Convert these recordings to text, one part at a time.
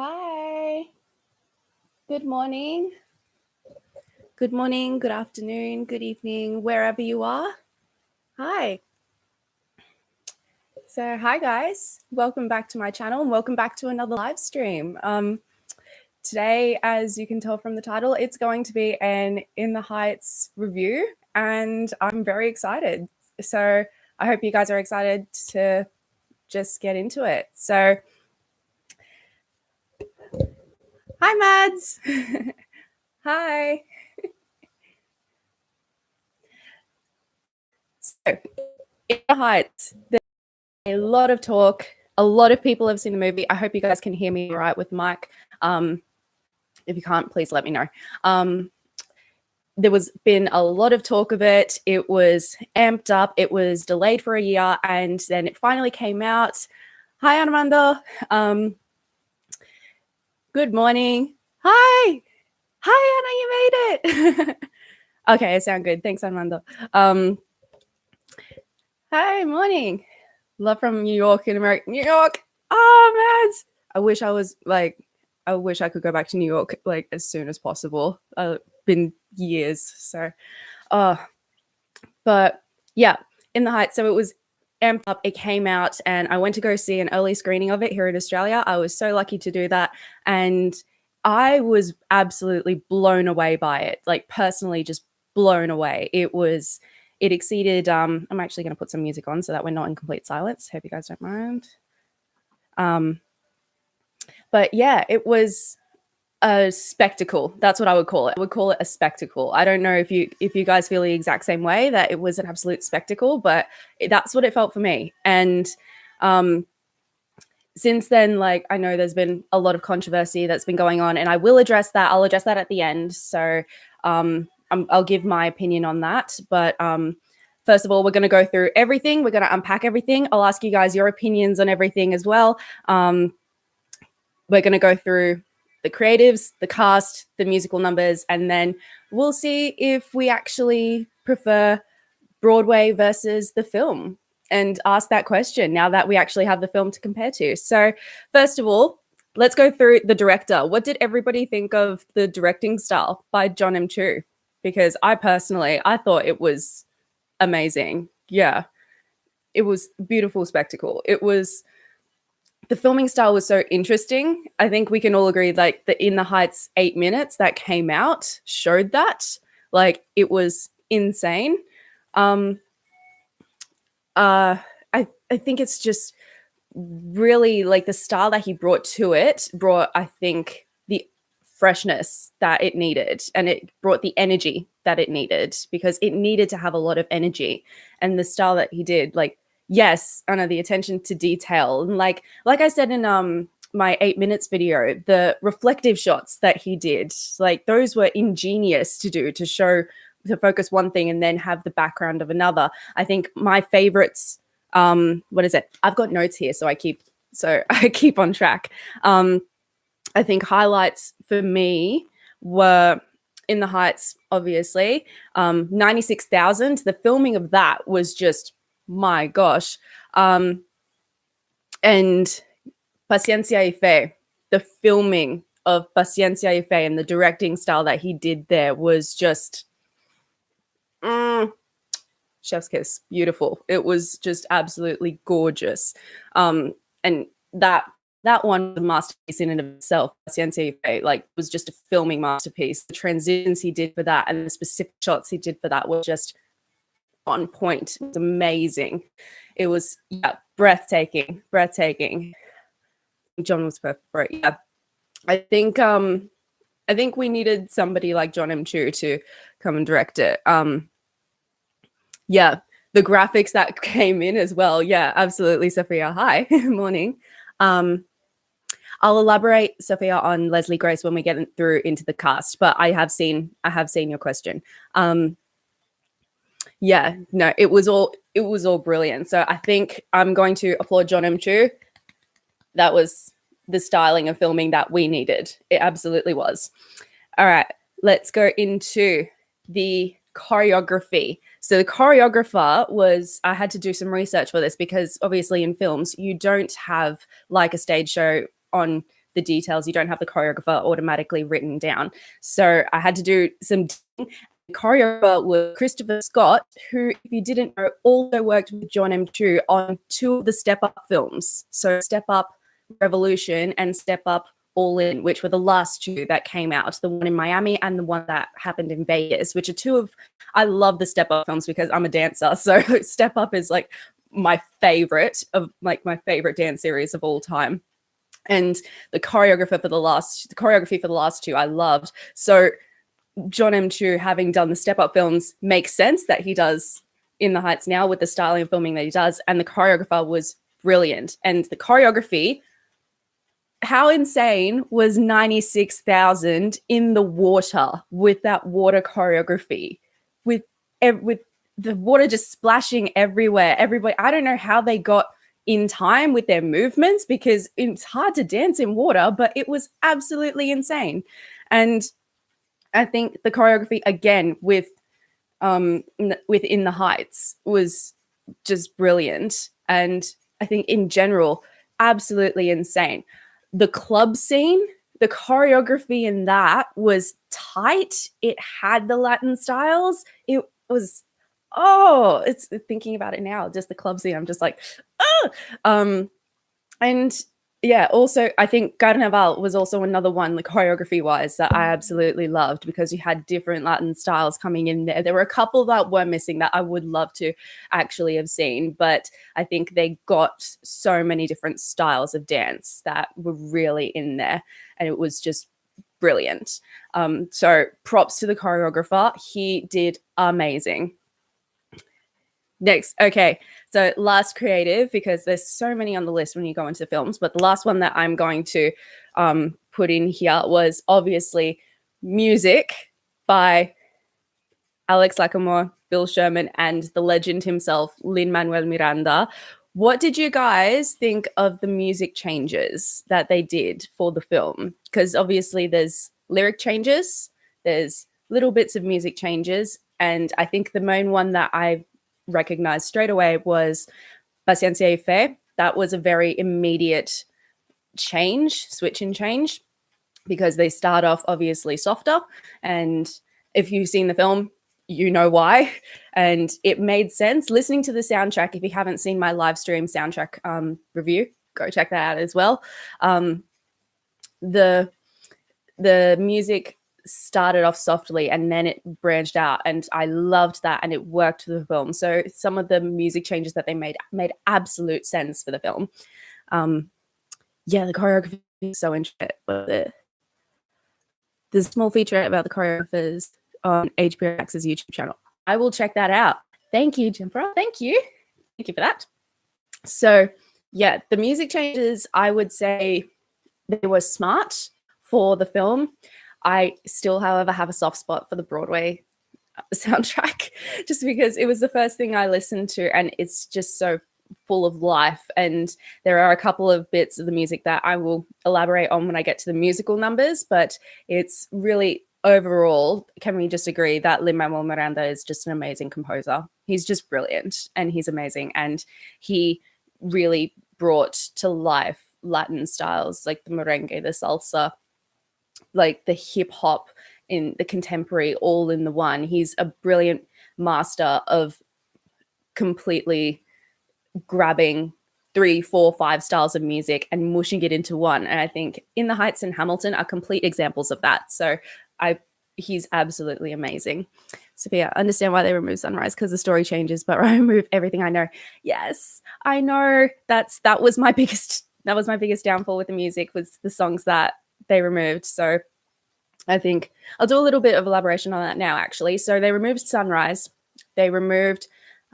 Hi. Good morning. Good morning, good afternoon, good evening, wherever you are. Hi. So, hi guys. Welcome back to my channel and welcome back to another live stream. Today, as you can tell from the title, it's going to be an In the Heights review, and I'm very excited. So, I hope you guys are excited to just get into it. So, hi, Mads. Hi. So, In the Heights, there's a lot of talk. A lot of people have seen the movie. I hope you guys can hear me right with the mic. If you can't, please let me know. There was been a lot of talk of it. It was amped up. It was delayed for a year, and then it finally came out. Hi, Armando. Good morning. Hi. Hi, Anna, you made it. Okay, I sound good. Thanks, Armando. Hi, morning. Love from New York in America. New York. Oh, man. I wish I could go back to New York like as soon as possible. Been years. So, but yeah, In the Heights. So it was amped up. It came out and I went to go see an early screening of it here in Australia. I was so lucky to do that. And I was absolutely blown away by it. Like personally just blown away. It exceeded, I'm actually going to put some music on so that we're not in complete silence. Hope you guys don't mind. But yeah, it was a spectacle. That's what I would call it. I would call it a spectacle. I don't know if you guys feel the exact same way, that it was an absolute spectacle, but that's what it felt for me. And since then, like, I know there's been a lot of controversy that's been going on, and I will address that. I'll address that at the end. So I'll give my opinion on that. But first of all, we're going to go through everything. We're going to unpack everything. I'll ask you guys your opinions on everything as well. We're going to go through the creatives, the cast, the musical numbers, and then we'll see if we actually prefer Broadway versus the film, and ask that question now that we actually have the film to compare to. So first of all, let's go through the director. What did everybody think of the directing style by John M. Chu? Because I thought it was amazing. Yeah, it was a beautiful spectacle. The filming style was so interesting. I think we can all agree, like, the In the Heights 8 minutes that came out showed that. Like, it was insane. I think it's just really, like, the style that he brought to it brought, I think, the freshness that it needed, and it brought the energy that it needed, because it needed to have a lot of energy. And the style that he did, like, yes, I know, the attention to detail, and like I said in my 8 minutes video, the reflective shots that he did, like, those were ingenious to do, to focus one thing and then have the background of another. I think my favorites, what is it? I've got notes here, so I keep on track. I think highlights for me were In the Heights, obviously. 96,000. The filming of that was just, my gosh. And Paciencia y Fe, the filming of Paciencia y Fe and the directing style that he did there was just chef's kiss. Beautiful. It was just absolutely gorgeous. And that one was a masterpiece in and of itself. Paciencia y Fe, like, was just a filming masterpiece. The transitions he did for that and the specific shots he did for that were just on point. It was amazing. It was, yeah, breathtaking. John was perfect for it. Yeah. I think we needed somebody like John M. Chu to come and direct it. Yeah, the graphics that came in as well. Yeah, absolutely, Sophia. Hi, morning. I'll elaborate, Sophia, on Leslie Grace when we get through into the cast, but I have seen your question. Yeah, no, it was all brilliant. So I think I'm going to applaud John M. Chu. That was the styling of filming that we needed. It absolutely was. All right, let's go into the choreography. So the choreographer was, I had to do some research for this, because obviously in films you don't have like a stage show on the details. You don't have the choreographer automatically written down. So I had to do some. The choreographer was Christopher Scott, who, if you didn't know, also worked with John M. Chu on 2 of the Step Up films. So Step Up Revolution and Step Up All In, which were the last 2 that came out, the one in Miami and the one that happened in Vegas, which are 2 of, I love the Step Up films because I'm a dancer. So Step Up is like my favorite dance series of all time. And the choreography for the last 2 I loved. So John M. Chu, having done the Step Up films, makes sense that he does In the Heights now with the styling of filming that he does. And the choreographer was brilliant. And the choreography, how insane was 96,000 in the water with that water choreography, with the water just splashing everywhere. Everybody, I don't know how they got in time with their movements, because it's hard to dance in water, but it was absolutely insane. And I think the choreography again with In the Heights was just brilliant. And I think in general, absolutely insane. The club scene, the choreography in that was tight. It had the Latin styles. It was, it's thinking about it now, just the club scene, I'm just like, and yeah, also I think Carnival was also another one, like choreography wise, that I absolutely loved, because you had different Latin styles coming in there. There were a couple that were missing that I would love to actually have seen, but I think they got so many different styles of dance that were really in there, and it was just brilliant. So props to the choreographer. He did amazing. Next, okay, so last creative, because there's so many on the list when you go into films, but the last one that I'm going to put in here was obviously music by Alex Lackamore, Bill Sherman, and the legend himself, Lin-Manuel Miranda. What did you guys think of the music changes that they did for the film? Because obviously there's lyric changes, there's little bits of music changes, and I think the main one that I recognized straight away was Paciencia y Fe. That was a very immediate switch in change, because they start off obviously softer, and if you've seen the film, you know why, and it made sense. Listening to the soundtrack, if you haven't seen my live stream soundtrack review, go check that out as well. The music started off softly and then it branched out, and I loved that, and it worked for the film. So some of the music changes that they made absolute sense for the film. The choreography is so interesting. But there's a small feature about the choreographers on HBO Max's YouTube channel. I will check that out. Thank you, Jennifer. Thank you for that. So yeah, the music changes, I would say they were smart for the film. I still, however, have a soft spot for the Broadway soundtrack, just because it was the first thing I listened to, and it's just so full of life. And there are a couple of bits of the music that I will elaborate on when I get to the musical numbers, but it's really overall, can we just agree that Lin-Manuel Miranda is just an amazing composer? He's just brilliant, and he's amazing, and he really brought to life Latin styles like the merengue, the salsa, like the hip hop, in the contemporary, all in the one. He's a brilliant master of completely grabbing 3, 4, 5 styles of music and mushing it into one. And I think In the Heights and Hamilton are complete examples of that. So he's absolutely amazing. Sophia, understand why they remove Sunrise, because the story changes, but remove Everything I Know. Yes, I know. That was my biggest downfall with the music, was the songs that they removed. So I think I'll do a little bit of elaboration on that now, actually. So they removed Sunrise. They removed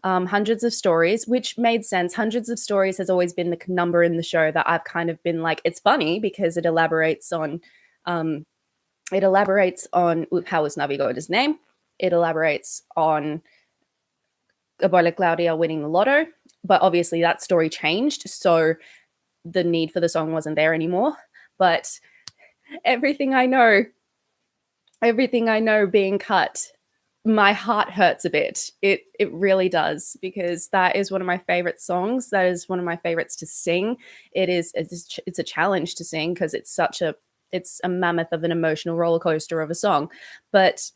Hundreds of Stories, which made sense. Hundreds of Stories has always been the number in the show that I've kind of been like, it's funny because it elaborates on how Usnavi got his name. It elaborates on Abuela Claudia winning the lotto, but obviously that story changed, so the need for the song wasn't there anymore. But Everything I Know being cut my heart hurts a bit. It really does, because that is one of my favorite songs. That is one of my favorites to sing. It's a challenge to sing because it's a mammoth of an emotional roller coaster of a song, but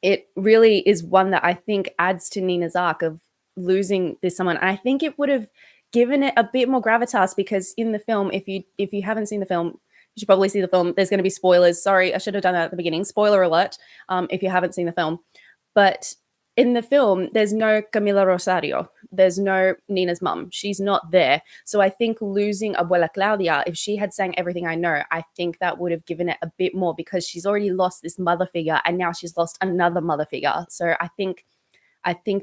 it really is one that I think adds to Nina's arc of losing this someone. I think it would have given it a bit more gravitas, because in the film, if you haven't seen the film, you should probably see the film. There's going to be spoilers. Sorry, I should have done that at the beginning. Spoiler alert, if you haven't seen the film. But in the film, there's no Camila Rosario. There's no Nina's mum. She's not there. So I think losing Abuela Claudia, if she had sang Everything I Know, I think that would have given it a bit more, because she's already lost this mother figure and now she's lost another mother figure. So I think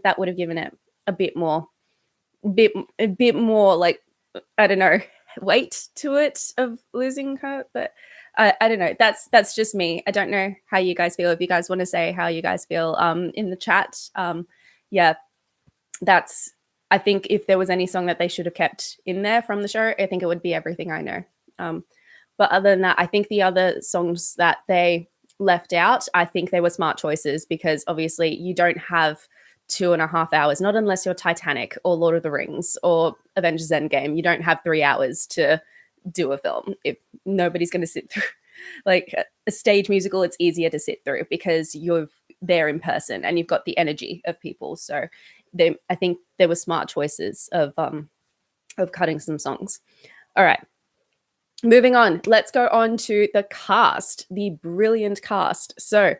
that would have given it a bit more like, I don't know, weight to it of losing her. But I don't know. That's just me. I don't know how you guys feel. If you guys want to say how you guys feel in the chat, yeah, that's. I think if there was any song that they should have kept in there from the show, I think it would be Everything I Know. But other than that, I think the other songs that they left out, I think they were smart choices, because obviously you don't have 2.5 hours, not unless you're Titanic or Lord of the Rings or Avengers Endgame. You don't have 3 hours to do a film. If nobody's going to sit through like a stage musical, it's easier to sit through because you're there in person and you've got the energy of people. So I think there were smart choices of cutting some songs. All right, moving on. Let's go on to the cast, the brilliant cast. So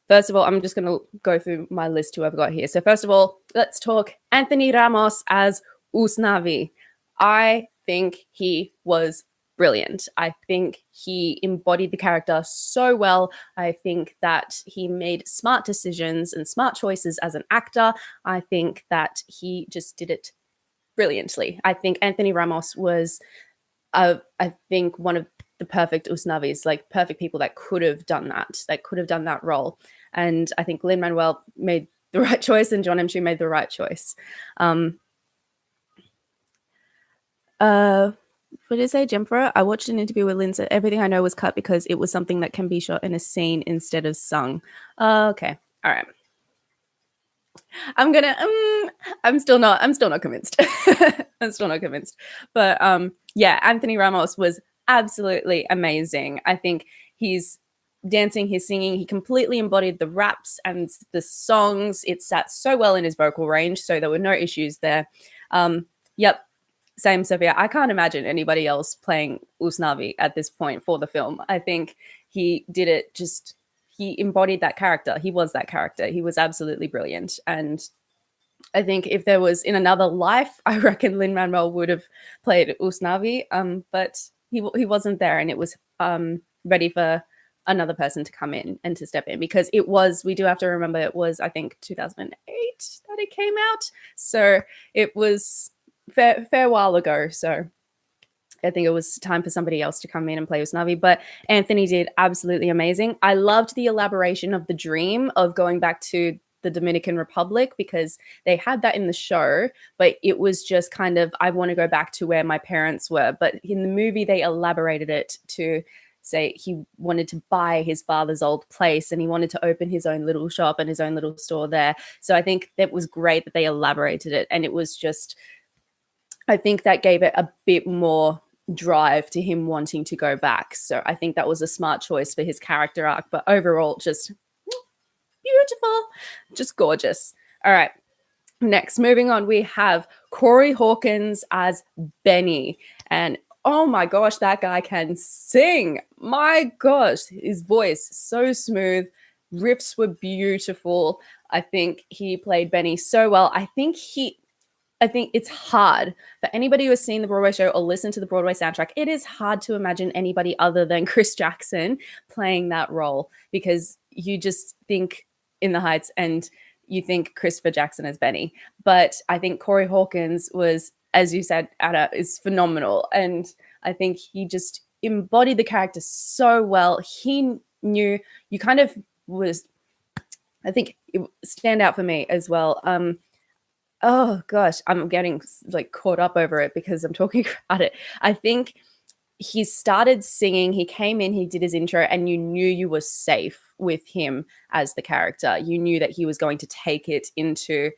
first of all, I'm just going to go through my list who I've got here. So first of all, let's talk Anthony Ramos as Usnavi. I think he was brilliant. I think he embodied the character so well. I think that he made smart decisions and smart choices as an actor. I think that he just did it brilliantly. I think Anthony Ramos was, I think, one of the perfect Usnavis, like perfect people that could have done that role. And I think Lin-Manuel made the right choice and John M. Chu made the right choice. What did I say, Jennifer? I watched an interview with Lin said Everything I Know was cut because it was something that can be shot in a scene instead of sung. Okay. All right. I'm still not convinced. I'm still not convinced. But yeah, Anthony Ramos was absolutely amazing. I think he's dancing, his singing, he completely embodied the raps and the songs. It sat so well in his vocal range, so there were no issues there. Yep, same, Sophia. I can't imagine anybody else playing Usnavi at this point for the film. I think he did it just, he embodied that character. He was that character. He was absolutely brilliant. And I think if there was in another life, I reckon Lin-Manuel would have played Usnavi, but he wasn't there, and it was ready for another person to come in and to step in, because it was, we do have to remember, it was, I think, 2008 that it came out. So it was fair while ago. So I think it was time for somebody else to come in and play Usnavi, but Anthony did absolutely amazing. I loved the elaboration of the dream of going back to the Dominican Republic, because they had that in the show, but it was just kind of, I want to go back to where my parents were. But in the movie, they elaborated it to say he wanted to buy his father's old place and he wanted to open his own little shop and his own little store there. So I think that was great that they elaborated it. And it was just, I think that gave it a bit more drive to him wanting to go back. So I think that was a smart choice for his character arc. But overall, just beautiful, just gorgeous. All right. Next, moving on, we have Corey Hawkins as Benny. And oh my gosh, that guy can sing. My gosh, his voice, so smooth. Riffs were beautiful. I think he played Benny so well. I think it's hard for anybody who has seen the Broadway show or listened to the Broadway soundtrack. It is hard to imagine anybody other than Chris Jackson playing that role, because you just think In the Heights and you think Christopher Jackson as Benny. But I think Corey Hawkins was, as you said, Ada, is phenomenal. And I think he just embodied the character so well. He knew, you kind of was, I think it stand out for me as well. Oh gosh, I'm getting like caught up over it because I'm talking about it. I think he started singing, he came in, he did his intro, and you knew you were safe with him as the character. You knew that he was going to take it into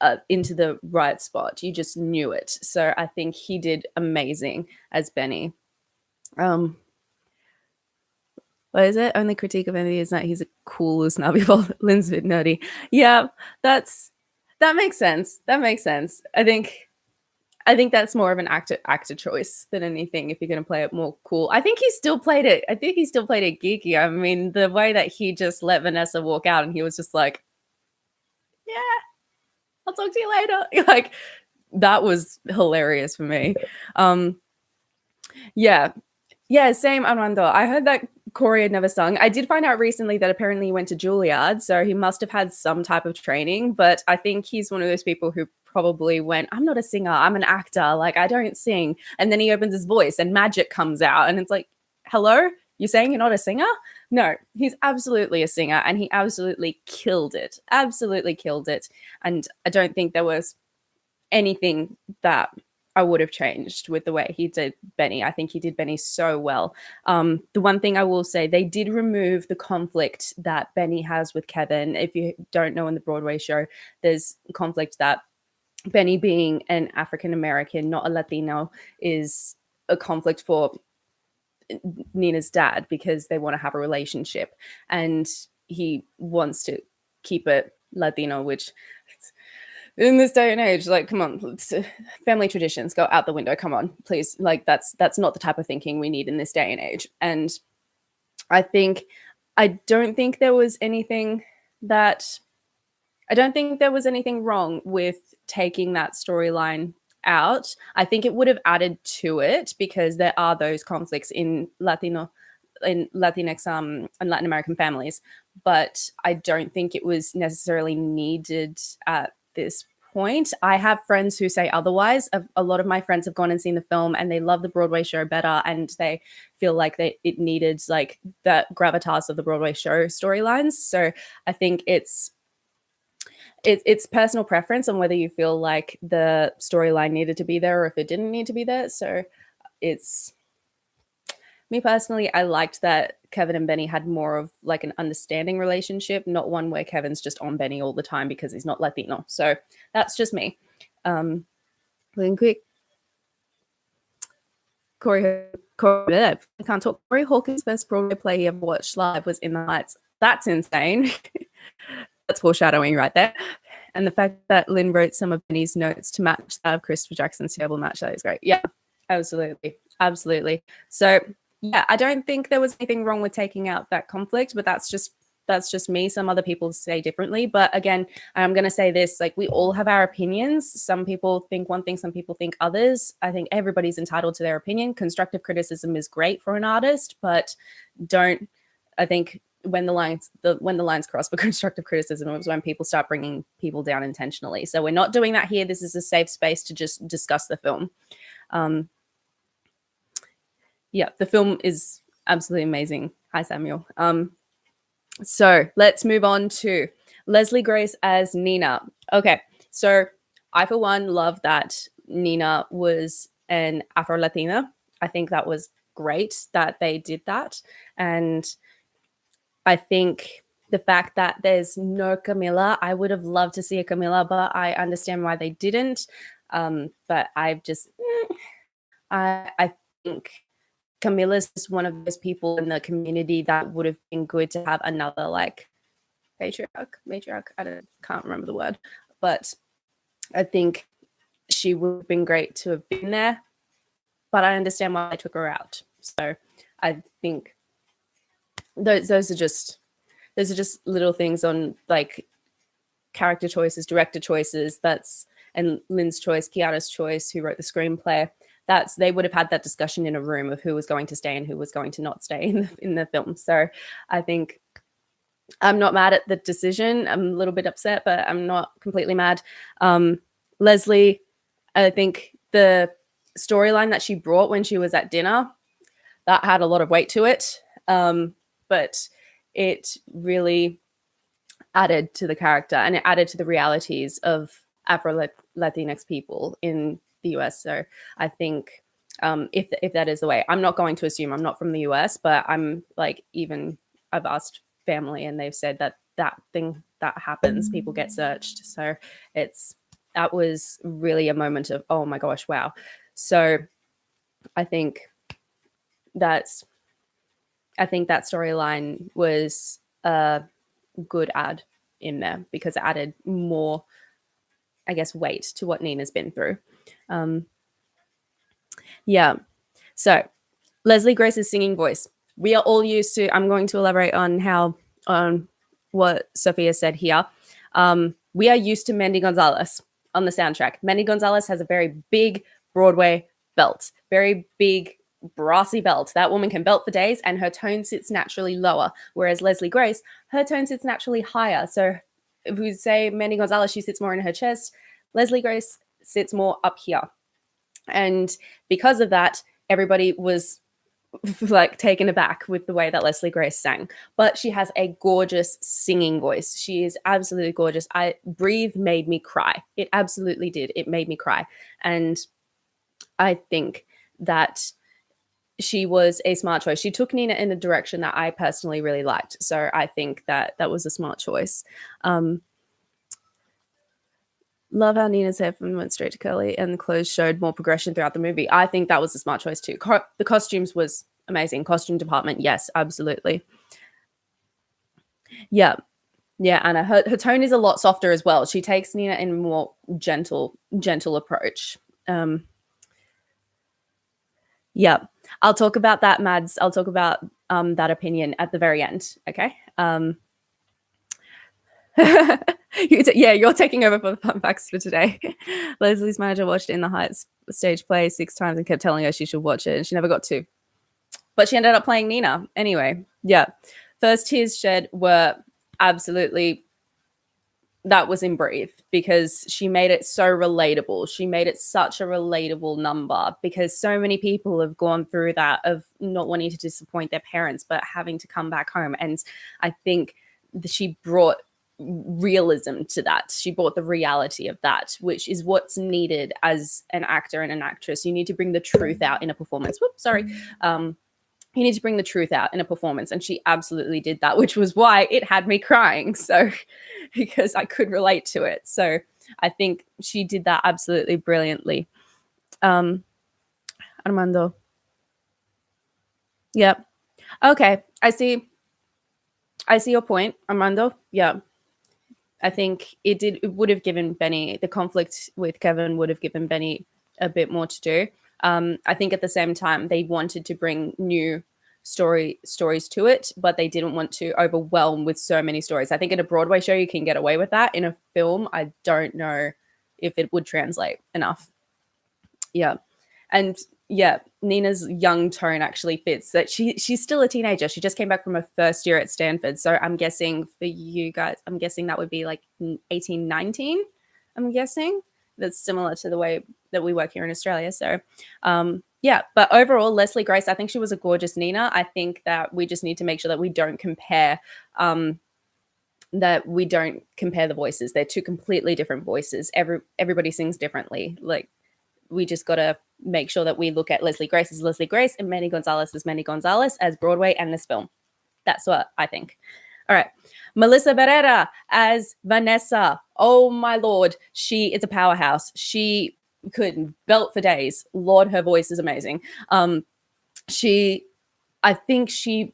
the right spot. You just knew it. So I think he did amazing as Benny. What is it? Only critique of Benny is that he's a cool Usnavi. Lynn's a bit nerdy. Yeah, that makes sense. That makes sense. I think that's more of an actor choice than anything. If you're going to play it more cool, I think he still played it. I think he still played it geeky. I mean, the way that he just let Vanessa walk out and he was just like, "Yeah, I'll talk to you later." Like, that was hilarious for me. Yeah, same Armando. I heard that Corey had never sung. I did find out recently that apparently he went to Juilliard, so he must have had some type of training. But I think he's one of those people who probably went, "I'm not a singer, I'm an actor. Like, I don't sing." And then he opens his voice and magic comes out, and it's like, "Hello, you're saying you're not a singer?" No, he's absolutely a singer, and he absolutely killed it. Absolutely killed it. And I don't think there was anything that I would have changed with the way he did Benny. I think he did Benny so well. The one thing I will say, they did remove the conflict that Benny has with Kevin. If you don't know, in the Broadway show, there's conflict that Benny, being an African American, not a Latino, is a conflict for Nina's dad because they want to have a relationship, and he wants to keep it Latino, which in this day and age, like, come on, family traditions go out the window. Come on, please. Like, that's not the type of thinking we need in this day and age. And I don't think there was anything wrong with taking that storyline out. I think it would have added to it because there are those conflicts in Latinx and Latin American families, but I don't think it was necessarily needed at this point. I have friends who say otherwise. A lot of my friends have gone and seen the film and they love the Broadway show better, and they feel like it needed like that gravitas of the Broadway show storylines. So I think it's personal preference on whether you feel like the storyline needed to be there or if it didn't need to be there. So it's me personally, I liked that Kevin and Benny had more of like an understanding relationship, not one where Kevin's just on Benny all the time because he's not Latino. So that's just me. Really quick. Corey, I can't talk. Corey Hawkins' first Broadway play he ever watched live was In the Heights. That's insane. That's foreshadowing right there. And the fact that Lynn wrote some of Benny's notes to match that of Christopher Jackson's terrible match, that is great. Yeah, absolutely. Absolutely. So yeah, I don't think there was anything wrong with taking out that conflict, but that's just me. Some other people say differently. But again, I'm going to say this, like, we all have our opinions. Some people think one thing, some people think others. I think everybody's entitled to their opinion. Constructive criticism is great for an artist, but I think when the lines cross for constructive criticism is when people start bringing people down intentionally. So we're not doing that here. This is a safe space to just discuss the film. Yeah, the film is absolutely amazing. Hi, Samuel. So let's move on to Leslie Grace as Nina. Okay, so I, for one, love that Nina was an Afro-Latina. I think that was great that they did that. And I think the fact that there's no Camilla, I would have loved to see a Camilla, but I understand why they didn't. But I think Camilla's just one of those people in the community that would have been good to have another like matriarch. Can't remember the word, but I think she would have been great to have been there. But I understand why they took her out. So I think those are just little things on like character choices, director choices. And Lynn's choice, Kiana's choice, who wrote the screenplay. They would have had that discussion in a room of who was going to stay and who was going to not stay in the film. So I think I'm not mad at the decision. I'm a little bit upset, but I'm not completely mad. Leslie, I think the storyline that she brought when she was at dinner, that had a lot of weight to it. But it really added to the character and it added to the realities of Afro-Latinx people in the US. So I think if that is the way. I'm not going to assume. I'm not from the US, but I'm like, even I've asked family and they've said that that thing that happens, people get searched. So that was really a moment of, oh my gosh, wow. So I think that's I think that storyline was a good add in there because it added more, I guess, weight to what Nina's been through. Yeah. So Leslie Grace's singing voice. We are all used to, I'm going to elaborate on what Sophia said here. We are used to Mandy Gonzalez on the soundtrack. Mandy Gonzalez has a very big Broadway belt, very big brassy belt. That woman can belt for days and her tone sits naturally lower. Whereas Leslie Grace, her tone sits naturally higher. So if we say Mandy Gonzalez, she sits more in her chest. Leslie Grace sits more up here. And because of that, everybody was like taken aback with the way that Leslie Grace sang. But she has a gorgeous singing voice. She is absolutely gorgeous. Breathe made me cry. It absolutely did. It made me cry. And I think that she was a smart choice. She took Nina in a direction that I personally really liked. So I think that was a smart choice. Love how Nina's hair went straight to curly and the clothes showed more progression throughout the movie. I think that was a smart choice too. The costumes was amazing. Costume department, yes, absolutely. Yeah. Yeah, Anna, her tone is a lot softer as well. She takes Nina in a more gentle approach. Yeah. I'll talk about that, Mads. I'll talk about that opinion at the very end, okay? You're taking over for the fun facts for today. Leslie's manager watched In the Heights stage play 6 times and kept telling her she should watch it, and she never got to. But she ended up playing Nina. Anyway, yeah. First tears shed were absolutely, that was in Breathe because she made it so relatable. She made it such a relatable number because so many people have gone through that of not wanting to disappoint their parents, but having to come back home. And I think she brought realism to that. She brought the reality of that, which is what's needed as an actor and an actress. You need to bring the truth out in a performance. Whoops, sorry. You need to bring the truth out in a performance. And she absolutely did that, which was why it had me crying. So, because I could relate to it. So I think she did that absolutely brilliantly. Armando. Yep. Okay. I see your point, Armando. Yeah. I think it would have given Benny, the conflict with Kevin would have given Benny a bit more to do. I think at the same time they wanted to bring new stories to it, but they didn't want to overwhelm with so many stories. I think in a Broadway show you can get away with that. In a film, I don't know if it would translate enough. Yeah. And yeah, Nina's young tone actually fits that she's still a teenager. She just came back from her first year at Stanford. So I'm guessing for you guys, I'm guessing that would be like 18, 19. I'm guessing that's similar to the way that we work here in Australia. So yeah, but overall, Leslie Grace, I think she was a gorgeous Nina. I think that we just need to make sure that we don't compare the voices. They're two completely different voices. Everybody sings differently. Like, we just got to make sure that we look at Leslie Grace as Leslie Grace and Mandy Gonzalez as Mandy Gonzalez as Broadway and this film. That's what I think. All right. Melissa Barrera as Vanessa. Oh, my Lord. She is a powerhouse. She could belt for days. Lord, her voice is amazing. I think she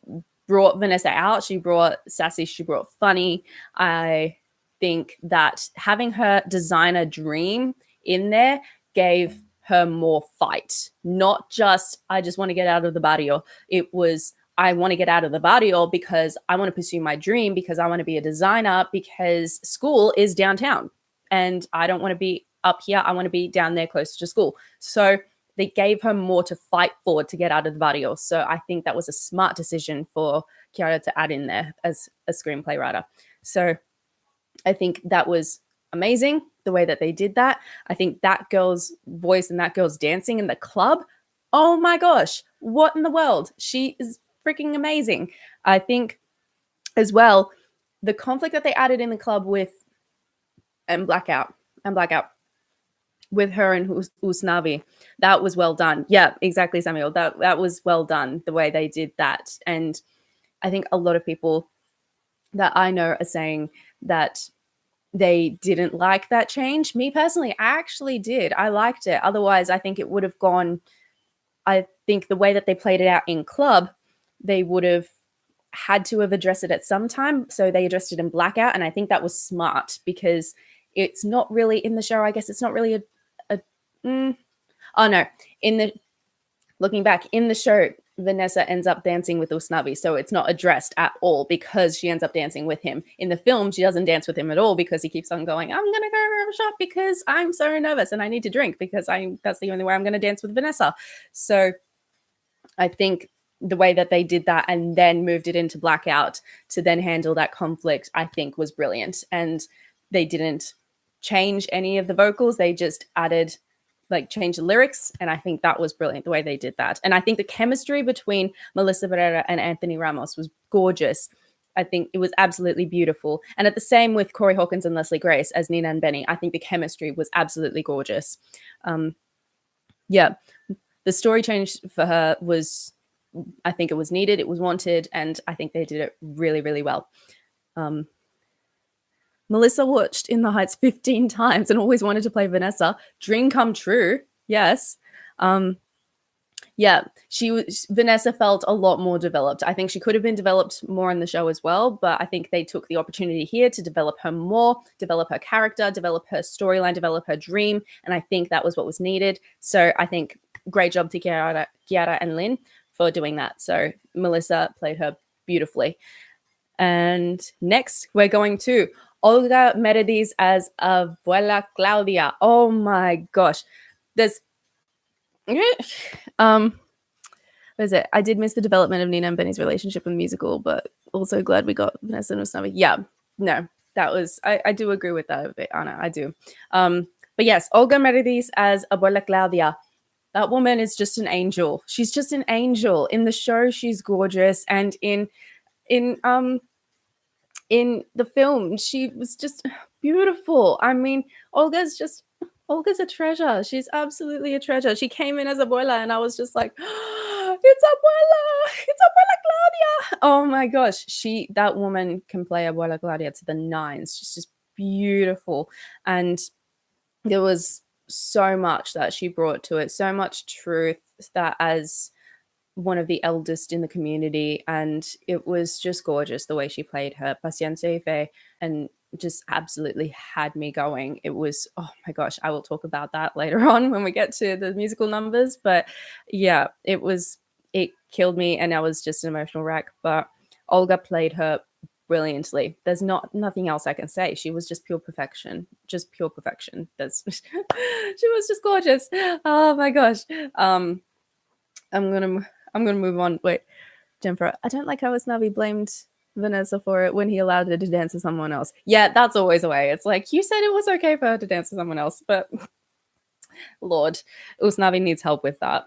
brought Vanessa out. She brought sassy. She brought funny. I think that having her designer dream in there gave her more fight, not just I just want to get out of the barrio. It was I want to get out of the barrio because I want to pursue my dream, because I want to be a designer, because school is downtown and I don't want to be up here. I want to be down there closer to school. So they gave her more to fight for to get out of the barrio. So I think that was a smart decision for Chiara to add in there as a screenplay writer. So I think that was amazing the way that they did that. I think that girl's voice and that girl's dancing in the club, oh my gosh, what in the world? She is freaking amazing. I think as well, the conflict that they added in the club with Blackout. with her and Usnavi. That was well done. Yeah, exactly, Samuel. That was well done, the way they did that. And I think a lot of people that I know are saying that they didn't like that change. Me personally, I actually did. I liked it. Otherwise, I think it would have gone. I think the way that they played it out in club, they would have had to have addressed it at some time. So they addressed it in Blackout. And I think that was smart because it's not really in the show. I guess it's not really oh no. In the looking back in the show, Vanessa ends up dancing with Usnavi. So it's not addressed at all because she ends up dancing with him. In the film, she doesn't dance with him at all because he keeps on going, I'm going to go shop because I'm so nervous and I need to drink because that's the only way I'm going to dance with Vanessa. So I think the way that they did that and then moved it into Blackout to then handle that conflict, I think was brilliant. And they didn't change any of the vocals. They just added change the lyrics. And I think that was brilliant the way they did that. And I think the chemistry between Melissa Barrera and Anthony Ramos was gorgeous. I think it was absolutely beautiful. And at the same with Corey Hawkins and Leslie Grace as Nina and Benny, I think the chemistry was absolutely gorgeous. Yeah, the story change for her was, I think it was needed, it was wanted, and I think they did it really, really well. Melissa watched In the Heights 15 times and always wanted to play Vanessa. Dream come true. Yes. Yeah, Vanessa felt a lot more developed. I think she could have been developed more in the show as well, but I think they took the opportunity here to develop her more, develop her character, develop her storyline, develop her dream, and I think that was what was needed. So I think great job to Chiara and Lynn for doing that. So Melissa played her beautifully. And next, we're going to Olga Merediz as Abuela Claudia. Oh my gosh. There's what is it? I did miss the development of Nina and Benny's relationship in the musical, but also glad we got Vanessa and Usnavi. Yeah, no, that was, I do agree with that a bit, Anna. I do. But yes, Olga Merediz as Abuela Claudia. That woman is just an angel. She's just an angel. In the show, she's gorgeous. And in the film, she was just beautiful. I mean, Olga's a treasure. She's absolutely a treasure. She came in as Abuela and I was just like, oh, it's Abuela Claudia. Oh my gosh. That woman can play Abuela Claudia to the nines. She's just beautiful. And there was so much that she brought to it, so much truth that as one of the eldest in the community, and it was just gorgeous the way she played her Paciencia y Fe, and just absolutely had me going. It was, oh my gosh, I will talk about that later on when we get to the musical numbers, but yeah, it killed me and I was just an emotional wreck. But Olga played her brilliantly. There's nothing else I can say. She was just pure perfection. She was just gorgeous. Oh my gosh. I'm gonna move on. Wait, Jennifer, I don't like how Usnavi blamed Vanessa for it when he allowed her to dance with someone else. Yeah, that's always a way. It's like, you said it was okay for her to dance with someone else, but Lord, Usnavi needs help with that.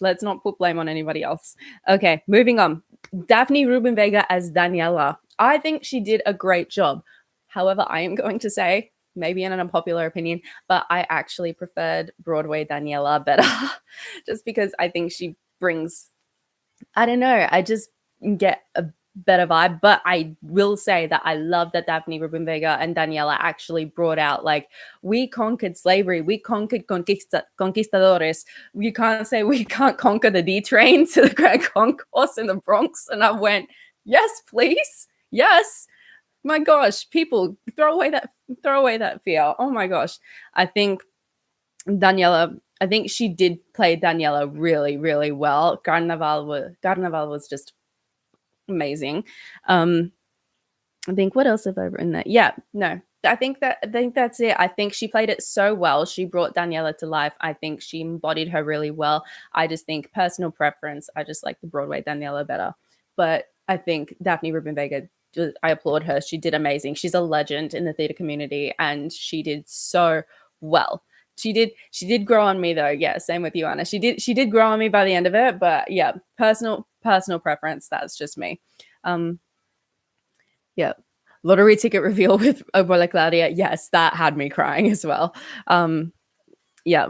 Let's not put blame on anybody else. Okay, moving on. Daphne Rubin Vega as Daniela. I think she did a great job. However, I am going to say, maybe an unpopular opinion, but I actually preferred Broadway Daniela better just because I think she brings, I don't know, I just get a better vibe. But I will say that I love that Daphne Rubin Vega and Daniela actually brought out, like, we conquered slavery, we conquered conquistadores. You can't say we can't conquer the D train to the Grand Concourse in the Bronx. And I went, yes, please. Yes. My gosh, people, throw away that fear. Oh my gosh. I think she did play Daniela really, really well. Carnival was just amazing. I think, what else have I written there? Yeah, no, I think that's it. I think she played it so well. She brought Daniela to life. I think she embodied her really well. I just think, personal preference, I just like the Broadway Daniela better. But I think Daphne Rubin Vega, I applaud her. She did amazing. She's a legend in the theater community and she did so well. She did grow on me though. Yeah, same with you, Anna. She did grow on me by the end of it, but yeah, personal preference. That's just me. Yeah. Lottery ticket reveal with Abuela Claudia. Yes, that had me crying as well. Yeah,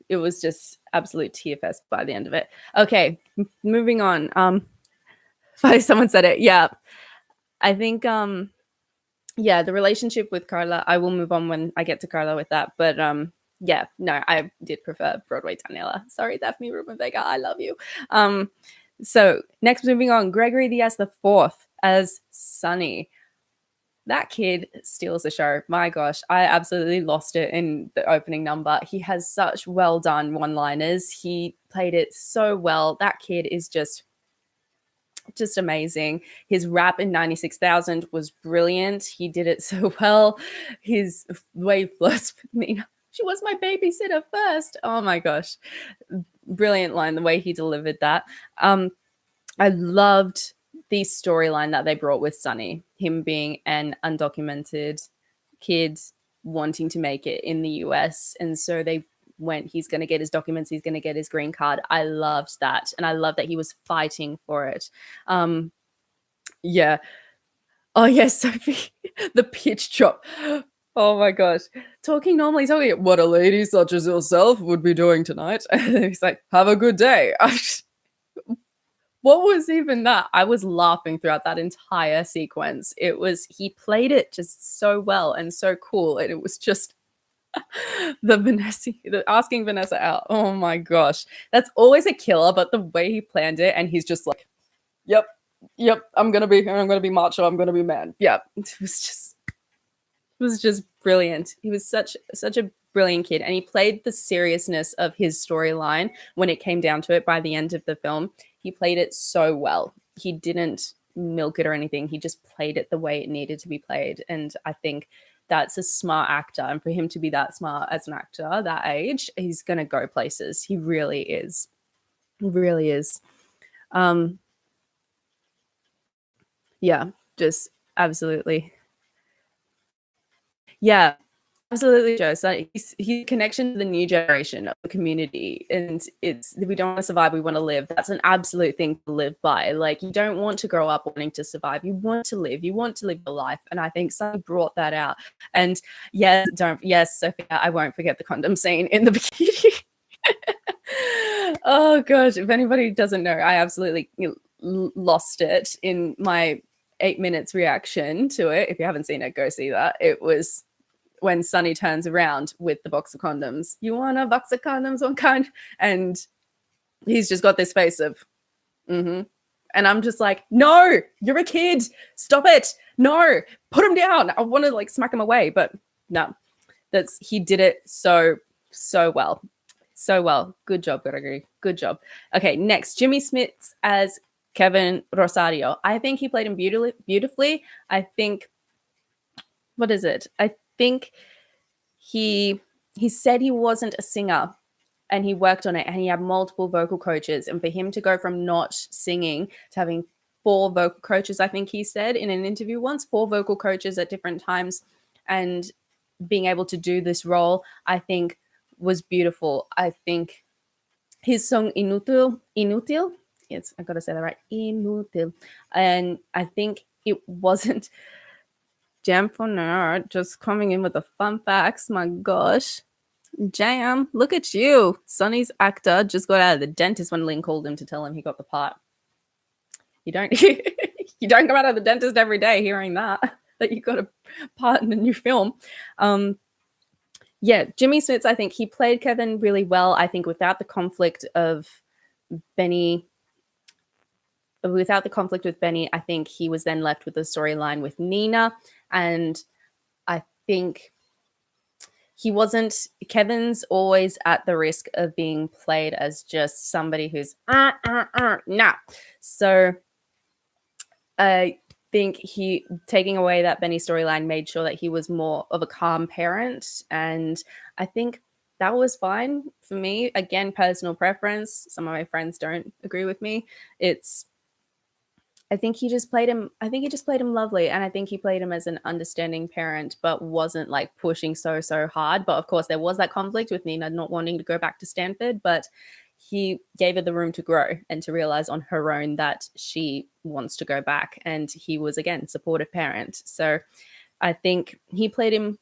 it was just absolute tear fest by the end of it. Okay, moving on. Someone said it. Yeah, I think yeah, the relationship with Carla, I will move on when I get to Carla with that. But yeah, no, I did prefer Broadway Daniela. Sorry, Daphne Rubin Vega, I love you. So next, moving on, Gregory Diaz the Fourth as Sonny. That kid steals the show. My gosh, I absolutely lost it in the opening number. He has such well done one-liners. He played it so well. That kid is just amazing. His rap in 96,000 was brilliant. He did it so well. His way he flirts with me. She was my babysitter first. Oh my gosh. Brilliant line, the way he delivered that. I loved the storyline that they brought with Sonny, him being an undocumented kid wanting to make it in the US. And so they he's going to get his documents, he's going to get his green card. I loved that. And I love that he was fighting for it. Yeah. Oh, yes, Sophie, the pitch drop. Oh my gosh. Talking what a lady such as yourself would be doing tonight. And he's like, have a good day. What was even that? I was laughing throughout that entire sequence. He played it just so well and so cool. And it was just the asking Vanessa out. Oh my gosh. That's always a killer, but the way he planned it, and he's just like, yep, I'm gonna be here, I'm gonna be macho, I'm gonna be man. Yeah. It was just brilliant. He was such a brilliant kid, and he played the seriousness of his storyline when it came down to it by the end of the film. He played it so well. He didn't milk it or anything. He just played it the way it needed to be played. And I think that's a smart actor. And for him to be that smart as an actor, that age, he's going to go places. He really is. He really is. Yeah, just absolutely. Yeah, absolutely, Joe. So he's connection to the new generation of the community, and we don't want to survive, we want to live. That's an absolute thing to live by. Like, you don't want to grow up wanting to survive. You want to live. You want to live your life, and I think Sonny brought that out. And yes, Sophia, I won't forget the condom scene in the bikini. Oh gosh, if anybody doesn't know, I absolutely lost it in my 8 minutes reaction to it. If you haven't seen it, go see that. It was when Sonny turns around with the box of condoms. You want a box of condoms, one kind? And he's just got this face of, mm-hmm. And I'm just like, no, you're a kid. Stop it. No, put him down. I want to like smack him away, but no. He did it so well. So well. Good job, Gregory. Good job. Okay, next, Jimmy Smits as Kevin Rosario. I think he played him beautifully. I think, what is it? I think he said he wasn't a singer, and he worked on it, and he had multiple vocal coaches. And for him to go from not singing to having 4 vocal coaches, I think he said in an interview once, 4 vocal coaches at different times, and being able to do this role, I think was beautiful. I think his song Inútil, yes, I gotta say that right, Inútil. And I think it wasn't Jam for Nerd just coming in with the fun facts. My gosh. Jam, look at you. Sonny's actor just got out of the dentist when Lynn called him to tell him he got the part. You don't you don't come out of the dentist every day hearing that you got a part in a new film. Yeah, Jimmy Smits, I think he played Kevin really well. I think without the conflict with Benny, I think he was then left with the storyline with Nina. And I think Kevin's always at the risk of being played as just somebody who's, nah. So I think he taking away that Benny storyline made sure that he was more of a calm parent, and I think that was fine for me. Again, personal preference. Some of my friends don't agree with me. I think he just played him lovely, and I think he played him as an understanding parent, but wasn't like pushing so hard. But of course, there was that conflict with Nina not wanting to go back to Stanford, but he gave her the room to grow and to realize on her own that she wants to go back. And he was, again, supportive parent. So I think he played him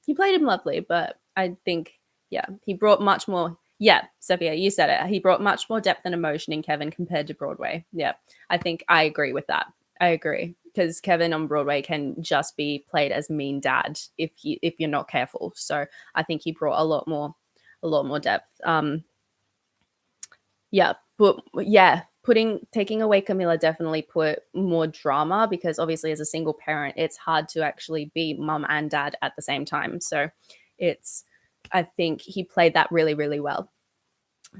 lovely, but I think Yeah, he brought much more. Yeah, Sophia, you said it. He brought much more depth and emotion in Kevin compared to Broadway. Yeah, I think I agree with that. I agree because Kevin on Broadway can just be played as mean dad if you're not careful. So I think he brought a lot more depth. Yeah, but yeah, taking away Camilla definitely put more drama because obviously as a single parent, it's hard to actually be mum and dad at the same time. So it's I think he played that really, really well.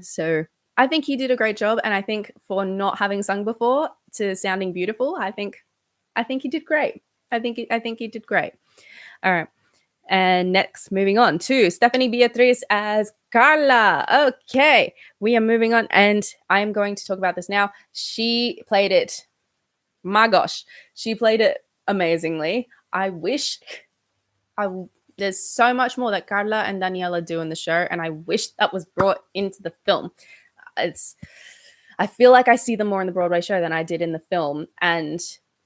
So I think he did a great job. And I think for not having sung before to sounding beautiful, I think he did great. I think he did great. All right. And next, moving on to Stephanie Beatriz as Carla. Okay, we are moving on, and I am going to talk about this now. She played it, my gosh, she played it amazingly. I wish I there's so much more that Carla and Daniela do in the show, and I wish that was brought into the film. It's I feel like I see them more in the Broadway show than I did in the film, and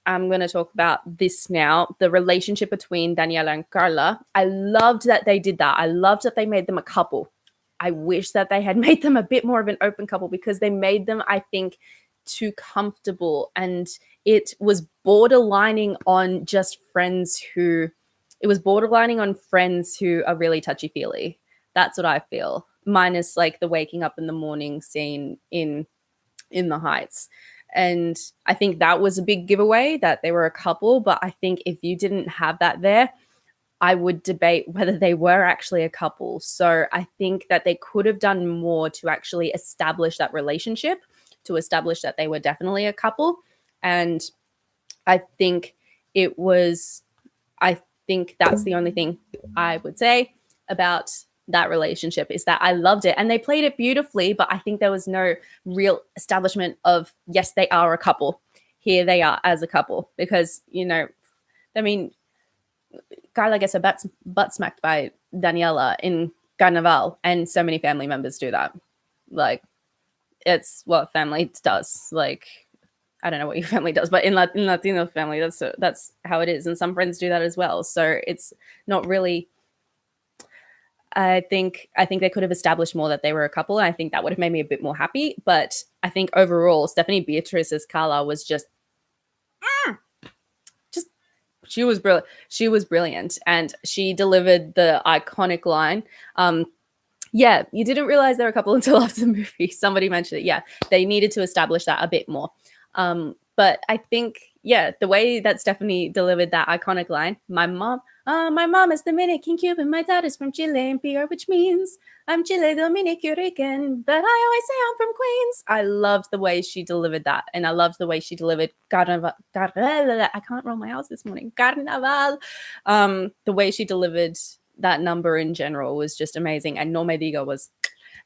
I'm going to talk about this now. The relationship between Daniela and Carla. I loved that they did that. I loved that they made them a couple. I wish that they had made them a bit more of an open couple because they made them, I think, too comfortable. And it was borderlining on just friends who, it was borderlining on friends who are really touchy feely. That's what I feel. Minus like the waking up in the morning scene in the Heights. And I think that was a big giveaway that they were a couple. But I think if you didn't have that there, I would debate whether they were actually a couple. So I think that they could have done more to actually establish that relationship, to establish that they were definitely a couple. And I think I think that's the only thing I would say about that relationship is that I loved it and they played it beautifully, but I think there was no real establishment of, yes, they are a couple. Here they are as a couple because, I mean, Carla gets her butt smacked by Daniela in Carnival, and so many family members do that. Like, it's what family does. Like, I don't know what your family does, but in Latino family, that's how it is. And some friends do that as well. So it's not really. I think they could have established more that they were a couple, and I think that would have made me a bit more happy. But I think overall, Stephanie Beatriz as Carla was just she was brilliant. She was brilliant, and she delivered the iconic line. Yeah, you didn't realize they're a couple until after the movie. Somebody mentioned it. Yeah, they needed to establish that a bit more. But I think, yeah, the way that Stephanie delivered that iconic line, my mom is Dominican Cuban, my dad is from Chile and PR, which means I'm Chile Dominican Rican, but I always say I'm from Queens. I loved the way she delivered that, and I loved the way she delivered Carnaval. I can't roll my R's this morning. Carnaval. The way she delivered that number in general was just amazing, and No Me Diga was.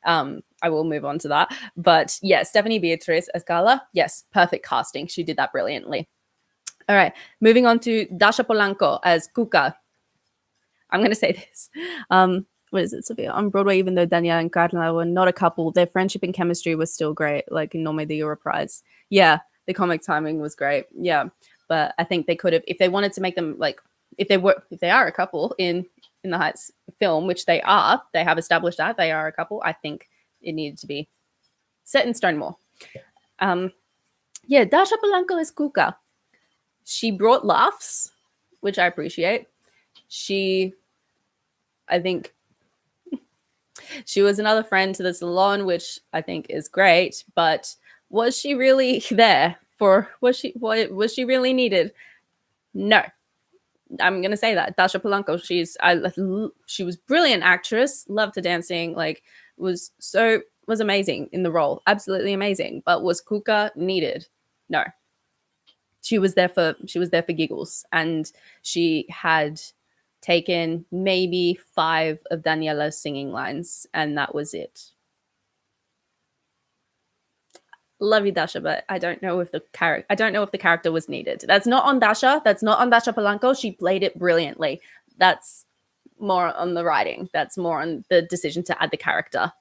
I will move on to that. But yeah, Stephanie Beatriz as Carla, yes, perfect casting. She did that brilliantly. All right, moving on to Dasha Polanco as Cuca. I'm going to say this. What is it, Sophia? On Broadway, even though Danielle and Carla were not a couple, their friendship and chemistry was still great, like in No Me Diga Reprise. Yeah, the comic timing was great. Yeah, but I think they could have, if they wanted to make them like, if they are a couple in the Heights film, which they have established that they are a couple. I think it needed to be set in stone more. Yeah, Dasha Polanco is Cuca. She brought laughs, which I appreciate. I think she was another friend to the salon, which I think is great. But was she really there was she really needed? No. I'm gonna say that Dasha Polanco, she was brilliant actress, loved her dancing, like was amazing in the role, absolutely amazing. But was Cuca needed? No. She was there for giggles, and she had taken maybe 5 of Daniela's singing lines, and that was it. Love you, Dasha, but I don't know if the character was needed. That's not on Dasha. That's not on Dasha Polanco. She played it brilliantly. That's more on the writing. That's more on the decision to add the character.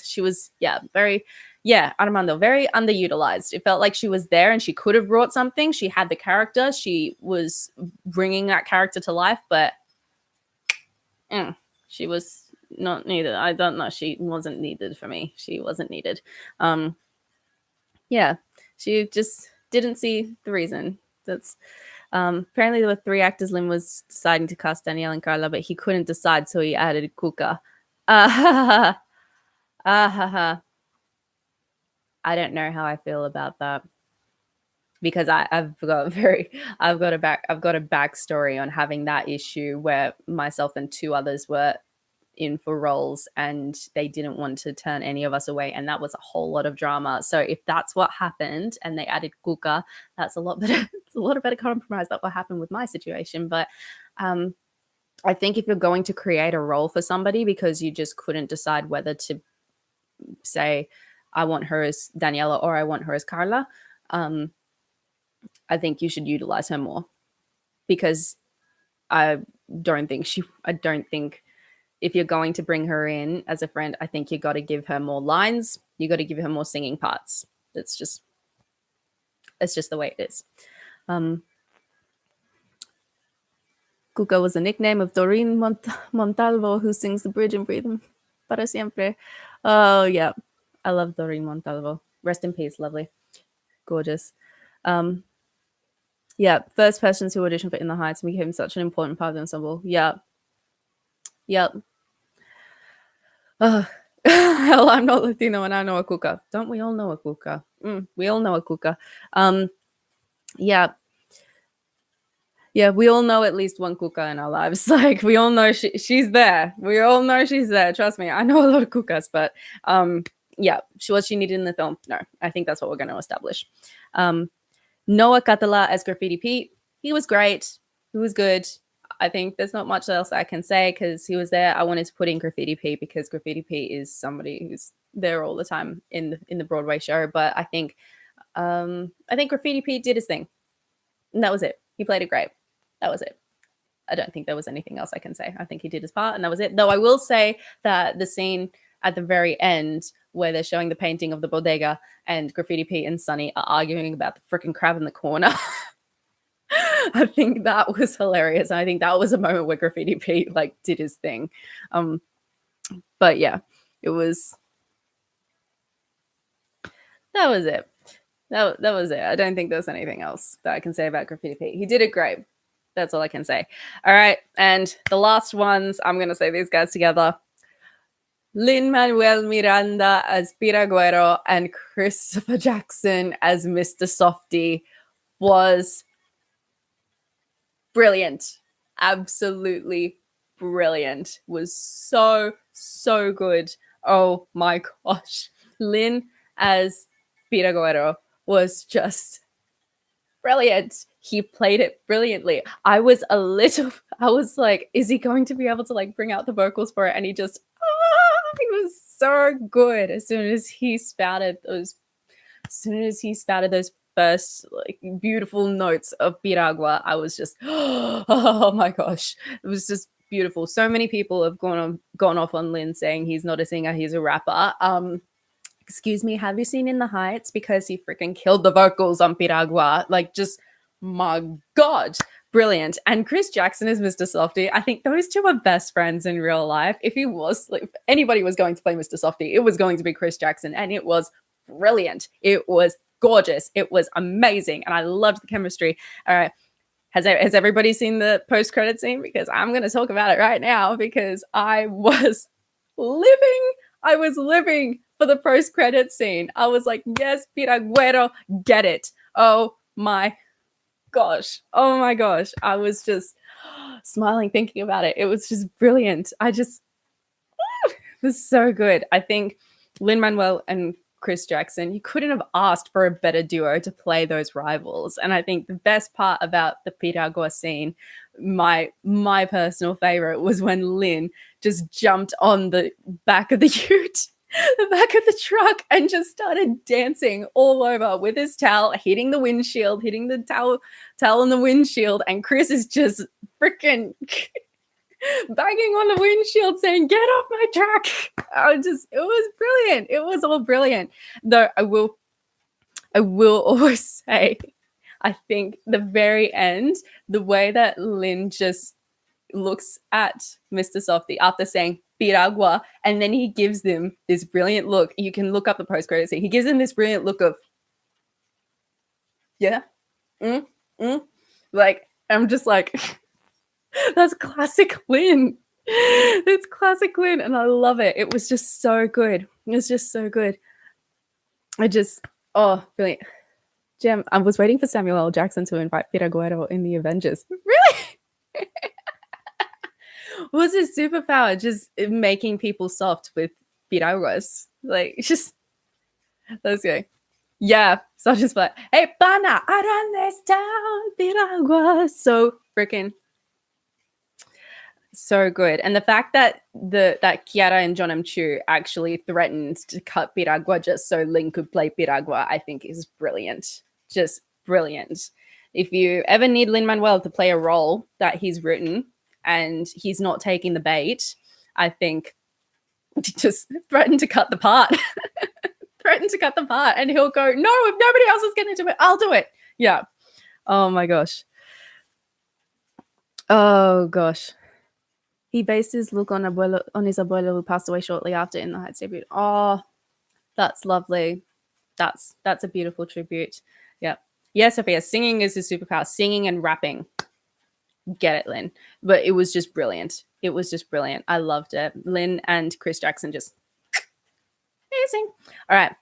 She was Armando, very underutilized. It felt like she was there and she could have brought something. She had the character. She was bringing that character to life, but she was not needed. I don't know. She wasn't needed for me. She wasn't needed. Yeah, she just didn't see the reason. That's apparently there were 3 actors. Lin was deciding to cast Danielle and Carla, but he couldn't decide, so he added Kuka. Ah ha ha. Ah ha ha. I don't know how I feel about that because I've got I've got a backstory on having that issue where myself and 2 others were in for roles and they didn't want to turn any of us away, and that was a whole lot of drama. So if that's what happened and they added Kuka, that's a lot better. It's a lot of better compromise than what happened with my situation. But I think if you're going to create a role for somebody because you just couldn't decide whether to say I want her as Daniela or I want her as Carla, I think you should utilize her more, because I don't think if you're going to bring her in as a friend, I think you got to give her more lines. You got to give her more singing parts. It's just the way it is. Cuca was a nickname of Doreen Montalvo, who sings the bridge in Breathe Para Siempre. Oh, yeah. I love Doreen Montalvo. Rest in peace. Lovely. Gorgeous. Yeah. First person to audition for In the Heights and became such an important part of the ensemble. Yeah. Yep. Hell, I'm not Latino and I know a Cuca. Don't we all know a Cuca? We all know a Cuca. Yeah. Yeah, we all know at least one Cuca in our lives. Like, we all know she's there. We all know she's there. Trust me, I know a lot of Cucas, but yeah, was she needed in the film? No, I think that's what we're going to establish. Noah Catala as Graffiti Pete. He was great. He was good. I think there's not much else I can say because he was there. I wanted to put in Graffiti Pete because Graffiti Pete is somebody who's there all the time in the Broadway show. But I think Graffiti Pete did his thing, and that was it. He played it great. That was it. I don't think there was anything else I can say. I think he did his part, and that was it. Though I will say that the scene at the very end where they're showing the painting of the bodega and Graffiti Pete and Sunny are arguing about the freaking crab in the corner. I think that was hilarious. I think that was a moment where Graffiti Pete like did his thing. But yeah, that was it. That was it. I don't think there's anything else that I can say about Graffiti Pete. He did it great. That's all I can say. All right. And the last ones, I'm going to say these guys together. Lin-Manuel Miranda as Piraguero and Christopher Jackson as Mr. Softy was brilliant. Absolutely brilliant. Was so good. Oh my gosh. Lin as Piraguero was just brilliant. He played it brilliantly. I was like, is he going to be able to like bring out the vocals for it? And he was so good. As soon as he spouted those first like beautiful notes of Piragua, I was just, oh my gosh. It was just beautiful. So many people have gone off on Lin saying he's not a singer, he's a rapper. Excuse me, have you seen In the Heights? Because he freaking killed the vocals on Piragua. Like, just, my God, brilliant. And Chris Jackson is Mr. Softy. I think those two are best friends in real life. If anybody was going to play Mr. Softy, it was going to be Chris Jackson, and it was brilliant. It was gorgeous. It was amazing, and I loved the chemistry. All right. Has everybody seen the post-credit scene? Because I'm going to talk about it right now because I was living for the post-credit scene. I was like, yes, Piraguero, get it. Oh my gosh. I was just smiling thinking about it. It was just brilliant. It was so good. I think Lin-Manuel and Chris Jackson, you couldn't have asked for a better duo to play those rivals. And I think the best part about the Piragua scene, my personal favorite, was when Lin just jumped on the back of the ute, the back of the truck, and just started dancing all over with his towel, hitting the windshield, hitting the towel on the windshield. And Chris is just freaking banging on the windshield saying, get off my truck. It was brilliant. It was all brilliant. Though I will always say, I think the very end, the way that Lin just looks at Mr. Softy after saying, piragua, and then he gives them this brilliant look. You can look up the post-credit scene. He gives them this brilliant look of, yeah, like, I'm just like, that's classic Lynn. It's classic Lynn, and I love it. It was just so good. It was just so good. Brilliant. Jem, I was waiting for Samuel L. Jackson to invite Piraguero in the Avengers. Really? Was his superpower just making people soft with piraguas? Like, just, let's go. Yeah, such a spot. Hey, pana, I run this town, piraguas. So freaking so good. And the fact that that Kiara and John M. Chu actually threatened to cut piragua just so Lin could play piragua, I think is brilliant. Just brilliant. If you ever need Lin-Manuel to play a role that he's written and he's not taking the bait, I think just threaten to cut the part. Threaten to cut the part, and he'll go, no, if nobody else is going to do it, I'll do it. Yeah. Oh my gosh. Oh gosh. He based his look on his abuela who passed away shortly after in the Heights debut. Oh, that's lovely. That's a beautiful tribute. Yeah. Yeah, Sophia, singing is his superpower. Singing and rapping. Get it, Lynn. But it was just brilliant. It was just brilliant. I loved it. Lynn and Chris Jackson just amazing. All right.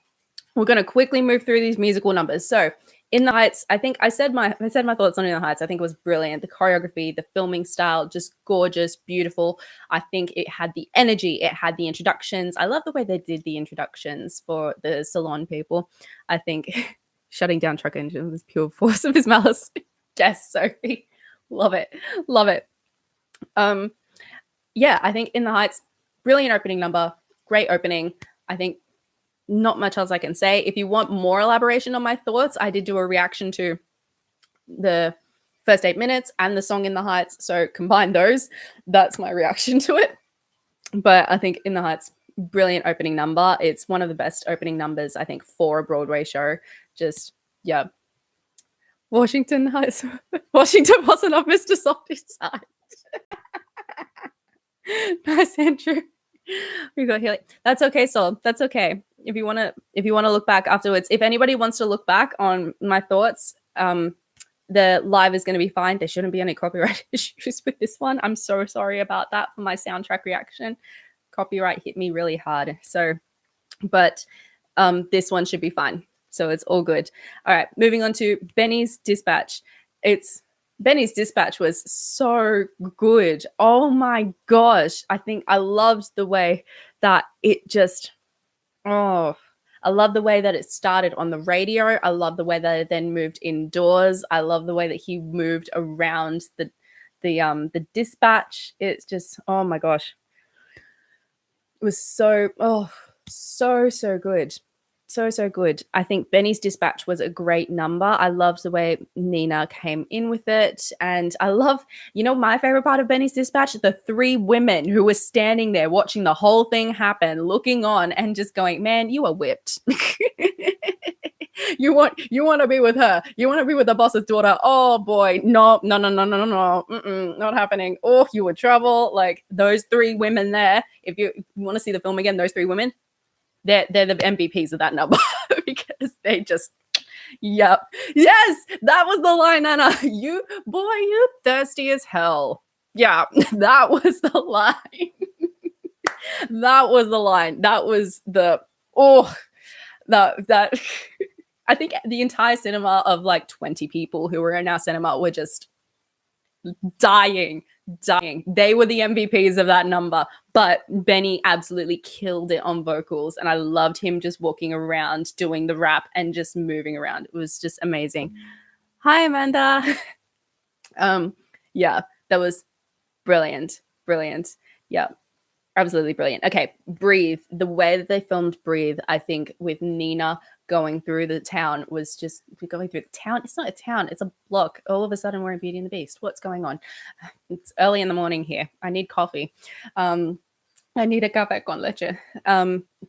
We're going to quickly move through these musical numbers. So In the Heights, I think I said my thoughts on In the Heights. I think it was brilliant. The choreography, the filming style, just gorgeous, beautiful. I think it had the energy. It had the introductions. I love the way they did the introductions for the salon people. I think shutting down truck engines was pure force of his malice. Yes, Sophie. Love it. Love it. Yeah, I think In the Heights, brilliant opening number. Great opening. I think not much else I can say. If you want more elaboration on my thoughts, I did do a reaction to the first 8 minutes and the song In the Heights. So combine those. That's my reaction to it. But I think In the Heights, brilliant opening number. It's one of the best opening numbers, I think, for a Broadway show. Just, yeah. Washington Heights. Washington wasn't on Mr. Softy's side. Nice, Andrew. We got Haley. That's okay, Sol. That's okay. If you wanna look back afterwards, if anybody wants to look back on my thoughts, the live is going to be fine. There shouldn't be any copyright issues with this one. I'm so sorry about that for my soundtrack reaction. Copyright hit me really hard. So, but this one should be fine. So it's all good. All right, moving on to Benny's Dispatch. Benny's Dispatch was so good. Oh my gosh. I think I loved the way that it just, I love the way that it started on the radio. I love the way that it then moved indoors. I love the way that he moved around the dispatch. It's just, oh my gosh. It was so good. So good. I think Benny's Dispatch was a great number. I loved the way Nina came in with it. And I love, my favorite part of Benny's Dispatch, the 3 women who were standing there watching the whole thing happen, looking on and just going, man, you are whipped. You want to be with her. You want to be with the boss's daughter. Oh boy. No. Not happening. Oh, you were trouble. Like those 3 women there. If you want to see the film again, those 3 women, they're the MVPs of that number because they just, yep. Yes, that was the line, Anna. You thirsty as hell. Yeah, that was the line. That was the line. That was that I think the entire cinema of like 20 people who were in our cinema were just dying. They were the MVPs of that number, but Benny absolutely killed it on vocals, and I loved him just walking around doing the rap and just moving around. It was just amazing. Hi, Amanda. Yeah, that was brilliant. Yeah, absolutely brilliant. Okay, Breathe. The way that they filmed Breathe, I think with Nina going through the town was just going through the town. It's not a town, it's a block. All of a sudden we're in Beauty and the Beast. What's going on? It's early in the morning here. I need coffee. I need a café con leche.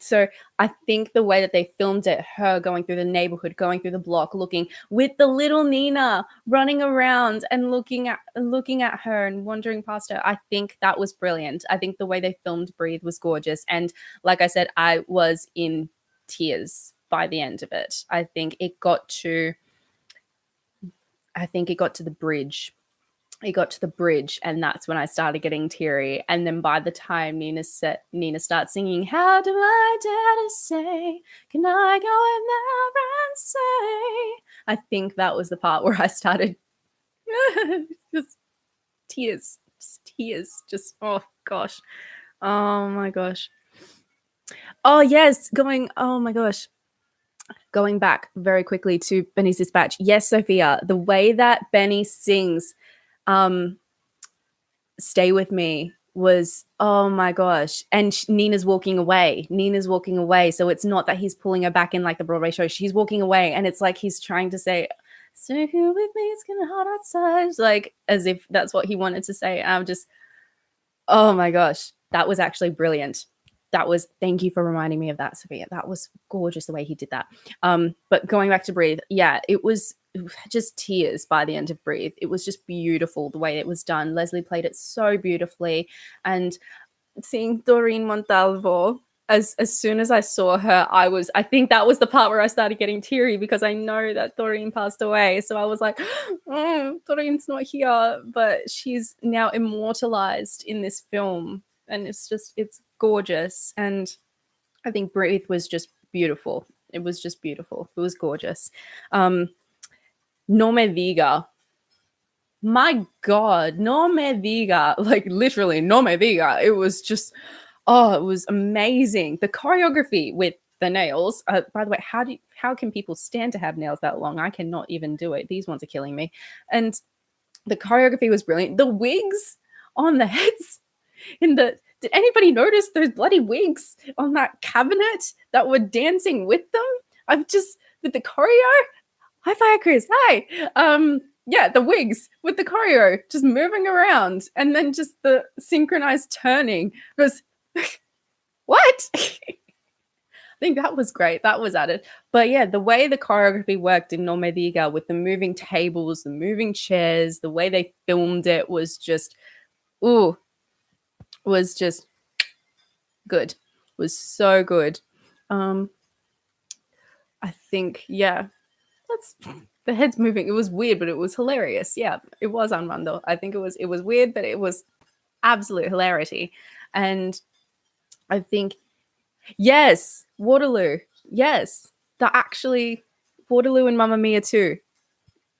So I think the way that they filmed it, her going through the neighborhood, going through the block, looking with the little Nina running around and looking at her and wandering past her, I think that was brilliant. I think the way they filmed Breathe was gorgeous. And like I said, I was in tears by the end of it. I think it got to the bridge. It got to the bridge, and that's when I started getting teary. And then by the time Nina starts singing, "How do I dare to say? Can I go in there and say?" I think that was the part where I started just tears. Just oh gosh, oh my gosh. Oh yes, oh my gosh. Going back very quickly to Benny's Dispatch. Yes, Sophia, the way that Benny sings Stay With Me was, oh my gosh. And Nina's walking away. So it's not that he's pulling her back in like the Broadway show. She's walking away, and it's like he's trying to say, "Stay here with me, it's gonna hot outside," like as if that's what he wanted to say. I'm just, oh my gosh, that was actually brilliant. Thank you for reminding me of that, Sophia. That was gorgeous the way he did that. But going back to Breathe, yeah, it was just tears by the end of Breathe. It was just beautiful the way it was done. Leslie played it so beautifully. And seeing Doreen Montalvo, as soon as I saw her, I think that was the part where I started getting teary, because I know that Doreen passed away. So I was like, Doreen's not here, but she's now immortalized in this film. And it's gorgeous. And I think Breathe was just beautiful. It was just beautiful. It was gorgeous. No Me Diga. My God, No Me Diga. Like literally, No Me Diga. It was just, oh, it was amazing. The choreography with the nails. By the way, how can people stand to have nails that long? I cannot even do it. These ones are killing me. And the choreography was brilliant. The wigs on the heads did anybody notice those bloody wigs on that cabinet that were dancing with them? With the choreo. Hi, Fire Chris. Hi. Yeah, the wigs with the choreo just moving around, and then just the synchronized turning was what? I think that was great. That was added. But yeah, the way the choreography worked in No Me Diga with the moving tables, the moving chairs, the way they filmed it was just, was just good. Was so good. I think, yeah, the head's moving. It was weird, but it was hilarious. Yeah, it was Armando. I think it was weird, but it was absolute hilarity. And I think, yes, Waterloo. Yes, Waterloo and Mamma Mia too.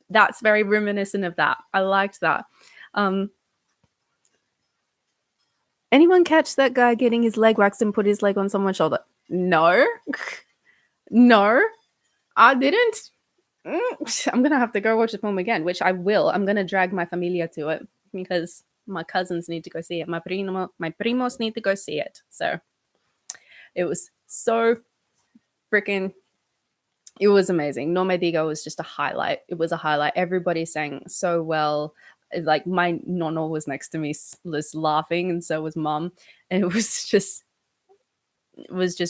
That's very reminiscent of that. I liked that. Anyone catch that guy getting his leg waxed and put his leg on someone's shoulder? No. No, I didn't. I'm going to have to go watch the film again, which I will. I'm going to drag my familia to it because my cousins need to go see it. My primos need to go see it. So it was so freaking, it was amazing. No Me Diga was just a highlight. It was a highlight. Everybody sang so well. Like my nono was next to me, was laughing, and so was mom. And it was just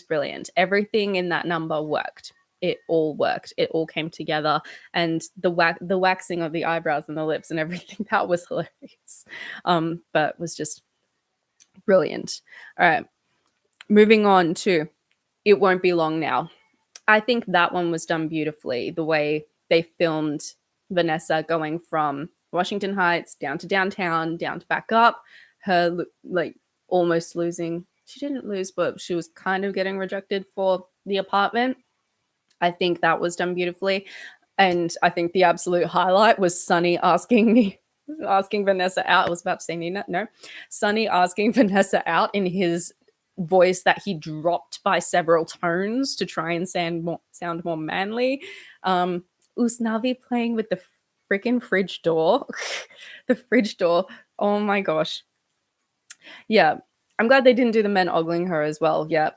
brilliant. Everything in that number worked. It all worked. It all came together. And the waxing of the eyebrows and the lips and everything, that was hilarious. But was just brilliant. All right. Moving on to It Won't Be Long Now. I think that one was done beautifully. The way they filmed Vanessa going from Washington Heights down to downtown, down to back up, her like almost losing. She didn't lose, but she was kind of getting rejected for the apartment. I think that was done beautifully. And I think the absolute highlight was Sonny asking Vanessa out. I was about to say Nina. No. Sonny asking Vanessa out in his voice that he dropped by several tones to try and sound more manly. Usnavi playing with the freaking fridge door. The fridge door. Oh my gosh. Yeah. I'm glad they didn't do the men ogling her as well. Yeah,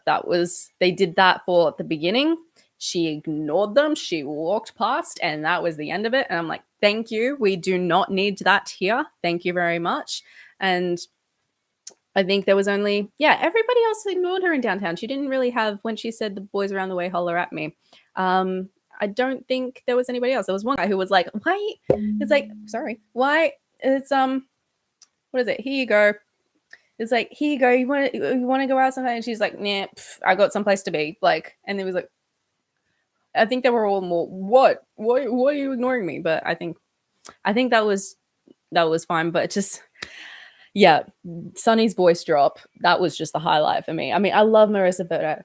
they did that for the beginning. She ignored them. She walked past, and that was the end of it. And I'm like, thank you. We do not need that here. Thank you very much. And I think there was only, everybody else ignored her in downtown. She didn't really have, when she said the boys around the way holler at me. I don't think there was anybody else. There was one guy who was like, why? It's like, sorry, why? It's, what is it? Here you go. It's like, here you go. You want to go out sometime? And she's like, nah, I got someplace to be. Like, and it was like, I think they were all more, what? Why are you ignoring me? But I think that was fine. But just, yeah, Sunny's voice drop, that was just the highlight for me. I mean, I love Melissa Barrera.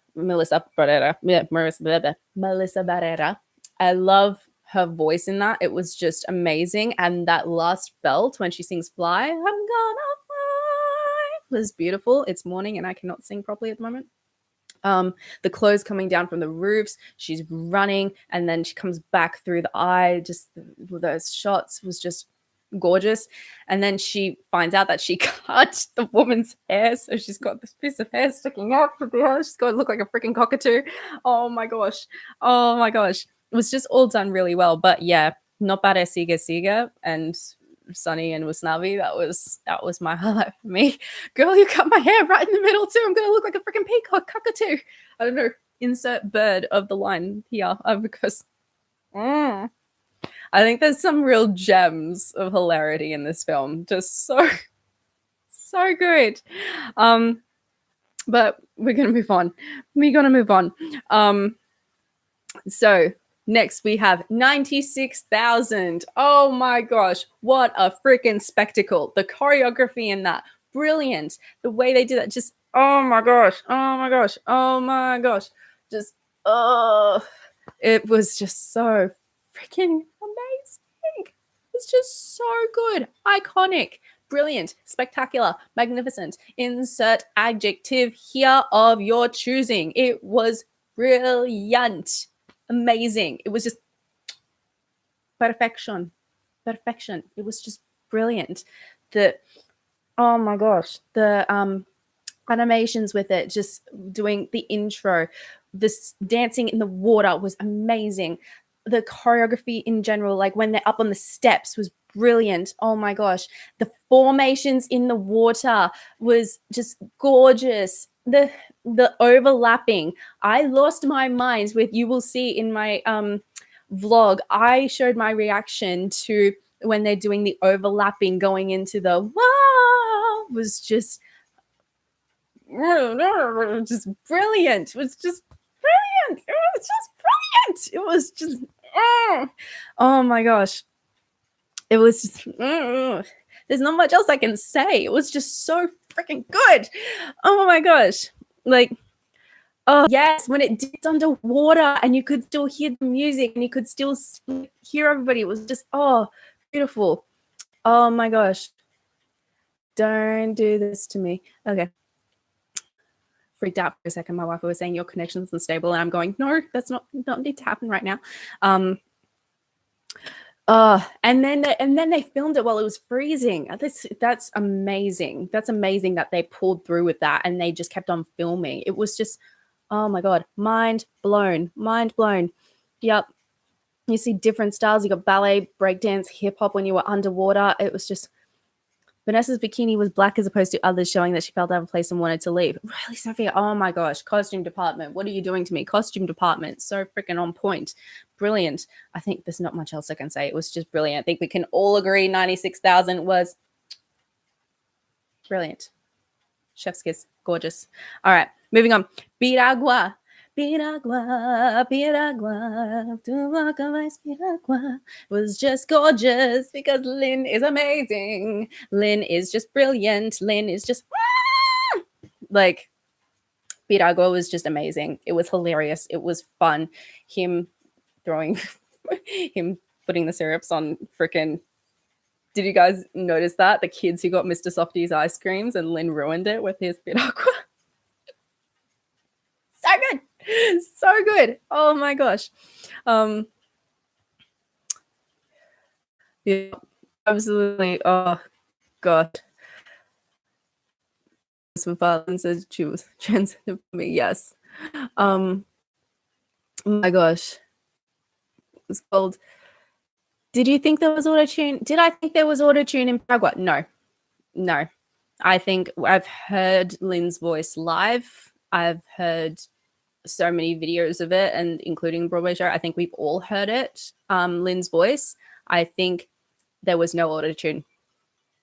Yeah, Melissa Barrera. I love her voice in that. It was just amazing. And that last belt when she sings Fly, I'm gonna fly, was beautiful. It's morning and I cannot sing properly at the moment. The clothes coming down from the roofs, she's running, and then she comes back through the eye. Just those shots was just gorgeous. And then she finds out that she cut the woman's hair, so she's got this piece of hair sticking out from the hair. She's going to look like a freaking cockatoo. Oh my gosh, it was just all done really well. But yeah, not bad. Siga and Sunny and Usnavi, that was my highlight for me. Girl, you cut my hair right in the middle too. I'm gonna look like a freaking peacock, cockatoo. I don't know. Insert bird of the line here because I think there's some real gems of hilarity in this film. Just so good. But we're gonna move on. So next we have 96,000. Oh my gosh, what a freaking spectacle. The choreography in that, brilliant. The way they did that, just, oh my gosh. Just, it was just so freaking amazing. It's just so good. Iconic, brilliant, spectacular, magnificent. Insert adjective here of your choosing. It was brilliant. Amazing. It was just perfection. It was just brilliant. Oh my gosh, the animations with it, just doing the intro, this dancing in the water was amazing. The choreography in general, like when they're up on the steps, was brilliant. Oh my gosh, the formations in the water was just gorgeous. The overlapping, I lost my mind with, you will see in my vlog, I showed my reaction to when they're doing the overlapping going into the wow, was just brilliant. It was just brilliant. It was just oh my gosh, it was just there's not much else I can say. It was just so freaking good. Oh my gosh, like, oh yes, when it dipped underwater and you could still hear the music and you could still hear everybody. It was just, oh, beautiful. Oh my gosh, don't do this to me. Okay, freaked out for a second. My wife was saying your connection's unstable, and I'm going, no, that's not need to happen right now. And then they filmed it while it was freezing. That's amazing. That's amazing that they pulled through with that and they just kept on filming. It was just, oh my god, mind blown. Yep. You see different styles. You got ballet, breakdance, hip hop when you were underwater. It was just, Vanessa's bikini was black as opposed to others, showing that she felt out of place and wanted to leave. Really, Sophia? Oh my gosh. Costume department. What are you doing to me? Costume department. So freaking on point. Brilliant. I think there's not much else I can say. It was just brilliant. I think we can all agree 96,000 was brilliant. Chef's kiss. Gorgeous. All right. Moving on. Piragua. Was just gorgeous because Lynn is amazing. Lynn is just brilliant. Lynn is just like, Piragua was just amazing. It was hilarious. It was fun. Him putting the syrups on freaking. Did you guys notice that? The kids who got Mr. Softy's ice creams and Lynn ruined it with his Piragua. So good. Oh my gosh. Yeah, absolutely. Oh god. Some violence says she was transgender for me. Yes. Oh my gosh. It's called. Did you think there was auto-tune? Did I think there was auto-tune in Paraguay? No. I think I've heard Lynn's voice live. I've heard so many videos of it, and including Broadway show. I think we've all heard it. Lynn's voice. I think there was no auto-tune.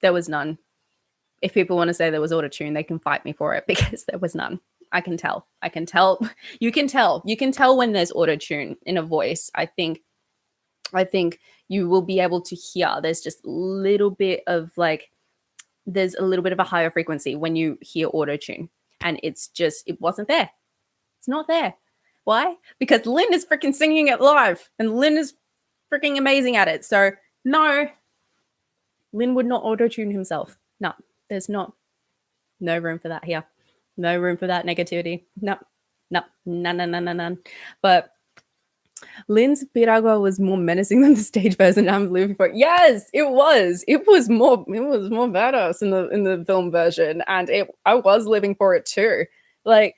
There was none. If people want to say there was auto-tune, they can fight me for it because there was none. I can tell. I can tell. You can tell. You can tell when there's auto-tune in a voice. I think you will be able to hear there's just a little bit of like, there's a little bit of a higher frequency when you hear auto-tune. And it's just, it wasn't there. It's not there. Why? Because Lynn is freaking singing it live and Lynn is freaking amazing at it. So no, Lynn would not auto-tune himself. No, there's no room for that here. No room for that negativity. No. None. But Lynn's Piragua was more menacing than the stage version I'm living for. Yes, it was. It was more badass in the film version, and I was living for it too. Like,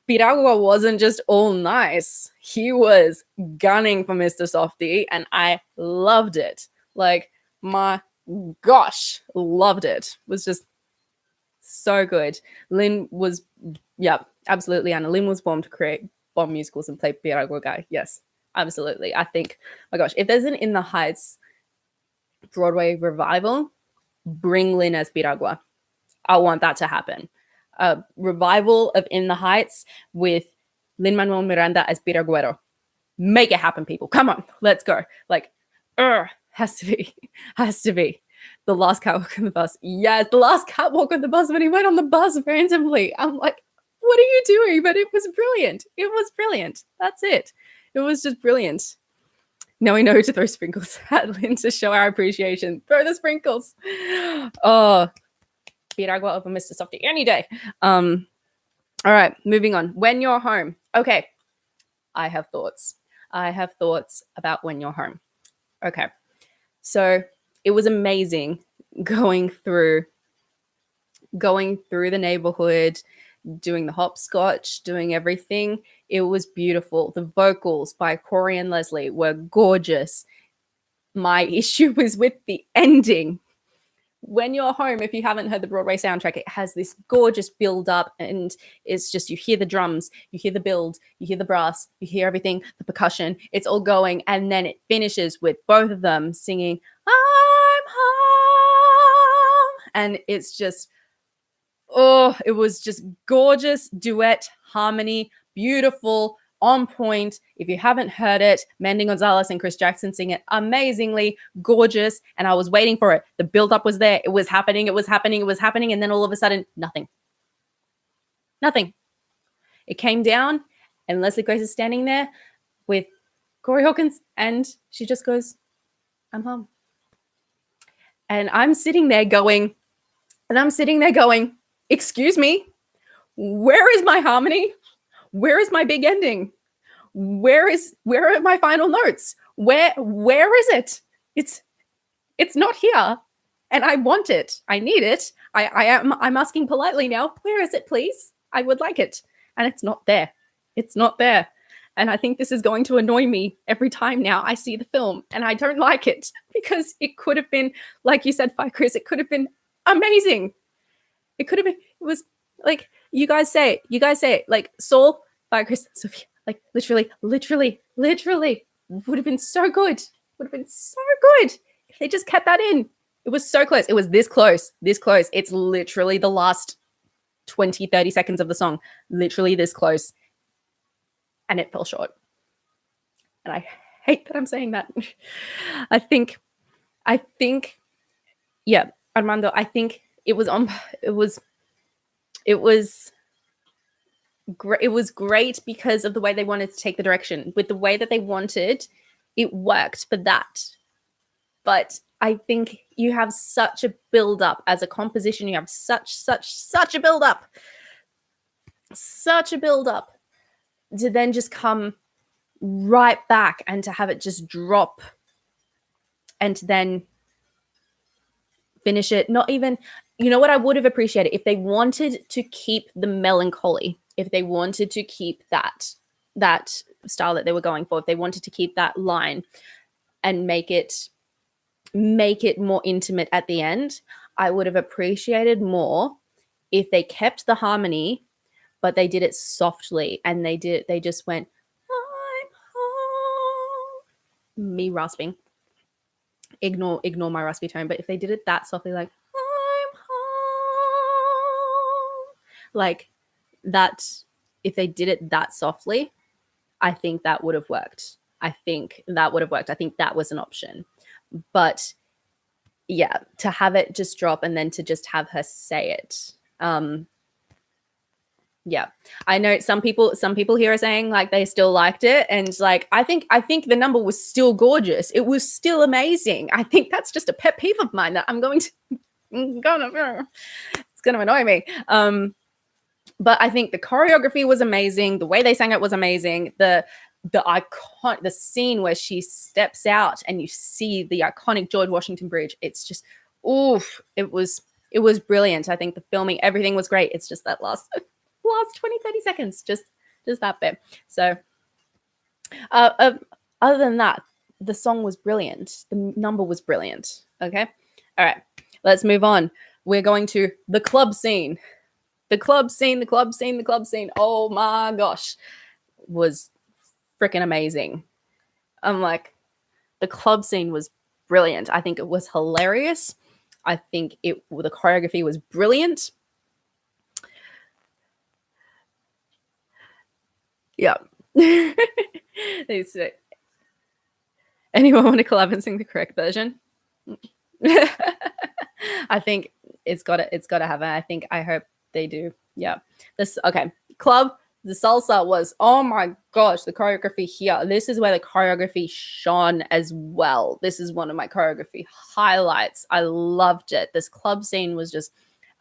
Piragua wasn't just all nice. He was gunning for Mr. Softy, and I loved it. Like, my gosh, loved it. It was just so good. Lynn was, yeah, absolutely, Anna. Lynn was born to create bomb musicals and play Piragua guy. Yes, absolutely. I think, my gosh, if there's an In the Heights Broadway revival, bring Lynn as Piragua. I want that to happen. A revival of In the Heights with Lin-Manuel Miranda as Piraguero. Make it happen, people. Come on, let's go. Like, has to be. The last catwalk on the bus. Yes, the last catwalk on the bus when he went on the bus randomly. I'm like, what are you doing? But it was brilliant. It was brilliant. That's it. It was just brilliant. Now we know to throw sprinkles at Lynn to show our appreciation. Throw the sprinkles. Oh, Piragua over Mr. Softy any day. All right, moving on. When You're Home. Okay, I have thoughts. About When You're Home. Okay, so it was amazing going through the neighborhood, doing the hopscotch, doing everything. It was beautiful. The vocals by Corey and Leslie were gorgeous. My issue was with the ending. When You're Home, if you haven't heard the Broadway soundtrack, it has this gorgeous build up, and it's just, you hear the drums, you hear the build, you hear the brass, you hear everything, the percussion, it's all going, and then it finishes with both of them singing, I'm home. And it's just, oh, it was just gorgeous duet harmony, beautiful, on point. If you haven't heard it, Mandy Gonzalez and Chris Jackson sing it amazingly, gorgeous, and I was waiting for it. The build-up was there. It was happening, and then all of a sudden, nothing. It came down, and Leslie Grace is standing there with Corey Hawkins, and she just goes, I'm home. And I'm sitting there going, excuse me, where is my harmony? Where is my big ending? Where are my final notes? Where is it? It's not here. And I want it. I need it. I'm asking politely now, where is it, please? I would like it. And it's not there. It's not there. And I think this is going to annoy me every time now I see the film. And I don't like it because it could have been, like you said, Chris, it could have been amazing. It could have been, it was like, you guys say it, like Soul by Chris Sophia, like literally would have been so good. If they just kept that in. It was so close. It was this close. It's literally the last 20, 30 seconds of the song, literally this close. And it fell short. And I hate that I'm saying that. I think, yeah, Armando, I think it was great because of the way they wanted to take the direction. With the way that they wanted, it worked for that. But I think you have such a build-up as a composition. You have such a build-up. To then just come right back and to have it just drop and then finish it. Not even, you know what I would have appreciated? If they wanted to keep the melancholy, if they wanted to keep that style that they were going for, if they wanted to keep that line and make it more intimate at the end, I would have appreciated more if they kept the harmony, but they did it softly, and they just went, I'm home. Me rasping. Ignore my raspy tone. But if they did it that softly, like, I'm home, like that, if they did it that softly, I think that would have worked. I think that was an option. But yeah, to have it just drop and then to just have her say it. Yeah, I know some people here are saying like they still liked it, and like I think the number was still gorgeous. It was still amazing. I think that's just a pet peeve of mine that it's gonna annoy me. But I think the choreography was amazing. The way they sang it was amazing. The scene where she steps out and you see the iconic George Washington Bridge. It's just, oof! It was brilliant. I think the filming, everything was great. It's just that last 20-30 seconds, just that bit. So other than that, the song was brilliant. The number was brilliant. Okay, all right, let's move on. We're going to the club scene. The club scene. Oh my gosh, was freaking amazing. I'm like, the club scene was brilliant. I think it was hilarious. I think the choreography was brilliant. Yeah. Anyone want to collab and sing the correct version? I think it's got to have it. I hope they do. Yeah. Okay. Club, the salsa was, oh my gosh, the choreography here. This is where the choreography shone as well. This is one of my choreography highlights. I loved it. This club scene was just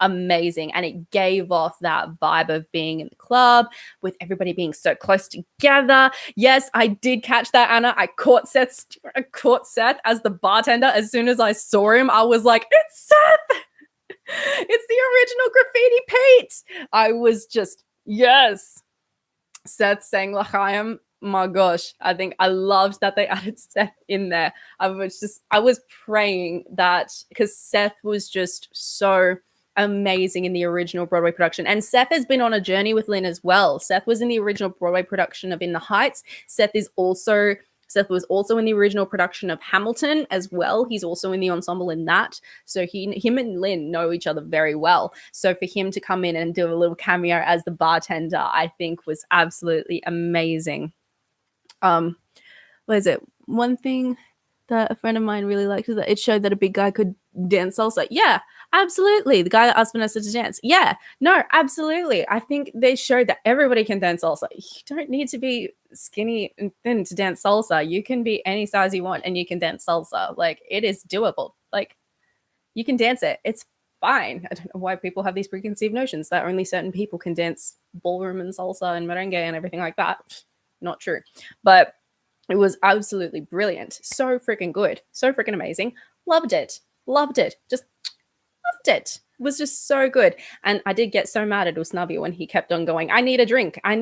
amazing, and it gave off that vibe of being in the club with everybody being so close together. Yes, I did catch that, Anna. I caught Seth as the bartender. As soon as I saw him, I was like, it's Seth. It's the original Graffiti Pete. I was just, yes. Seth sang L'chaim. My gosh, I think I loved that they added Seth in there. I was praying that, because Seth was just so amazing in the original Broadway production. And Seth has been on a journey with Lynn as well. Seth was in the original Broadway production of In the Heights. Seth was also in the original production of Hamilton as well. He's also in the ensemble in that. So him and Lynn know each other very well. So for him to come in and do a little cameo as the bartender, I think was absolutely amazing. What is it? One thing that a friend of mine really liked is that it showed that a big guy could dance salsa. Yeah, absolutely. The guy that asked Vanessa to dance. Yeah, no, absolutely. I think they showed that everybody can dance salsa. You don't need to be skinny and thin to dance salsa. You can be any size you want and you can dance salsa. Like, it is doable. Like, you can dance it. It's fine. I don't know why people have these preconceived notions that only certain people can dance ballroom and salsa and merengue and everything like that. Not true. But it was absolutely brilliant. So freaking good. So freaking amazing. Loved it. Just loved it. It was just so good. And I did get so mad at Usnavi when he kept on going, I need a drink. I'm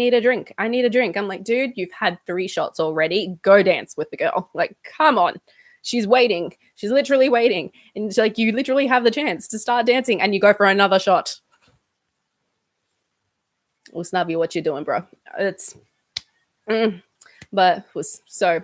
like, dude, you've had 3 shots already. Go dance with the girl. Like, come on. She's waiting. She's literally waiting. And it's like, you literally have the chance to start dancing and you go for another shot. Usnavi, what you doing, bro? But it was so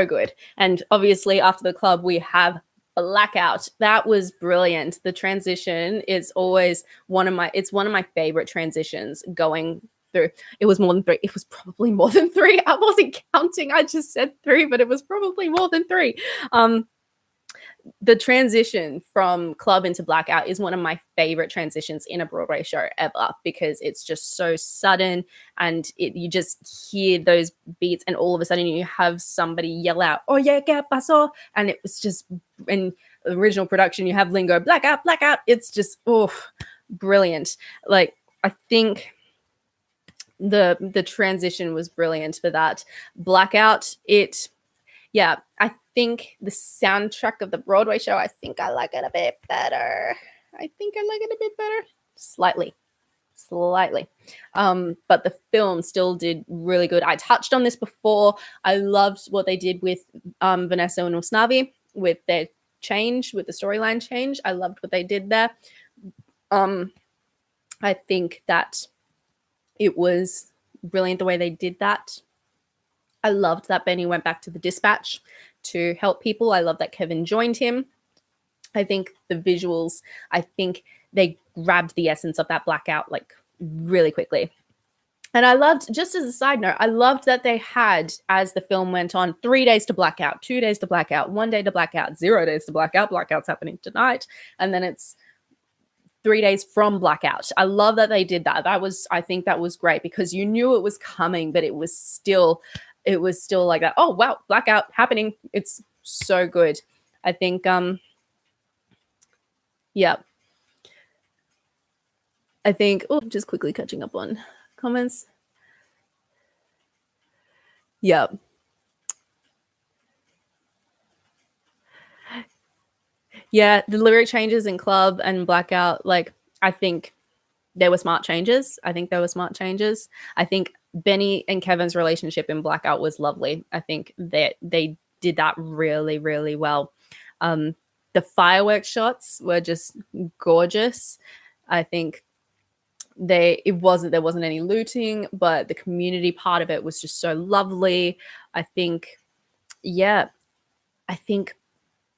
good. And obviously after the club we have Blackout. That was brilliant. The transition is always one of my favorite transitions going through. It was more than 3. It was probably more than 3. I wasn't counting. I just said 3, but it was probably more than 3. The transition from club into Blackout is one of my favorite transitions in a Broadway show ever, because it's just so sudden, and you just hear those beats and all of a sudden you have somebody yell out, oh yeah, ¿qué pasó? And it was just, in the original production you have Lingo, Blackout. It's just, brilliant. Like, I think the transition was brilliant for that. Blackout, I think the soundtrack of the Broadway show, I think I like it a bit better. Slightly. But the film still did really good. I touched on this before. I loved what they did with Vanessa and Usnavi with their change, with the storyline change. I loved what they did there. I think that it was brilliant the way they did that. I loved that Benny went back to the dispatch to help people. I love that Kevin joined him. I think the visuals, I think they grabbed the essence of that blackout like really quickly. And I loved, just as a side note, I loved that they had, as the film went on, 3 days to blackout, 2 days to blackout, 1 day to blackout, 0 days to blackout. Blackout's happening tonight. And then it's 3 days from blackout. I love that they did that. I think that was great because you knew it was coming, but it was still like that. Oh, wow, blackout happening. It's so good. I think, yeah. I think, just quickly catching up on comments. Yeah. Yeah, the lyric changes in Club and Blackout, like, I think there were smart changes. I think Benny and Kevin's relationship in Blackout was lovely. I think that they did that really, really well. The fireworks shots were just gorgeous. I think there wasn't any looting, but the community part of it was just so lovely. I think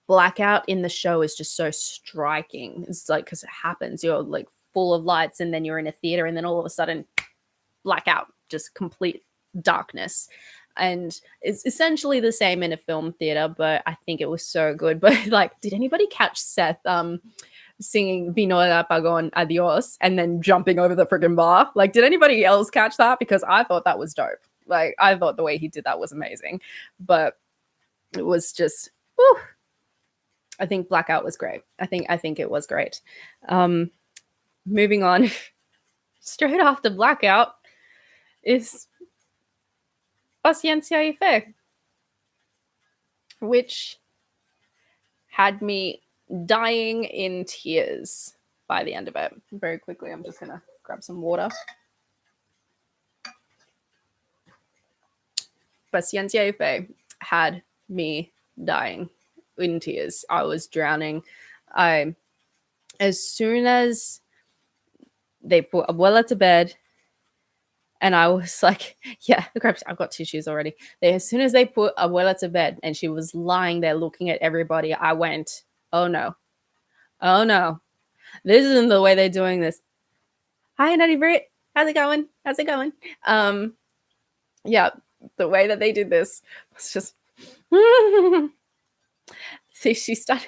Blackout in the show is just so striking. It's like, because it happens, you're like full of lights and then you're in a theater and then all of a sudden blackout, just complete darkness. And it's essentially the same in a film theater, but I think it was so good. But like, did anybody catch Seth singing Vino el Apagón Adios and then jumping over the friggin' bar? Like, did anybody else catch that? Because I thought that was dope. Like, I thought the way he did that was amazing. But it was just, whew. I think Blackout was great. I think it was great. Moving on, straight after Blackout is Paciencia y Fe, which had me dying in tears by the end of it. Very quickly, I'm just gonna grab some water. Paciencia y Fe had me dying in tears. I was drowning. As soon as they put Abuela to bed, and I was like, yeah, I've got tissues already. As soon as they put Abuela to bed and she was lying there looking at everybody, I went, oh no. This isn't the way they're doing this. Hi, Nutty Brit. How's it going? Yeah, the way that they did this was just See, she started,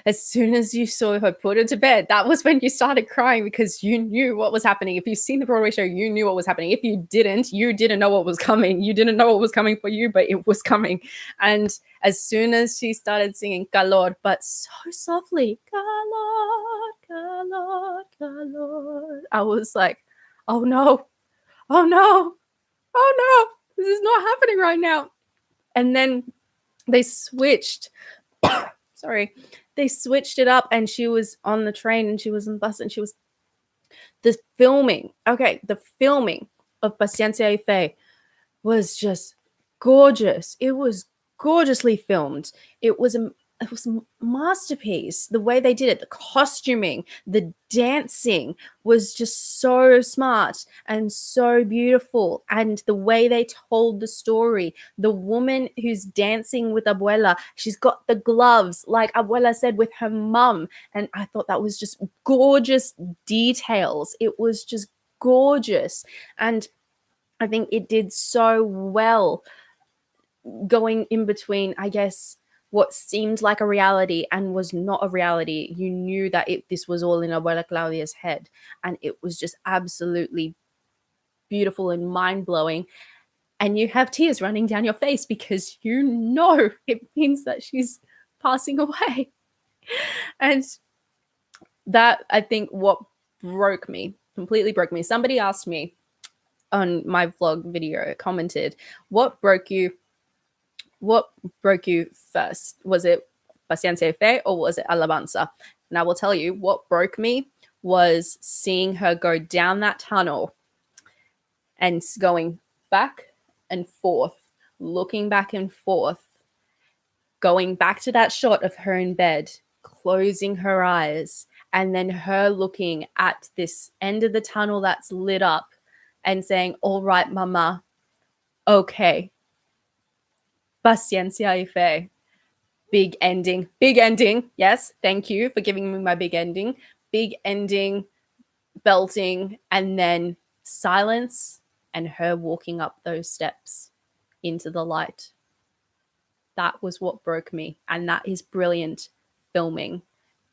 as soon as you saw her put her to bed, that was when you started crying because you knew what was happening. If you've seen the Broadway show, you knew what was happening. If you didn't know what was coming. You didn't know what was coming for you, but it was coming. And as soon as she started singing Calor, but so softly, Calor, Calor, Calor, I was like, oh no, this is not happening right now. And then they switched. They switched it up and she was on the train and she was on the bus and she was the filming of Paciencia y Fe was gorgeous. It was gorgeously filmed. It was a masterpiece. The way they did it, the costuming, the dancing was just so smart and so beautiful. And the way they told the story, the woman who's dancing with Abuela, she's got the gloves, like Abuela said, with her mum. And I thought that was just gorgeous details. It was just gorgeous. And I think it did so well going in between, I guess, what seemed like a reality and was not a reality. You knew that this was all in Abuela Claudia's head, and it was just absolutely beautiful and mind-blowing. And you have tears running down your face because you know it means that she's passing away. And that, I think, what completely broke me. Somebody asked me on my vlog video, commented, what broke you first? Was it Paciencia y Fe or was it Alabanza? And I will tell you, what broke me was seeing her go down that tunnel and going back and forth, looking back and forth, going back to that shot of her in bed, closing her eyes and then her looking at this end of the tunnel that's lit up and saying, all right, mama, okay, paciencia y fe. Big ending. Yes, thank you for giving me my big ending. Big ending, belting, and then silence and her walking up those steps into the light. That was what broke me. And that is brilliant filming.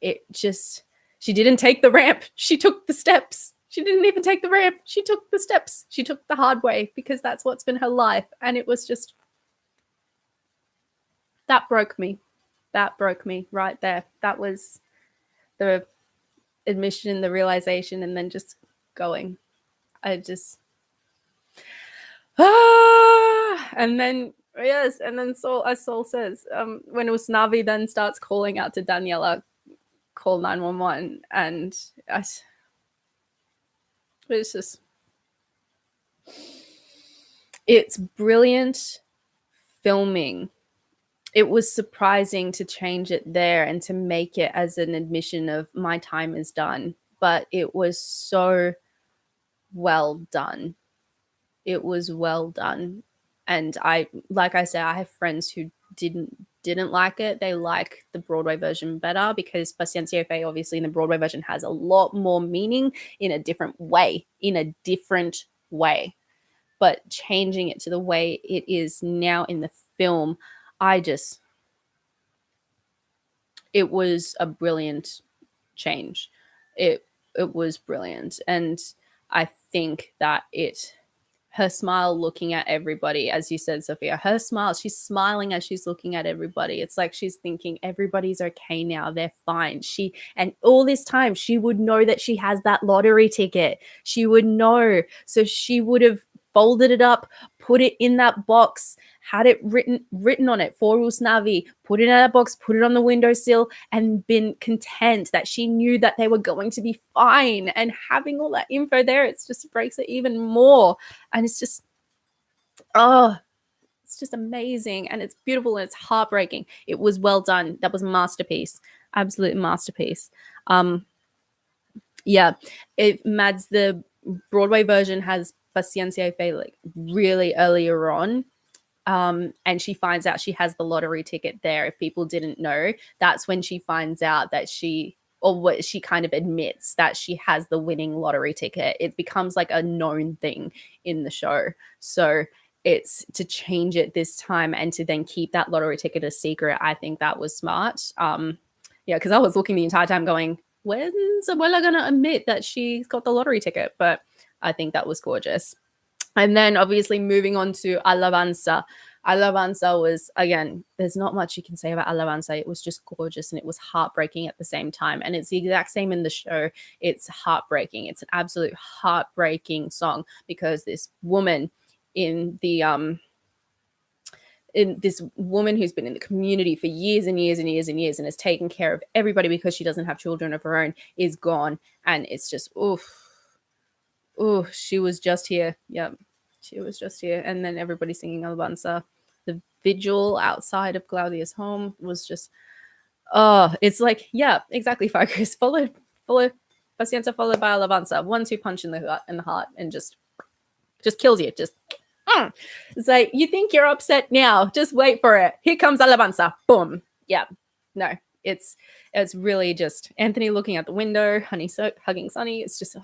She didn't take the ramp. She took the steps. She didn't even take the ramp. She took the steps. She took the hard way because that's what's been her life. And it was just, that broke me. That broke me right there. That was the admission, the realization, and then just going. And then yes, and then Saul, as Saul says, when Usnavi then starts calling out to Daniela, call 911, and it's brilliant filming. It was surprising to change it there and to make it as an admission of my time is done, but it was so well done. It was well done. And like I said, I have friends who didn't like it. They like the Broadway version better because Paciencia Fe obviously in the Broadway version has a lot more meaning in a different way. But changing it to the way it is now in the film, it was a brilliant change. It was brilliant. And I think that her smile looking at everybody, as you said, Sophia, her smile, she's smiling as she's looking at everybody. It's like she's thinking everybody's okay now. They're fine. And all this time she would know that she has that lottery ticket. She would know. So she would have folded it up, put it in that box, had it written on it for Usnavi, put it in that box, put it on the windowsill, and been content that she knew that they were going to be fine. And having all that info there, it just breaks it even more. And it's just, it's just amazing. And it's beautiful and it's heartbreaking. It was well done. That was a masterpiece. Absolute masterpiece. Yeah. Mads, the Broadway version has Paciencia Fe like really earlier on. And she finds out she has the lottery ticket there. If people didn't know, that's when she finds out that she kind of admits that she has the winning lottery ticket. It becomes like a known thing in the show. So it's to change it this time and to then keep that lottery ticket a secret. I think that was smart. Yeah, because I was looking the entire time going, when's Abuela going to admit that she's got the lottery ticket? But I think that was gorgeous. And then obviously moving on to Alabanza. Alabanza was, again, there's not much you can say about Alabanza. It was just gorgeous and it was heartbreaking at the same time. And it's the exact same in the show. It's heartbreaking. It's an absolute heartbreaking song because this woman in this woman who's been in the community for years and years and years and years and has taken care of everybody because she doesn't have children of her own is gone. And it's just, she was just here. Yep, she was just here. And then everybody singing Alabanza. The vigil outside of Claudia's home was just, it's like, yeah, exactly, Focus. Follow Paciencia followed by Alabanza. 1-2 punch in the heart and just kills you. It's like, you think you're upset now, just wait for it. Here comes Alabanza. Boom. Yeah. No, it's really just Anthony looking out the window, hugging Sonny. It's just,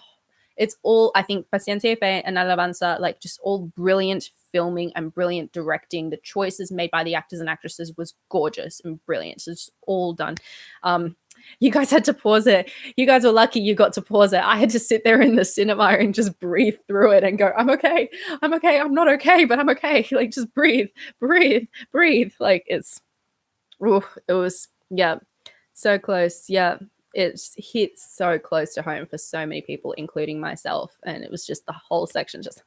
it's all, I think, Paciencia Fe and Alabanza, like just all brilliant filming and brilliant directing. The choices made by the actors and actresses was gorgeous and brilliant. So it's all done. You guys had to pause it. You guys were lucky you got to pause it. I had to sit there in the cinema and just breathe through it and go, I'm okay. I'm okay. I'm not okay, but I'm okay. Like, just breathe. Like, it was, yeah, so close. Yeah. It hit so close to home for so many people, including myself. And it was just the whole section, just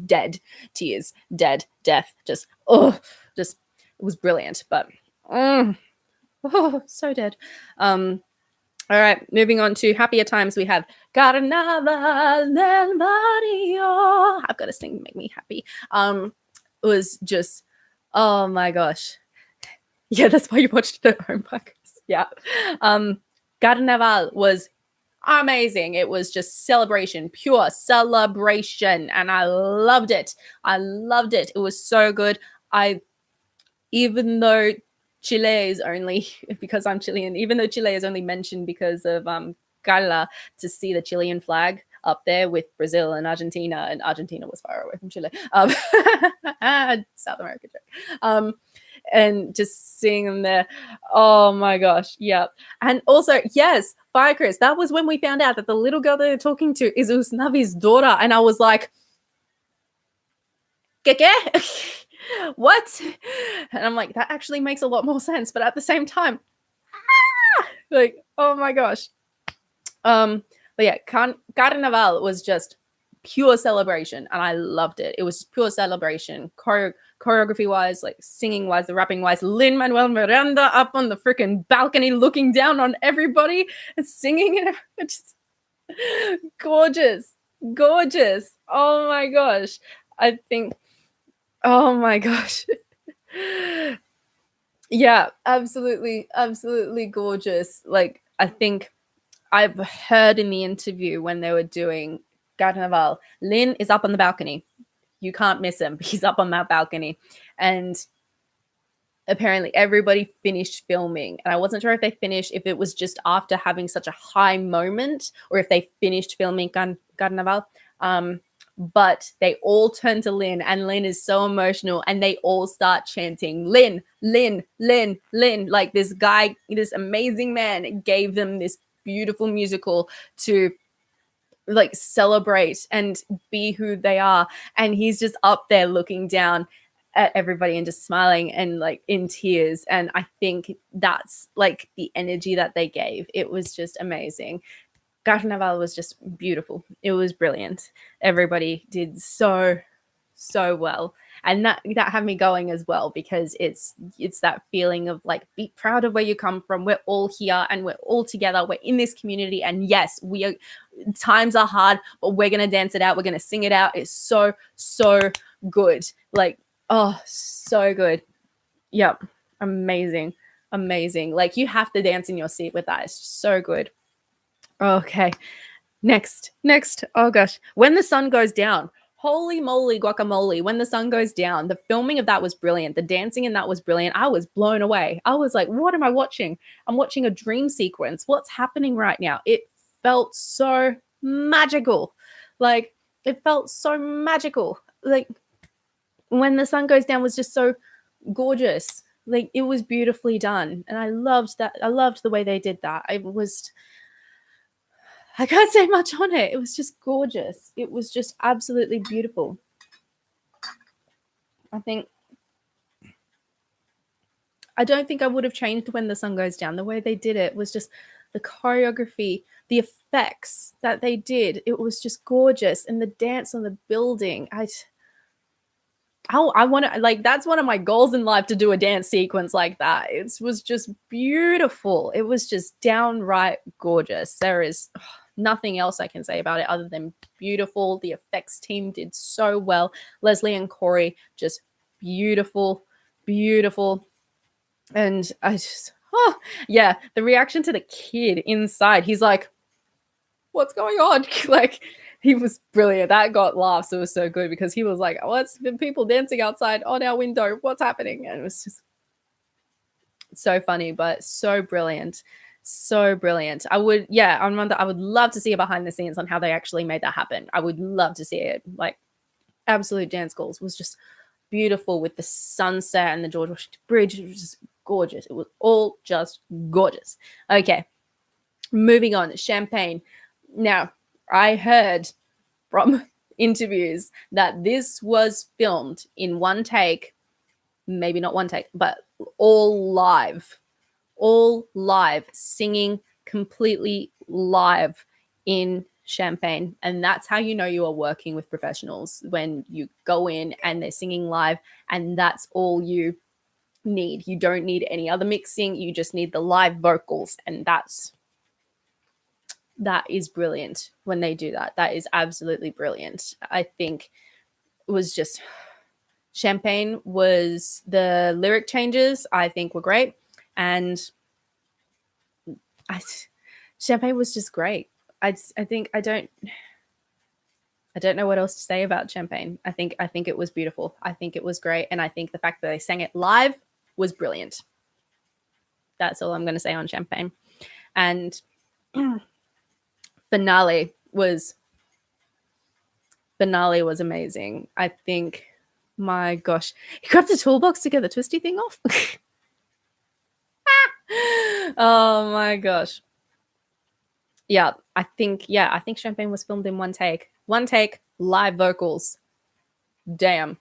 dead tears, death, just, it was brilliant, but, so dead. All right, moving on to happier times. We have Carnaval del Barrio. I've got to sing, make me happy. It was just, oh my gosh. Yeah, that's why you watched it at home, Marcus. Yeah. Carnival was amazing. It was just celebration, pure celebration, and I loved it. I loved it. It was so good. Even though Chile is only because I'm Chilean, even though Chile is only mentioned because of Carla, to see the Chilean flag up there with Brazil and Argentina was far away from Chile. South America joke. And just seeing them there. Oh my gosh. Yeah. And also, yes, Fire Chris, that was when we found out that the little girl that they're talking to is Usnavi's daughter. And I was like, ¿Qué? What? And I'm like, that actually makes a lot more sense. But at the same time, like, oh my gosh. But yeah, Carnival was just pure celebration, and I loved it. It was pure celebration, choreography wise, like singing wise, the rapping wise. Lin-Manuel Miranda up on the freaking balcony, looking down on everybody and singing, and it's gorgeous, gorgeous. Oh my gosh, I think. Oh my gosh. Yeah, absolutely, absolutely gorgeous. Like, I think I've heard in the interview when they were doing Carnival, Lin is up on the balcony. You can't miss him. He's up on that balcony. And apparently everybody finished filming. And I wasn't sure if they finished, if it was just after having such a high moment or if they finished filming Carnival. But they all turn to Lin, and Lin is so emotional, and they all start chanting, Lin, Lin, Lin, Lin. Like, this guy, this amazing man gave them this beautiful musical to like celebrate and be who they are. And he's just up there looking down at everybody and just smiling and like in tears. And I think that's like the energy that they gave. It was just amazing. Carnival was just beautiful. It was brilliant. Everybody did so well, and that had me going as well, because it's that feeling of like, be proud of where you come from. We're all here and we're all together. We're in this community, and yes, we are. Times are hard, but we're gonna dance it out. We're gonna sing it out. It's so good. Like, oh, so good. Yep, amazing. Like, you have to dance in your seat with that. It's so good. Okay. Next. Oh gosh. When the Sun Goes Down. Holy moly guacamole. When the Sun Goes Down. The filming of that was brilliant. The dancing in that was brilliant. I was blown away. I was like, what am I watching? I'm watching a dream sequence. What's happening right now? It felt so magical. Like, it felt so magical. Like, When the Sun Goes Down was just so gorgeous. Like, it was beautifully done. And I loved that. I loved the way they did that. I can't say much on it. It was just gorgeous. It was just absolutely beautiful. I don't think I would have changed When the Sun Goes Down. The way they did it was just the choreography, the effects that they did. It was just gorgeous. And the dance on the building. I want to, like, that's one of my goals in life, to do a dance sequence like that. It was just beautiful. It was just downright gorgeous. There is nothing else I can say about it other than beautiful. The effects team did so well. Leslie and Corey, just beautiful. And I just, yeah, the reaction to the kid inside, he's like, what's going on? Like, he was brilliant. That got laughs. It was so good, because he was like, what's the people dancing outside on our window? What's happening? And it was just so funny, but so brilliant. So brilliant. I would love to see a behind the scenes on how they actually made that happen. I would love to see it. Like, absolute dance goals was just beautiful, with the sunset and the George Washington Bridge. It was just gorgeous. It was all just gorgeous. Okay, moving on. Champagne. Now, I heard from interviews that this was filmed in one take, maybe not one take, but all live, singing completely live in Champagne. And that's how you know you are working with professionals, when you go in and they're singing live, and that's all you need. You don't need any other mixing. You just need the live vocals, and that is brilliant when they do that. That is absolutely brilliant. I think it was just Champagne was, the lyric changes I think were great. And Champagne was just great. I think I don't know what else to say about Champagne. I think it was beautiful. I think it was great, and I think the fact that they sang it live was brilliant. That's all I'm going to say on Champagne. And finale was amazing. I think, my gosh, he grabbed the toolbox to get the twisty thing off. Oh my gosh. Yeah, I think Champagne was filmed in one take. One take, live vocals. Damn.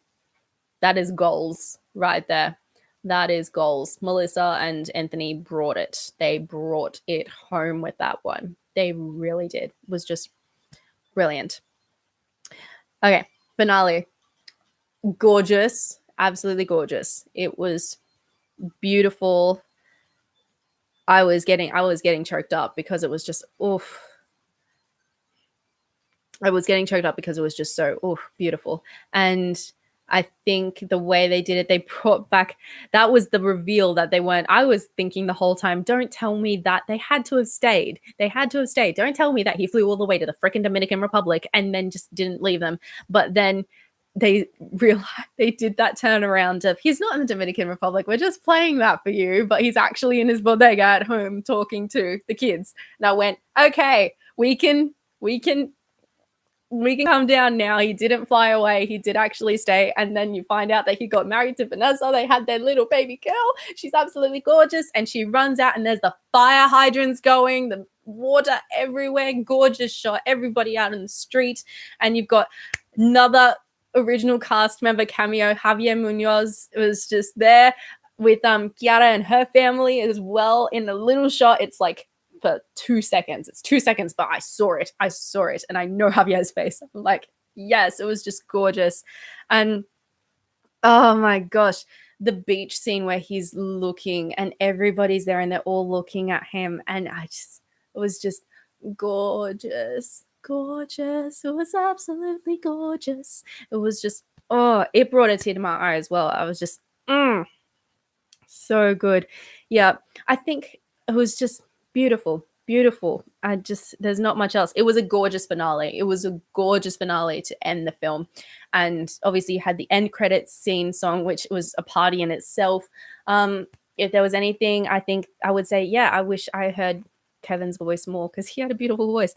That is goals right there. That is goals. Melissa and Anthony brought it. They brought it home with that one. They really did. It was just brilliant. Okay, finale. Gorgeous. Absolutely gorgeous. It was beautiful. I was getting choked up because it was just oof. I was getting choked up because it was just so beautiful. And I think the way they did it, they brought back, that was the reveal that they weren't. I was thinking the whole time, don't tell me that they had to have stayed. They had to have stayed. Don't tell me that he flew all the way to the freaking Dominican Republic and then just didn't leave them. But then they realized, they did that turnaround of, he's not in the Dominican Republic. We're just playing that for you. But he's actually in his bodega at home talking to the kids. And I went, okay, we can calm down now. He didn't fly away. He did actually stay. And then you find out that he got married to Vanessa. They had their little baby girl. She's absolutely gorgeous. And she runs out and there's the fire hydrants going, the water everywhere, gorgeous shot, everybody out in the street. And you've got another original cast member cameo, Javier Munoz was just there with Kiara and her family as well in a little shot. It's like, for 2 seconds. It's 2 seconds, but I saw it. And I know Javier's face. I'm like, yes, it was just gorgeous. And oh my gosh, the beach scene where he's looking and everybody's there and they're all looking at him. And it was just gorgeous. Gorgeous. It was absolutely gorgeous. It was just, it brought a tear to my eye as well. I was just, so good. Yeah, I think it was just beautiful. There's not much else. It was a gorgeous finale. To end the film. And obviously you had the end credits scene song, which was a party in itself. If there was anything, I think I would say, yeah, I wish I heard Kevin's voice more because he had a beautiful voice.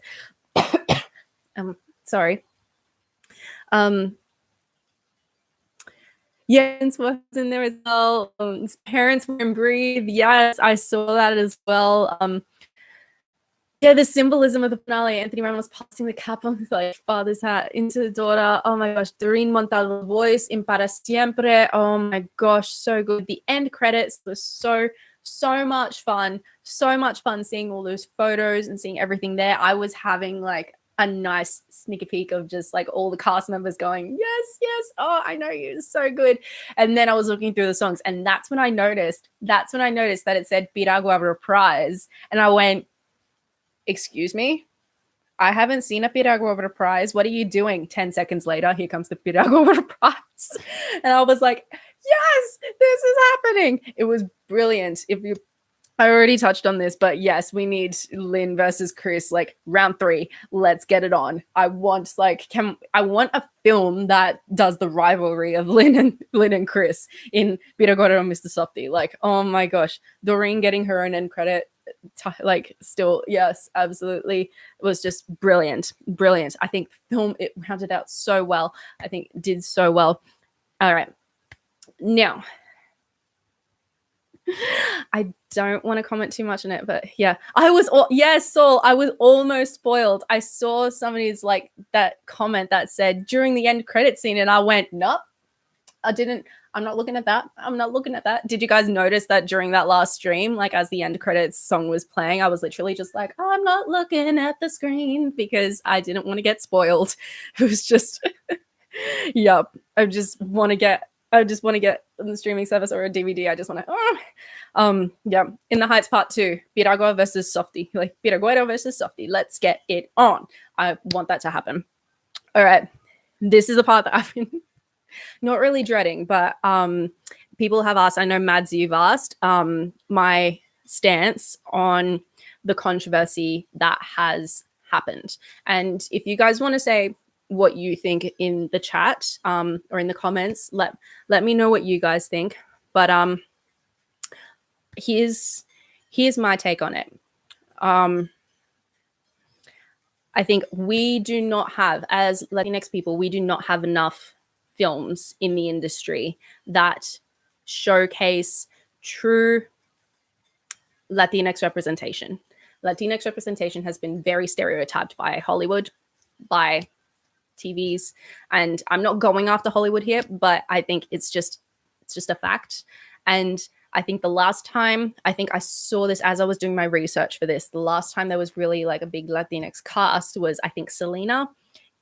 Sorry. Jens was in there as well. His parents were in Breathe. Yes, I saw that as well. The symbolism of the finale. Anthony Ramos passing the cap on his father's hat into the daughter. Oh my gosh, Doreen Montalvo's voice in Para Siempre. Oh my gosh, so good. The end credits was so much fun. So much fun seeing all those photos and seeing everything there. I was having a nice sneaky peek of just all the cast members going, yes, oh, I know you, so good. And then I was looking through the songs, and that's when I noticed that it said Piragua Reprise, and I went, excuse me, I haven't seen a Piragua Reprise. What are you doing? 10 seconds later, here comes the Piragua Reprise. And I was like, yes, this is happening. It was brilliant. I already touched on this, but yes, we need Lynn versus Chris, round 3. Let's get it on. I want a film that does the rivalry of Lynn and Chris in Biragoro and Mr. Softy. Oh my gosh, Doreen getting her own end credit. Still, yes, absolutely. It was just brilliant. I think the film, it rounded out so well. I think it did so well. All right. Now, I don't want to comment too much on it, but yeah, Saul, I was almost spoiled. I saw somebody's that comment that said during the end credit scene, and I went, nope, I didn't. I'm not looking at that. Did you guys notice that during that last stream, as the end credits song was playing, I was literally just I'm not looking at the screen because I didn't want to get spoiled. It was just, yep. I just want to get on the streaming service or a DVD. I just want to, In the Heights Part 2, Piragua versus Softy. Piragüero versus Softy. Let's get it on. I want that to happen. All right. This is the part that I've been not really dreading, but people have asked, I know Mads, you've asked, my stance on the controversy that has happened. And if you guys want to say what you think in the chat or in the comments, let me know what you guys think. But here's my take on it. I think we do not have, as Latinx people, we do not have enough films in the industry that showcase true Latinx representation. Latinx representation has been very stereotyped by Hollywood, by TVs, and I'm not going after Hollywood here, but I think it's just a fact. And I think the last time, I think I saw this as I was doing my research for this, the last time there was really like a big Latinx cast was, I think, Selena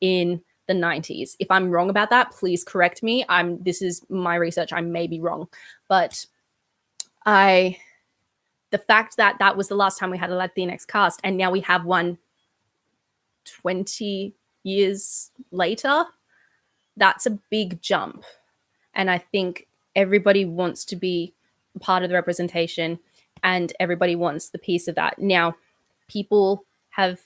in the 90s. If I'm wrong about that, please correct me. This is my research. I may be wrong, but the fact that that was the last time we had a Latinx cast, and now we have one 20 years later, that's a big jump. And I think everybody wants to be part of the representation, and everybody wants the piece of that. Now, people have,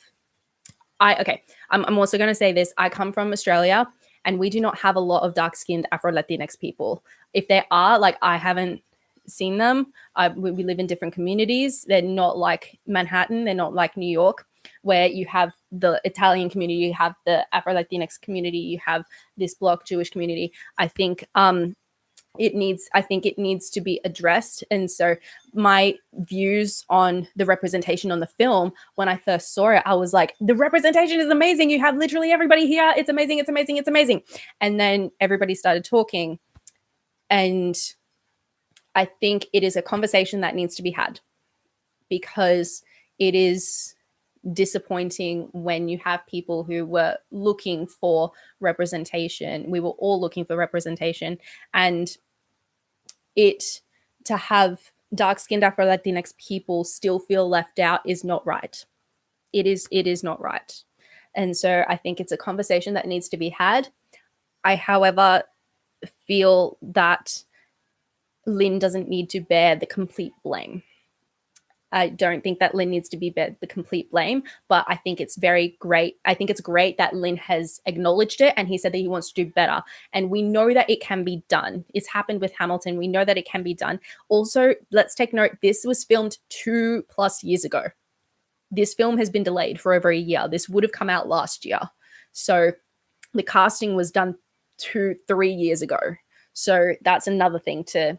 I'm also going to say this. I come from Australia, and we do not have a lot of dark-skinned Afro-Latinx people. If there are, like, I haven't seen them. We live in different communities. They're not like Manhattan. They're not like New York, where you have the Italian community, you have the Afro-Latinx community, you have this Bloc Jewish community. I think it needs to be addressed. And so my views on the representation on the film, when I first saw it, I was like, the representation is amazing. You have literally everybody here. It's amazing. It's amazing. It's amazing. And then everybody started talking. And I think it is a conversation that needs to be had, because it is disappointing when you have people who were looking for representation. We were all looking for representation, and to have dark-skinned Afro-Latinx people still feel left out is not right. It is not right. And so I think it's a conversation that needs to be had. I, however, feel that Lynn doesn't need to bear the complete blame. I don't think that Lynn needs to be bear the complete blame, but I think it's very great. I think it's great that Lynn has acknowledged it, and he said that he wants to do better. And we know that it can be done. It's happened with Hamilton. We know that it can be done. Also, let's take note, this was filmed 2+ years ago. This film has been delayed for over a year. This would have come out last year. So the casting was done 2-3 years ago. So that's another thing to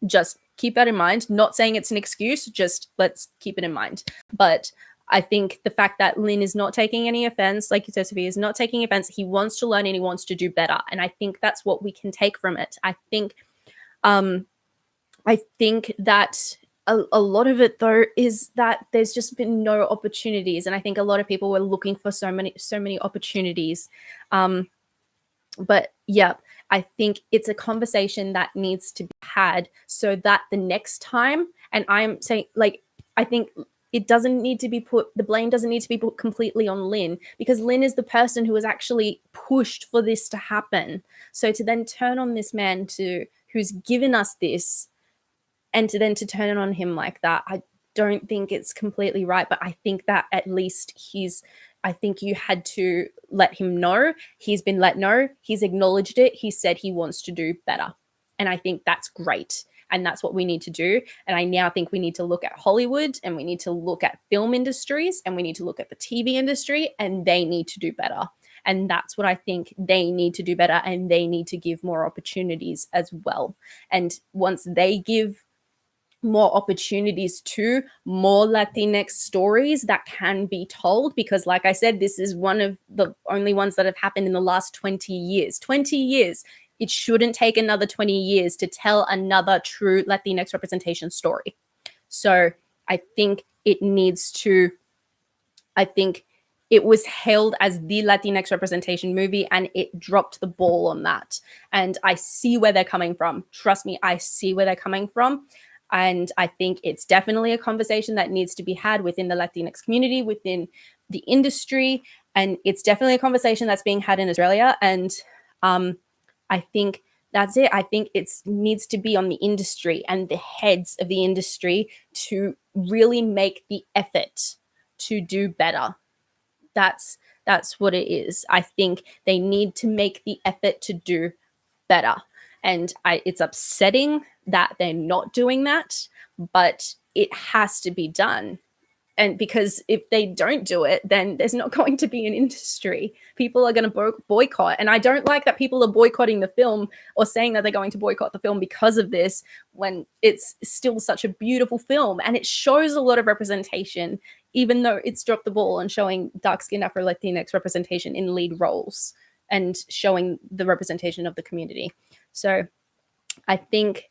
just keep that in mind. Not saying it's an excuse, just let's keep it in mind. But I think the fact that Lynn is not taking any offense, like you said, Sophia, is not taking offense. He wants to learn and he wants to do better. And I think that's what we can take from it. I think that a lot of it, though, is that there's just been no opportunities. And I think a lot of people were looking for so many opportunities. But yeah, I think it's a conversation that needs to be had, so that the next time, and I'm saying, like, I think it doesn't need to be the blame doesn't need to be put completely on Lynn, because Lynn is the person who has actually pushed for this to happen. So to then turn on this man who's given us this, and to turn it on him like that, I don't think it's completely right. But I think that at least I think you had to let him know. He's been let know. He's acknowledged it. He said he wants to do better. And I think that's great. And that's what we need to do. And I now think we need to look at Hollywood, and we need to look at film industries, and we need to look at the TV industry, and they need to do better. And that's what I think they need to do better. And they need to give more opportunities as well. And once they give more opportunities to more Latinx stories that can be told, because like I said, this is one of the only ones that have happened in the last 20 years. 20 years. It shouldn't take another 20 years to tell another true Latinx representation story. So I think it was hailed as the Latinx representation movie, and it dropped the ball on that. And I see where they're coming from. Trust me, I see where they're coming from. And I think it's definitely a conversation that needs to be had within the Latinx community, within the industry. And it's definitely a conversation that's being had in Australia. And I think That's it. I think it needs to be on the industry and the heads of the industry to really make the effort to do better. That's what it is. I think they need to make the effort to do better. And it's upsetting that they're not doing that, but it has to be done. And because if they don't do it, then there's not going to be an industry. People are going to boycott. And I don't like that people are boycotting the film or saying that they're going to boycott the film because of this, when it's still such a beautiful film and it shows a lot of representation, even though it's dropped the ball on showing dark-skinned Afro-Latinx representation in lead roles and showing the representation of the community. So I think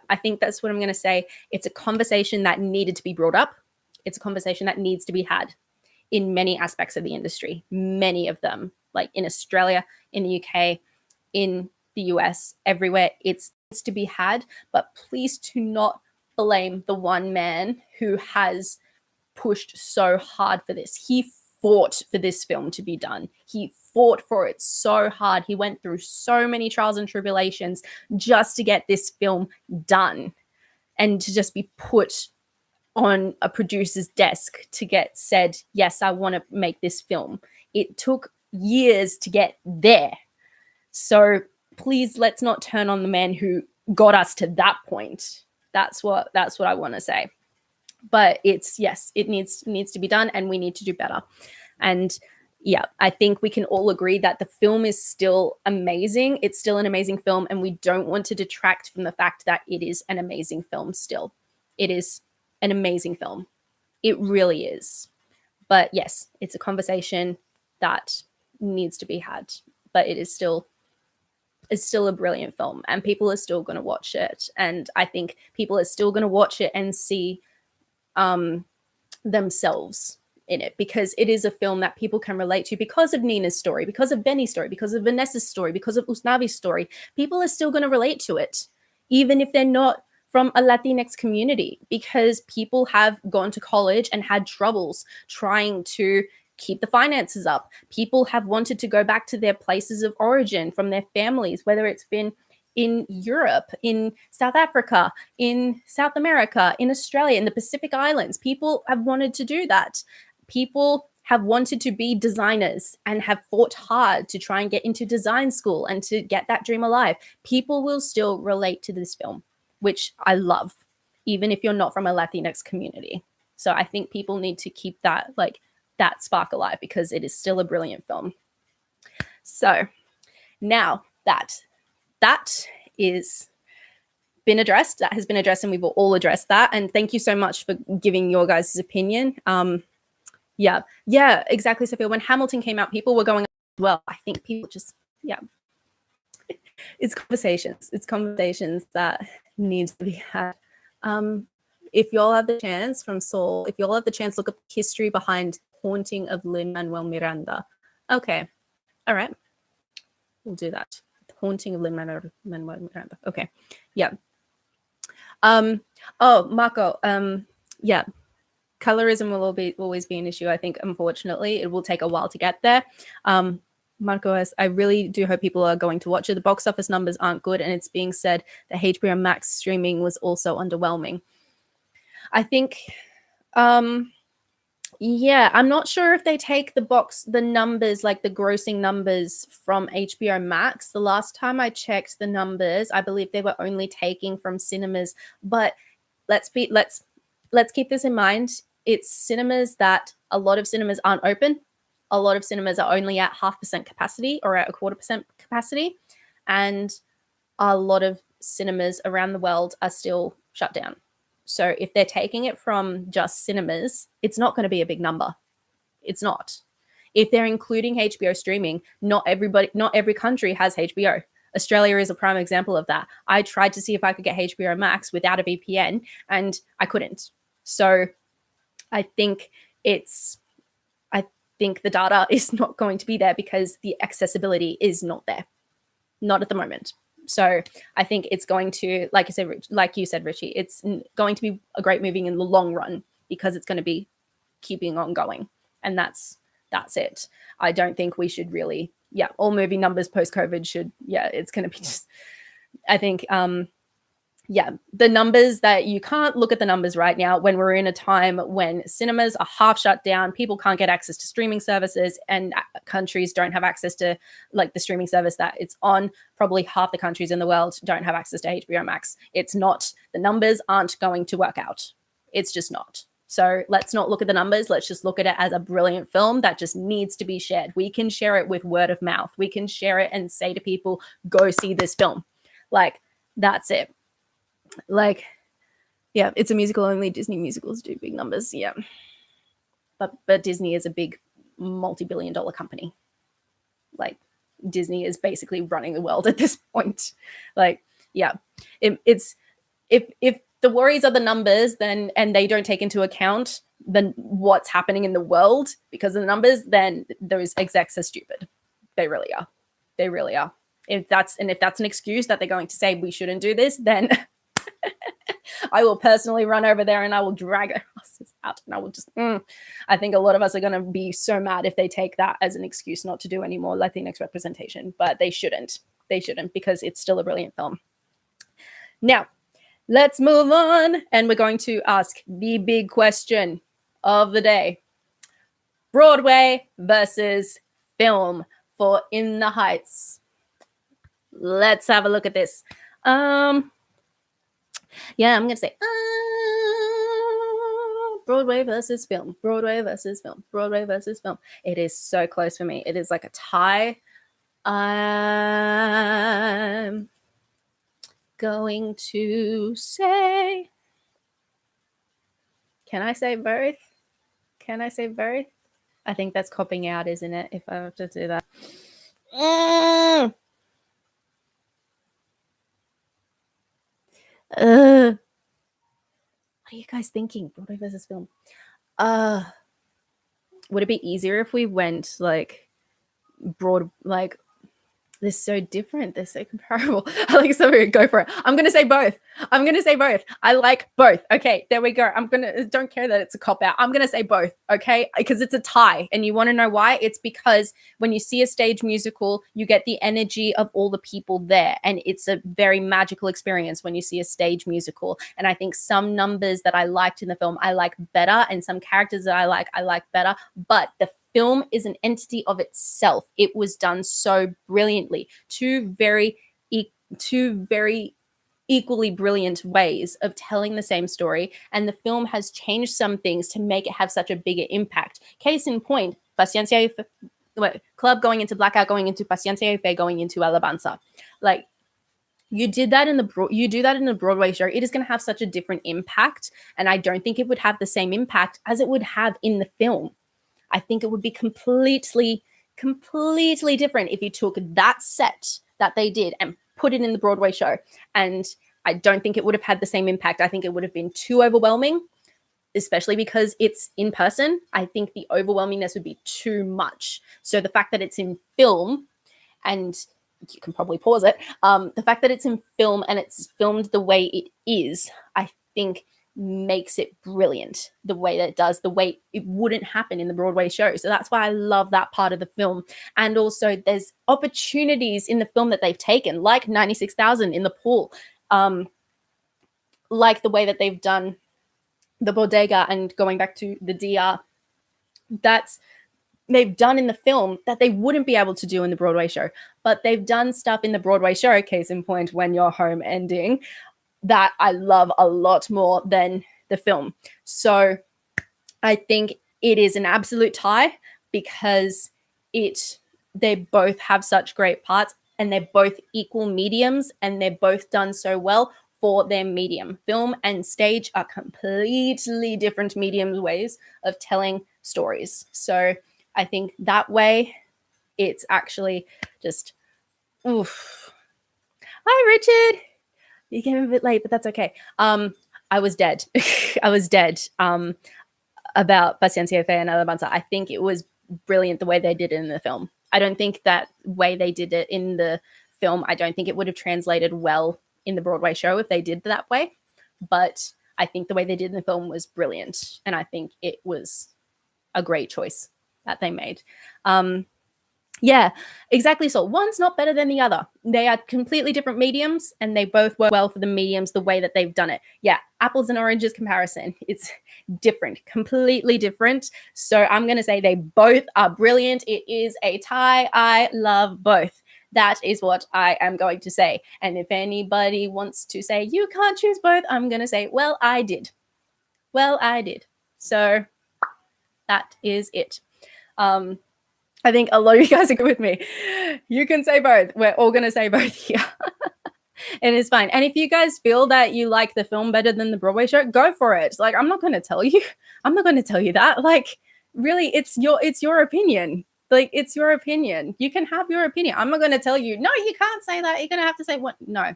I think that's what I'm going to say. It's a conversation that needed to be brought up. It's a conversation that needs to be had in many aspects of the industry, many of them, like in Australia, in the UK, in the US, everywhere. It's to be had, but please do not blame the one man who has pushed so hard for this. He fought for this film to be done. He fought for it so hard. He went through so many trials and tribulations just to get this film done and to just be put on a producer's desk to get said, yes, I want to make this film. It took years to get there. So please, let's not turn on the man who got us to that point. That's what I want to say. But it needs to be done, and we need to do better. And yeah, I think we can all agree that the film is still amazing. It's still an amazing film, and we don't want to detract from the fact that it is an amazing film still. It is an amazing film. It really is. But yes, it's a conversation that needs to be had. But it's still a brilliant film, and people are still going to watch it. And I think people are still going to watch it and see themselves in it, because it is a film that people can relate to because of Nina's story, because of Benny's story, because of Vanessa's story, because of Usnavi's story. People are still going to relate to it, even if they're not from a Latinx community, because people have gone to college and had troubles trying to keep the finances up. People have wanted to go back to their places of origin from their families, whether it's been in Europe, in South Africa, in South America, in Australia, in the Pacific Islands. People have wanted to do that. People have wanted to be designers and have fought hard to try and get into design school and to get that dream alive. People will still relate to this film, which I love, even if you're not from a Latinx community. So I think people need to keep that spark alive, because it is still a brilliant film. So now that is been addressed, that has been addressed, and we've all addressed that. And thank you so much for giving your guys' opinion. Yeah, exactly, Sophia. When Hamilton came out, people were going as well. I think people just, it's conversations that need to be had. If y'all have the chance from Saul, if y'all have the chance, look up the history behind Haunting of Lin-Manuel Miranda. Okay, all right, we'll do that. Haunting of Lin-Manuel Miranda. Okay, yeah. Oh, Marco. Yeah, colorism will always be an issue. I think, unfortunately, it will take a while to get there. Marco, I really do hope people are going to watch it. The box office numbers aren't good, and it's being said that HBO Max streaming was also underwhelming. I think, I'm not sure if they take the numbers, like the grossing numbers from HBO Max. The last time I checked the numbers, I believe they were only taking from cinemas. But let's keep this in mind. It's cinemas that a lot of cinemas aren't open. A lot of cinemas are only at 0.5% capacity or at 0.25% capacity. And a lot of cinemas around the world are still shut down. So if they're taking it from just cinemas, it's not going to be a big number. It's not. If they're including HBO streaming, not every country has HBO. Australia is a prime example of that. I tried to see if I could get HBO Max without a VPN, and I couldn't. So I think the data is not going to be there because the accessibility is not there. Not at the moment. So I think it's going to, like you said, Richie, it's going to be a great movie in the long run, because it's going to be keeping on going. And that's it. I don't think we should really yeah, all movie numbers post-COVID should, yeah, it's going to be just, I think, yeah, the numbers that you can't look at the numbers right now when we're in a time when cinemas are half shut down, people can't get access to streaming services, and countries don't have access to like the streaming service that it's on. Probably half the countries in the world don't have access to HBO Max. It's not, the numbers aren't going to work out. It's just not. So let's not look at the numbers. Let's just look at it as a brilliant film that just needs to be shared. We can share it with word of mouth. We can share it and say to people, go see this film. Like, that's it. Like, yeah, it's a musical. Only Disney musicals do big numbers. Yeah. But Disney is a big multi-billion-dollar company. Like, Disney is basically running the world at this point. Like, yeah, it's if the worries are the numbers, then, and they don't take into account then what's happening in the world because of the numbers, then those execs are stupid. They really are. They really are. If that's an excuse that they're going to say we shouldn't do this, then I will personally run over there and I will drag their asses out, and I will just. I think a lot of us are going to be so mad if they take that as an excuse not to do any more Latinx representation, but they shouldn't. They shouldn't, because it's still a brilliant film. Now, let's move on, and we're going to ask the big question of the day: Broadway versus film for In the Heights. Let's have a look at this. Yeah, I'm going to say Broadway versus film, Broadway versus film, Broadway versus film. It is so close for me. It is like a tie. I'm going to say, can I say both? Can I say both? I think that's copping out, isn't it? If I have to do that. What are you guys thinking? Broadway versus film. Would it be easier if we went like like they're so different, they're so comparable? I like, so go for it. I'm gonna say both. I like both. Okay, there we go. Don't care that it's a cop out. I'm gonna say both, okay? Because it's a tie. And you want to know why? It's because when you see a stage musical, you get the energy of all the people there, and it's a very magical experience when you see a stage musical. And I think some numbers that I liked in the film I like better, and some characters that I like better, but the film is an entity of itself. It was done so brilliantly. Two very equally brilliant ways of telling the same story, and the film has changed some things to make it have such a bigger impact. Case in point, Paciencia Club going into Blackout, going into Paciencia y Fe, going into Alabanza. Like, you do that in the Broadway show, it is going to have such a different impact, and I don't think it would have the same impact as it would have in the film. I think it would be completely different if you took that set that they did and put it in the Broadway show. And I don't think it would have had the same impact. I think it would have been too overwhelming, especially because it's in person. I think the overwhelmingness would be too much. So the fact that it's in film, and you can probably pause it, the fact that it's in film and it's filmed the way it is, I think makes it brilliant the way that it does, the way it wouldn't happen in the Broadway show. So that's why I love that part of the film. And also there's opportunities in the film that they've taken, like 96,000 in the pool, like the way that they've done the bodega and going back to the DR. They've done in the film that they wouldn't be able to do in the Broadway show, but they've done stuff in the Broadway show, case in point, When You're Home ending, that I love a lot more than the film. So I think it is an absolute tie, because they both have such great parts, and they're both equal mediums, and they're both done so well for their medium. Film and stage are completely different mediums, ways of telling stories. So I think that way it's actually just, oof. Hi, Richard. You came a bit late, but that's okay. I was dead. I was dead about Paciencia y Fe and Alabanza. I think it was brilliant the way they did it in the film. I don't think that way they did it in the film, I don't think it would have translated well in the Broadway show if they did that way. But I think the way they did in the film was brilliant. And I think it was a great choice that they made. Yeah, exactly. So one's not better than the other. They are completely different mediums, and they both work well for the mediums the way that they've done it. Yeah, apples and oranges comparison. It's different, completely different. So I'm going to say they both are brilliant. It is a tie. I love both. That is what I am going to say. And if anybody wants to say you can't choose both, I'm going to say, well, I did. Well, I did. So that is it. I think a lot of you guys agree with me. You can say both. We're all going to say both here. And it's fine. And if you guys feel that you like the film better than the Broadway show, go for it. Like, I'm not going to tell you. I'm not going to tell you that. Like, really, it's your opinion. Like, it's your opinion. You can have your opinion. I'm not going to tell you, no, you can't say that. You're going to have to say what? No,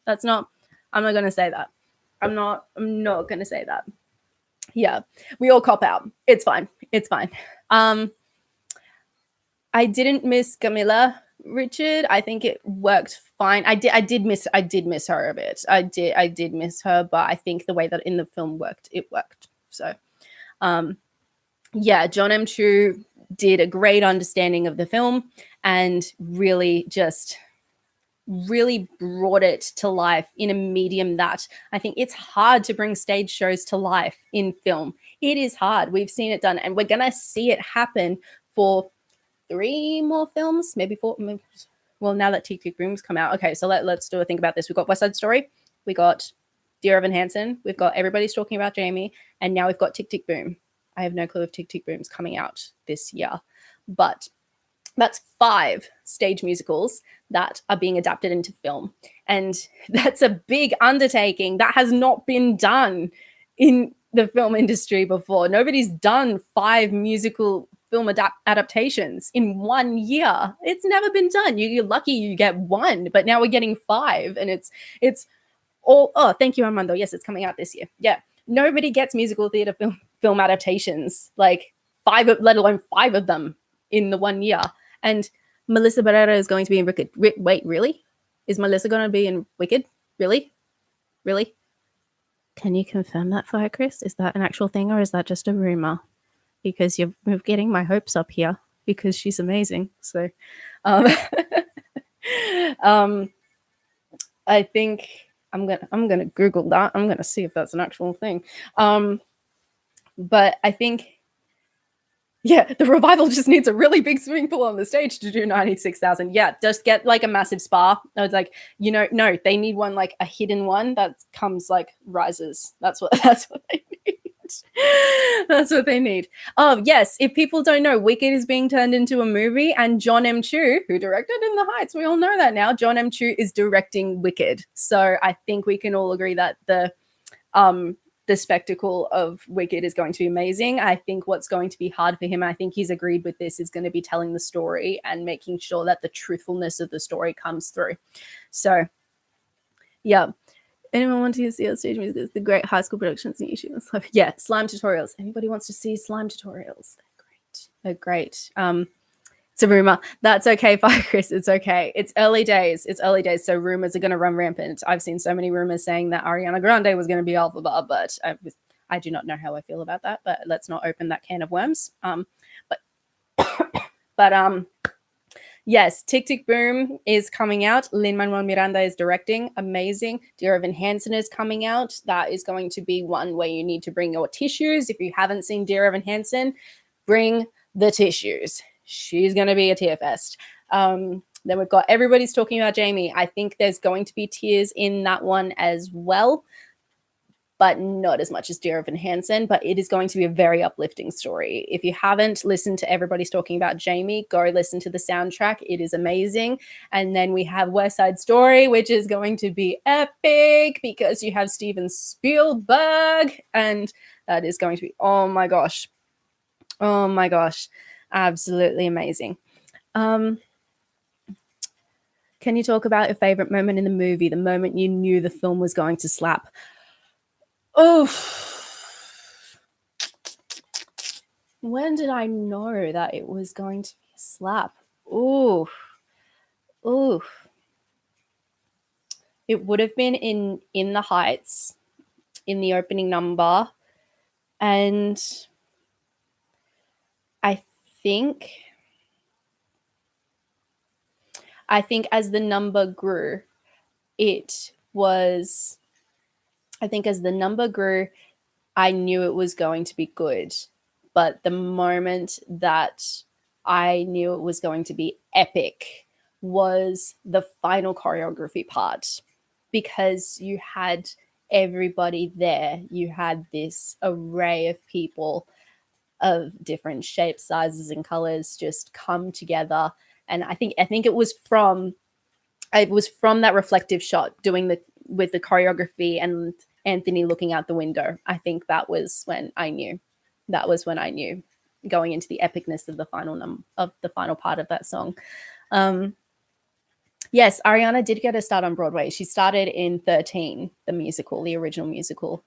that's not. I'm not going to say that. I'm not going to say that. Yeah, we all cop out. It's fine. It's fine. I didn't miss Camilla Richard. I think it worked fine. I did miss her a bit. I did miss her, but I think the way that in the film worked, it worked. So yeah, John M. Chu did a great understanding of the film and really brought it to life in a medium that I think it's hard to bring stage shows to life in film. It is hard. We've seen it done, and we're gonna see it happen for 3 more films, maybe 4. Maybe, well, now that Tick Tick Boom's come out. Okay, so let's do a think about this. We've got West Side Story, we got Dear Evan Hansen, we've got Everybody's Talking About Jamie, and now we've got Tick Tick Boom. I have no clue if Tick Tick Boom's coming out this year, but that's 5 stage musicals that are being adapted into film. And that's a big undertaking that has not been done in the film industry before. Nobody's done 5 musical film adaptations in 1 year. It's never been done. You're lucky you get 1, but now we're getting 5, and it's all. Oh, thank you, Armando. Yes, it's coming out this year. Yeah, nobody gets musical theater film adaptations, like 5, let alone 5 of them in the 1 year. And Melissa Barrera is going to be in Wicked. Wait, really? Is Melissa going to be in Wicked? Really? Really? Can you confirm that for her, Chris? Is that an actual thing, or is that just a rumor? Because you're getting my hopes up here, because she's amazing. So I think I'm gonna Google that. I'm gonna see if that's an actual thing. But I think, yeah, the revival just needs a really big swimming pool on the stage to do 96,000. Yeah, just get like a massive spa. I was like, no, they need one, like a hidden one that comes like rises. That's what they need. That's what they need. Oh, yes. If people don't know, Wicked is being turned into a movie, and John M. Chu, who directed In the Heights, we all know that now. John M. Chu is directing Wicked. So I think we can all agree that the spectacle of Wicked is going to be amazing. I think what's going to be hard for him, I think he's agreed with this, is going to be telling the story and making sure that the truthfulness of the story comes through. So, yeah. Anyone want to see our stage music? The great high school productions in YouTube and stuff. Yeah, slime tutorials. Anybody wants to see slime tutorials? They're great. It's a rumor. That's okay, Fire Chris. It's okay. It's early days. So rumors are going to run rampant. I've seen so many rumors saying that Ariana Grande was going to be Alphaba, but I do not know how I feel about that. But let's not open that can of worms. But yes, Tick Tick Boom is coming out. Lin-Manuel Miranda is directing. Amazing. Dear Evan Hansen is coming out. That is going to be one where you need to bring your tissues. If you haven't seen Dear Evan Hansen, bring the tissues. She's going to be a tear fest. Then we've got Everybody's Talking About Jamie. I think there's going to be tears in that one as well, but not as much as Dear Evan Hansen. But it is going to be a very uplifting story. If you haven't listened to Everybody's Talking About Jamie, go listen to the soundtrack. It is amazing. And then we have West Side Story, which is going to be epic because you have Steven Spielberg, and that is going to be, oh my gosh, absolutely amazing. Can you talk about your favorite moment in the movie, the moment you knew the film was going to slap? Oh, when did I know that it was going to be a slap? Ooh. It would have been in the Heights, in the opening number, and I think I think as the number grew, it was, I think as the number grew, I knew it was going to be good. But the moment that I knew it was going to be epic was the final choreography part, because you had everybody there. You had this array of people of different shapes, sizes, and colors just come together. And I think it was from that reflective shot doing the with the choreography and Anthony looking out the window. I think that was when I knew. That was when I knew, going into the epicness of the final part of that song. Um, yes, Ariana did get a start on Broadway. She started in 13, the musical, the original musical,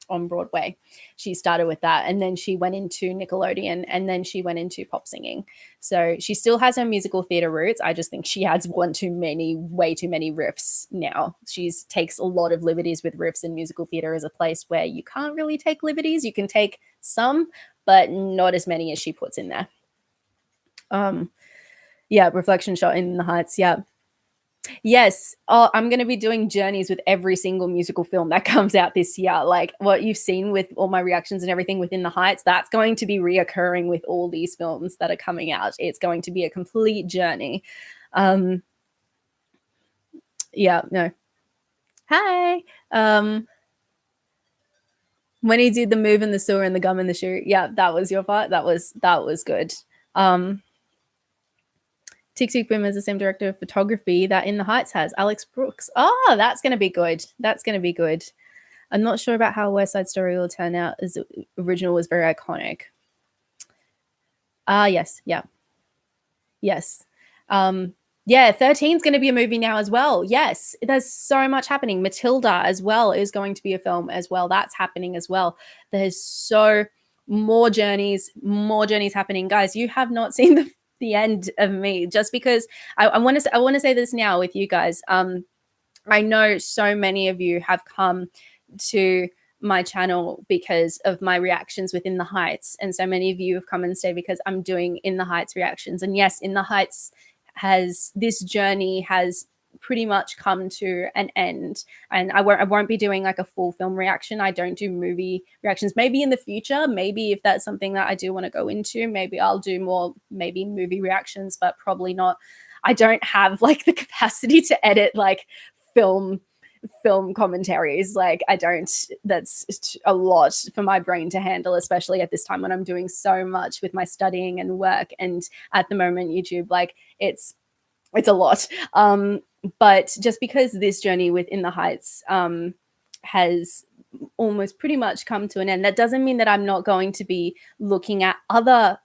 on Broadway. She started with that, and then she went into Nickelodeon, and then she went into pop singing. So she still has her musical theater roots. I just think she has way too many riffs now. She takes a lot of liberties with riffs, and musical theater is a place where you can't really take liberties. You can take some, but not as many as she puts in there. Yeah, reflection shot in the Heights. Yeah. Yes. Oh, I'm going to be doing journeys with every single musical film that comes out this year. Like what you've seen with all my reactions and everything within the Heights, that's going to be reoccurring with all these films that are coming out. It's going to be a complete journey. Yeah, no. Hi. When he did the move in the sewer and the gum in the shoe. Yeah, that was your part. That was good. Tick Tick Boom is the same director of photography that In the Heights has, Alex Brooks. Oh, that's going to be good. That's going to be good. I'm not sure about how West Side Story will turn out, as the original was very iconic. Yes. Yeah. Yes. Yeah, 13 is going to be a movie now as well. Yes, there's so much happening. Matilda as well is going to be a film as well. That's happening as well. There's so more journeys happening. Guys, you have not seen the end of me, just because I want to say this now with you guys. I know so many of you have come to my channel because of my reactions within the Heights, and so many of you have come and stayed because I'm doing In the Heights reactions. And yes, In the Heights this journey has pretty much come to an end, and I won't be doing like a full film reaction. I don't do movie reactions. Maybe in the future, maybe if that's something that I do want to go into, maybe I'll do more maybe movie reactions, but probably not. I don't have like the capacity to edit like film commentaries. Like I don't, that's a lot for my brain to handle, especially at this time when I'm doing so much with my studying and work. And at the moment, YouTube, like it's a lot. But just because this journey within the Heights has almost pretty much come to an end, that doesn't mean that I'm not going to be looking at other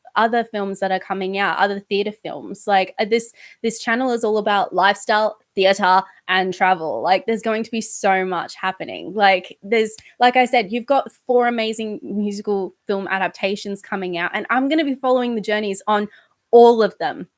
films that are coming out, other theater films. Like this channel is all about lifestyle, theater, and travel. Like there's going to be so much happening. Like I said, you've got 4 amazing musical film adaptations coming out, and I'm going to be following the journeys on all of them,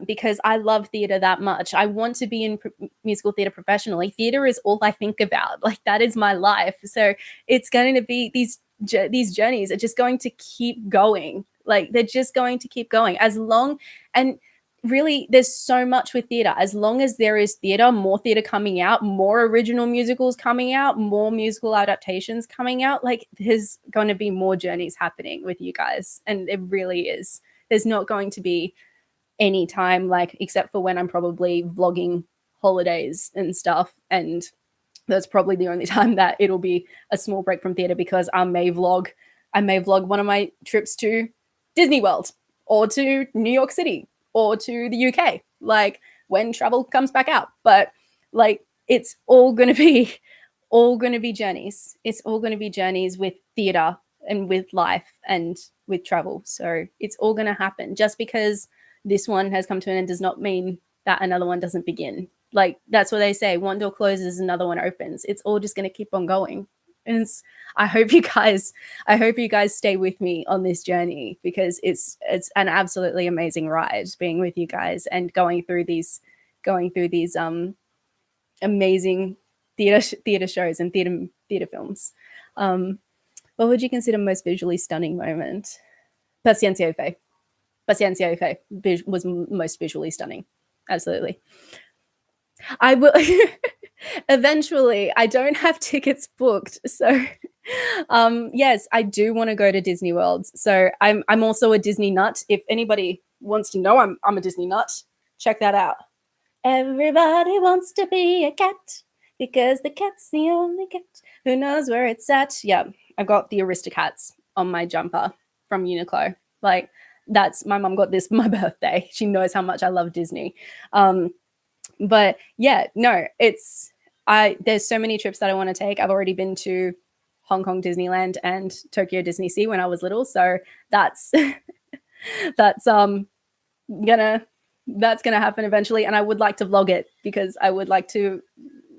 because I love theater that much. I want to be in musical theater professionally. Theater is all I think about. Like that is my life. So it's going to be these journeys are just going to keep going. Like they're just going to keep going as long, and really there's so much with theater. As long as there is theater, more theater coming out, more original musicals coming out, more musical adaptations coming out, like there's going to be more journeys happening with you guys. And it really is. There's not going to be any time, like except for when I'm probably vlogging holidays and stuff, and that's probably the only time that it'll be a small break from theater, because I may vlog one of my trips to Disney World or to New York City or to the UK, like when travel comes back out. But like it's all going to be journeys. It's all going to be journeys with theater and with life and with travel. So it's all going to happen. Just because this one has come to an end does not mean that another one doesn't begin. Like that's what they say, one door closes, another one opens. It's all just going to keep on going. And I hope you guys stay with me on this journey, because it's an absolutely amazing ride being with you guys and going through these amazing theater shows and theater films. What would you consider most visually stunning moment? Paciencia Fe was most visually stunning. Absolutely. I will eventually. I don't have tickets booked, so yes, I do want to go to Disney World. So I'm also a Disney nut. If anybody wants to know, I'm a Disney nut. Check that out. Everybody wants to be a cat because the cat's the only cat who knows where it's at. Yeah, I've got the Aristocats on my jumper from Uniqlo. Like, that's my mum got this for my birthday. She knows how much I love Disney. But yeah, no, there's so many trips that I want to take. I've already been to Hong Kong Disneyland and Tokyo Disney Sea when I was little, so that's that's gonna happen eventually. And I would like to vlog it because I would like to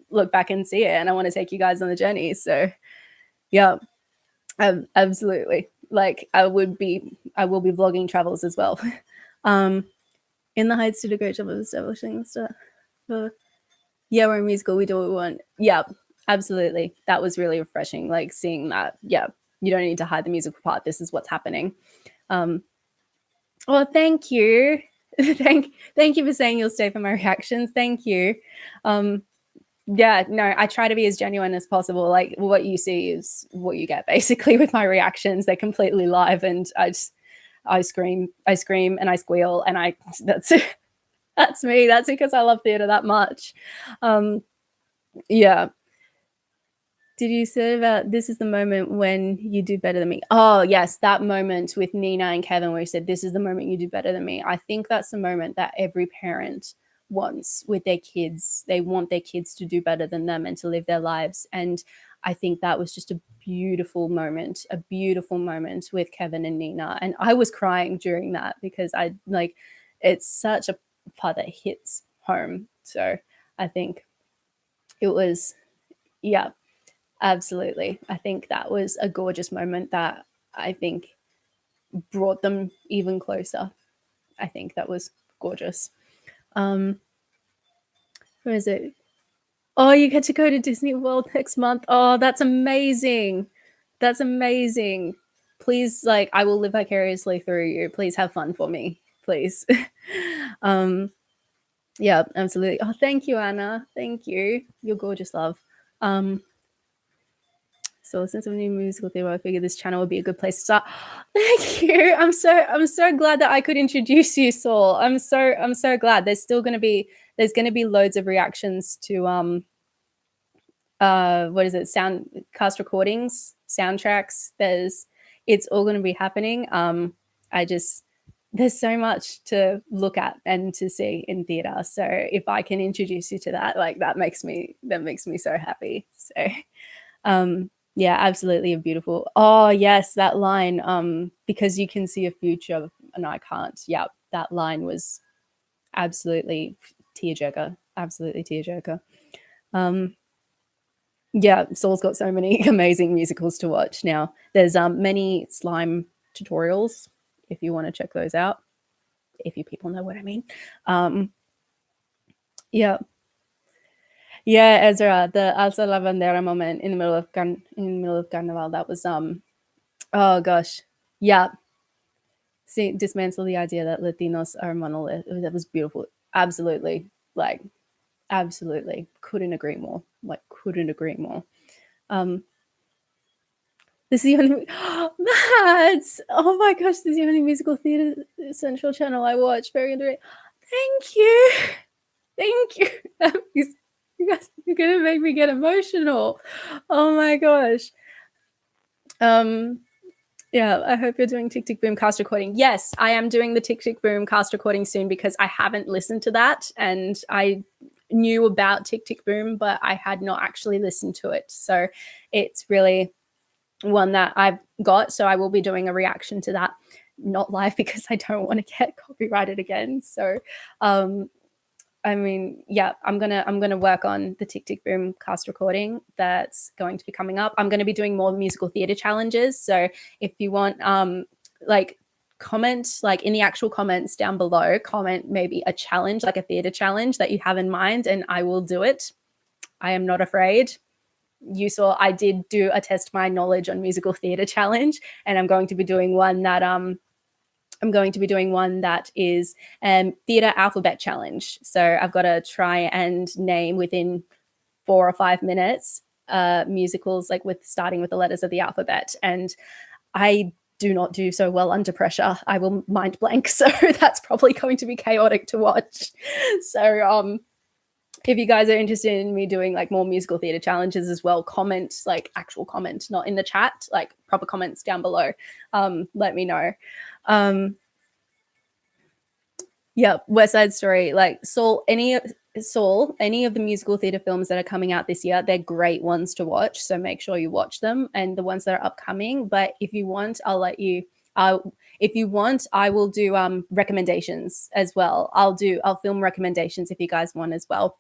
look back and see it, and I want to take you guys on the journey. So yeah, absolutely. Like, I will be vlogging travels as well. In the Heights did a great job of establishing stuff. Yeah, we're a musical, we do what we want. Yeah, absolutely. That was really refreshing, like seeing that. Yeah, you don't need to hide the musical part. This is what's happening. Well, thank you. thank you for saying you'll stay for my reactions. Thank you. Yeah, no, I try to be as genuine as possible. Like, what you see is what you get basically with my reactions. They're completely live, and I scream and I squeal, and that's that's me. That's because I love theater that much. Yeah. Did you say about this is the moment when you do better than me? Oh, yes, that moment with Nina and Kevin where he said, this is the moment you do better than me. I think that's the moment that every parent wants with their kids. They want their kids to do better than them and to live their lives. And I think that was just a beautiful moment with Kevin and Nina. And I was crying during that because it's such a part that hits home. So I think it was, yeah, absolutely. I think that was a gorgeous moment that I think brought them even closer. I think that was gorgeous. Where is it? Oh, you get to go to Disney World next month. Oh, that's amazing. That's amazing. Please, like, I will live vicariously through you. Please have fun for me. Please. Yeah, absolutely. Oh, thank you, Anna. Thank you. You're gorgeous, love. So since I'm new musical theater, I figured this channel would be a good place to start. Thank you. I'm so glad that I could introduce you, Saul. I'm so glad. There's gonna be loads of reactions to what is it? Sound cast recordings, soundtracks. It's all gonna be happening. There's so much to look at and to see in theater. So if I can introduce you to that, like, that makes me so happy. So yeah, absolutely a beautiful. Oh yes, that line. Because you can see a future and I can't. Yeah, that line was absolutely tearjerker. Absolutely tearjerker. Yeah, Saul's got so many amazing musicals to watch now. There's many slime tutorials if you want to check those out. If you people know what I mean. Yeah. Yeah, Ezra, the Alza la Bandera moment in the middle of Carnival. That was oh gosh, yeah. See, dismantle the idea that Latinos are monolith. That was beautiful. Absolutely, like, absolutely, couldn't agree more. Like, couldn't agree more. This is the only Mads. Oh my gosh, this is the only musical theater central channel I watch. Very underrated. Thank you, thank you. You guys, you're gonna make me get emotional. Oh my gosh. Yeah, I hope you're doing Tick Tick Boom cast recording. Yes, I am doing the Tick Tick Boom cast recording soon because I haven't listened to that, and I knew about Tick Tick Boom, but I had not actually listened to it. So it's really one that I've got. So I will be doing a reaction to that, not live because I don't want to get copyrighted again. So I mean, yeah, I'm gonna work on the Tick Tick Boom cast recording that's going to be coming up. I'm going to be doing more musical theater challenges. So if you want, like, comment, like, in the actual comments down below, comment maybe a challenge, like a theater challenge that you have in mind, and I will do it. I am not afraid. You saw I did do a test my knowledge on musical theater challenge, and I'm going to be doing one that I'm going to be doing one that is theatre alphabet challenge. So I've got to try and name within 4 or 5 minutes musicals, like with starting with the letters of the alphabet. And I do not do so well under pressure. I will mind blank. So that's probably going to be chaotic to watch. So if you guys are interested in me doing like more musical theatre challenges as well, comment, like actual comment, not in the chat, like proper comments down below. Let me know. Yeah, West Side Story, like Saul, any of the musical theatre films that are coming out this year, they're great ones to watch. So make sure you watch them, and the ones that are upcoming. But if you want, I'll let you. If you want, I will do recommendations as well. I'll film recommendations if you guys want as well.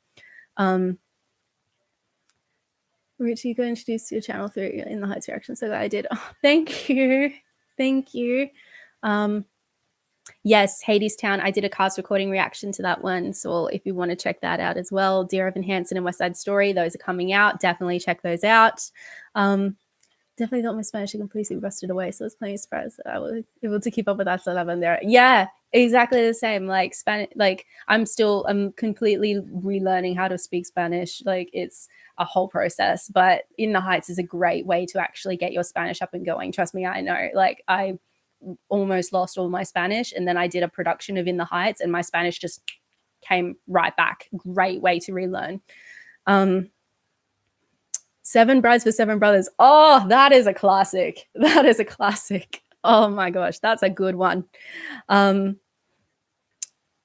Rich, you got introduced to your channel through In the Heights reaction, so I did. Oh, thank you. Yes, Hadestown. I did a cast recording reaction to that one. So if you want to check that out as well, Dear Evan Hansen and West Side Story, those are coming out. Definitely check those out. Definitely thought my Spanish completely rusted away. So I was plenty surprised that I was able to keep up with that there. Yeah, exactly the same. Like Spanish, like I'm completely relearning how to speak Spanish. Like it's a whole process, but In the Heights is a great way to actually get your Spanish up and going. Trust me, I know. Like I almost lost all my Spanish, and then I did a production of In the Heights and my Spanish just came right back. Great way to relearn. Seven Brides for Seven Brothers. Oh, that is a classic. Oh my gosh, that's a good one.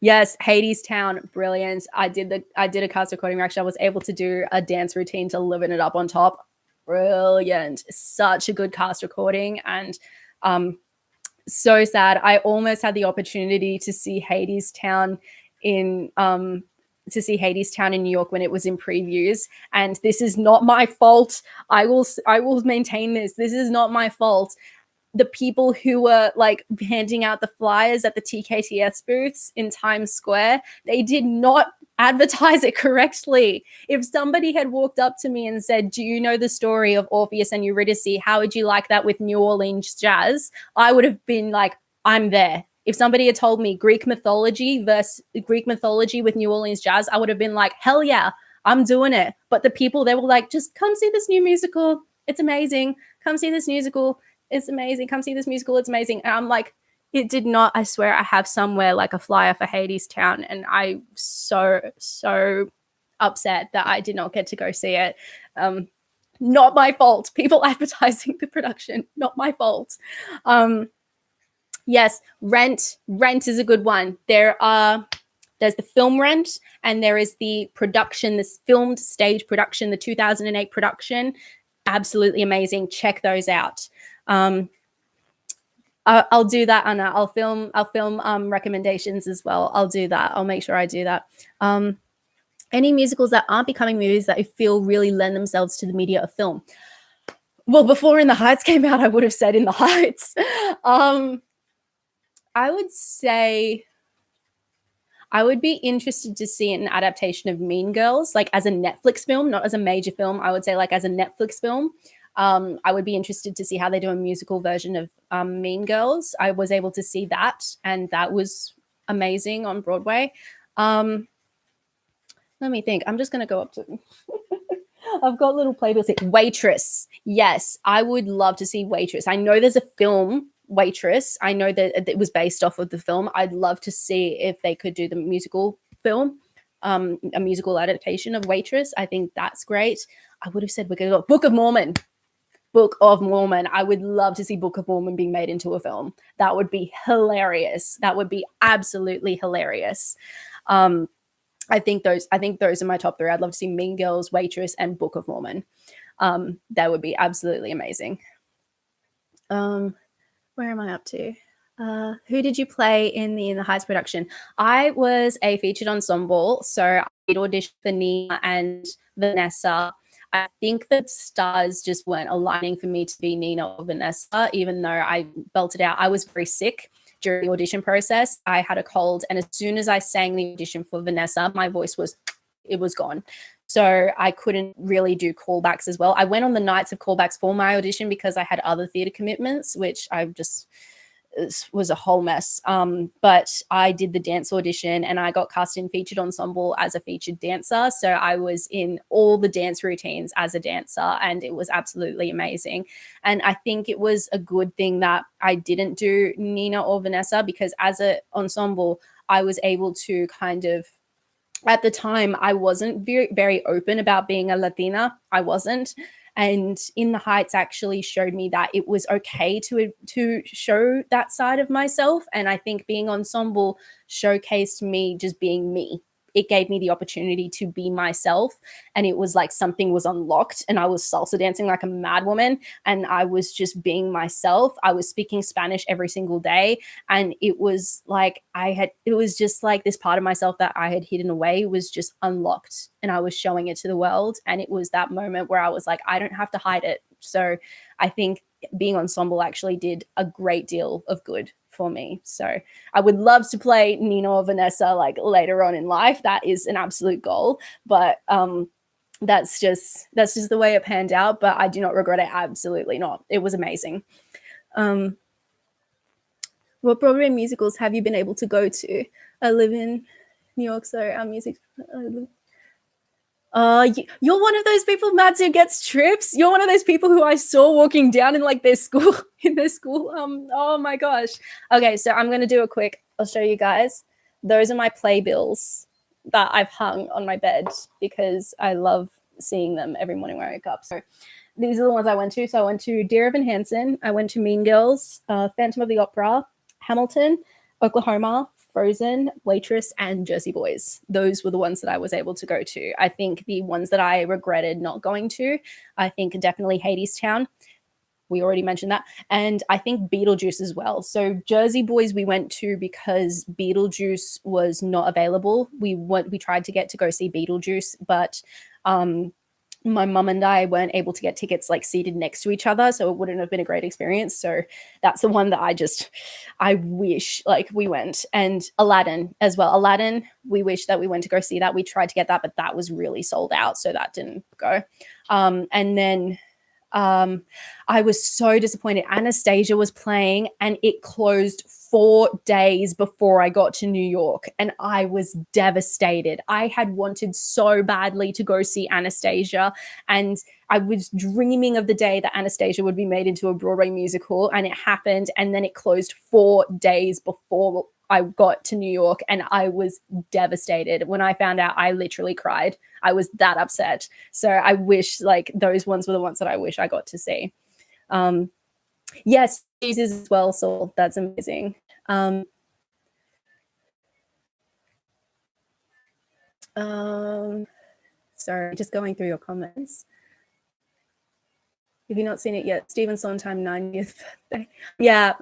Yes, Hadestown, brilliant. I did a cast recording reaction. I was able to do a dance routine to Living It Up on Top. Brilliant. Such a good cast recording, and so sad. I almost had the opportunity to see Hadestown in New York when it was in previews, and this is not my fault. I will maintain this. This is not my fault. The people who were like handing out the flyers at the TKTS booths in Times Square, they did not advertise it correctly. If somebody had walked up to me and said, "Do you know the story of Orpheus and Eurydice? How would you like that with New Orleans jazz?" I would have been like, I'm there. If somebody had told me Greek mythology with New Orleans jazz, I would have been like, hell yeah, I'm doing it. But the people, they were like, just come see this new musical. It's amazing. Come see this musical. It's amazing. Come see this musical. It's amazing. And I'm like, it did not. I swear I have somewhere like a flyer for Hadestown, and I'm so upset that I did not get to go see it. Not my fault. People advertising the production, not my fault. Yes, Rent is a good one. There's the film Rent, and there is the production, this filmed stage production, the 2008 production. Absolutely amazing. Check those out. I'll do that, Anna. I'll film recommendations as well. I'll do that. I'll make sure I do that. Any musicals that aren't becoming movies that you feel really lend themselves to the media of film? Well, before In the Heights came out, I would have said In the Heights. I would say I would be interested to see an adaptation of Mean Girls, like as a Netflix film, not as a major film. I would say like as a Netflix film. I would be interested to see how they do a musical version of Mean Girls. I was able to see that, and that was amazing on Broadway. Let me think. I'm just going to go up to I've got little playbills here. Waitress. Yes, I would love to see Waitress. I know there's a film, Waitress. I know that it was based off of the film. I'd love to see if they could do the musical film, a musical adaptation of Waitress. I think that's great. I would have said we're going to go Book of Mormon. I would love to see Book of Mormon being made into a film. That would be hilarious. That would be absolutely hilarious. I think those are my top three. I'd love to see Mean Girls, Waitress, and Book of Mormon. That would be absolutely amazing. Where am I up to? Who did you play in the Heights production? I was a featured ensemble, so I did audition for Nina and Vanessa. I think the stars just weren't aligning for me to be Nina or Vanessa, even though I belted out. I was very sick during the audition process. I had a cold, and as soon as I sang the audition for Vanessa, my voice was gone. So I couldn't really do callbacks as well. I went on the nights of callbacks for my audition because I had other theatre commitments, which I just was a whole mess. But I did the dance audition and I got cast in featured ensemble as a featured dancer. So I was in all the dance routines as a dancer, and it was absolutely amazing. And I think it was a good thing that I didn't do Nina or Vanessa, because as an ensemble, I was able to kind of, at the time, I wasn't very, very open about being a Latina. I wasn't. And In the Heights actually showed me that it was okay to show that side of myself. And I think being ensemble showcased me just being me. It gave me the opportunity to be myself, and it was like something was unlocked, and I was salsa dancing like a mad woman, and I was just being myself. I was speaking Spanish every single day, and it was like it was just like this part of myself that I had hidden away was just unlocked, and I was showing it to the world. And it was that moment where I was like, I don't have to hide it. So I think being ensemble actually did a great deal of good for me. So I would love to play Nina or Vanessa like later on in life. That is an absolute goal. But that's just the way it panned out. But I do not regret it. Absolutely not. It was amazing. What Broadway musicals have you been able to go to? I live in New York, so our music. You're one of those people, Mads, who gets trips. You're one of those people who I saw walking down in like their school oh my gosh. Okay, so I'm gonna do a quick, I'll show you guys. Those are my playbills that I've hung on my bed because I love seeing them every morning when I wake up. So these are the ones I went to. So I went to Dear Evan Hansen, I went to Mean Girls, Phantom of the Opera, Hamilton, Oklahoma, Frozen, Waitress, and Jersey Boys. Those were the ones that I was able to go to. I think the ones that I regretted not going to, I think definitely Hadestown. We already mentioned that. And I think Beetlejuice as well. So Jersey Boys we went to because Beetlejuice was not available. We tried to get to go see Beetlejuice, but my mum and I weren't able to get tickets like seated next to each other, so it wouldn't have been a great experience. So that's the one that I wish like we went. And Aladdin as well. Aladdin, we wish that we went to go see that. We tried to get that, but that was really sold out, so that didn't go. And then I was so disappointed. Anastasia was playing and it closed 4 days before I got to New York, and I was devastated. I had wanted so badly to go see Anastasia, and I was dreaming of the day that Anastasia would be made into a Broadway musical, and it happened. And then it closed 4 days before I got to New York, and I was devastated. When I found out, I literally cried. I was that upset. So I wish like those ones were the ones that I wish I got to see. Yes, Jesus as well, so that's amazing. Sorry, just going through your comments. Have you not seen it yet? Stephen Sondheim 90th birthday. Yeah,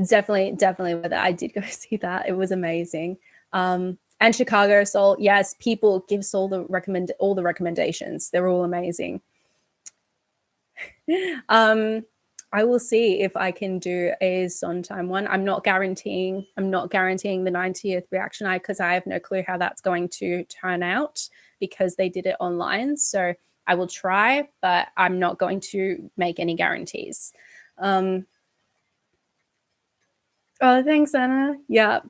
definitely with it. I did go see that. It was amazing. And Chicago Soul, yes, people give Soul all the recommendations. They're all amazing. I will see if I can do a Sondheim one. I'm not guaranteeing the 90th reaction eye because I have no clue how that's going to turn out because they did it online. So I will try, but I'm not going to make any guarantees. Oh, thanks, Anna. Yeah.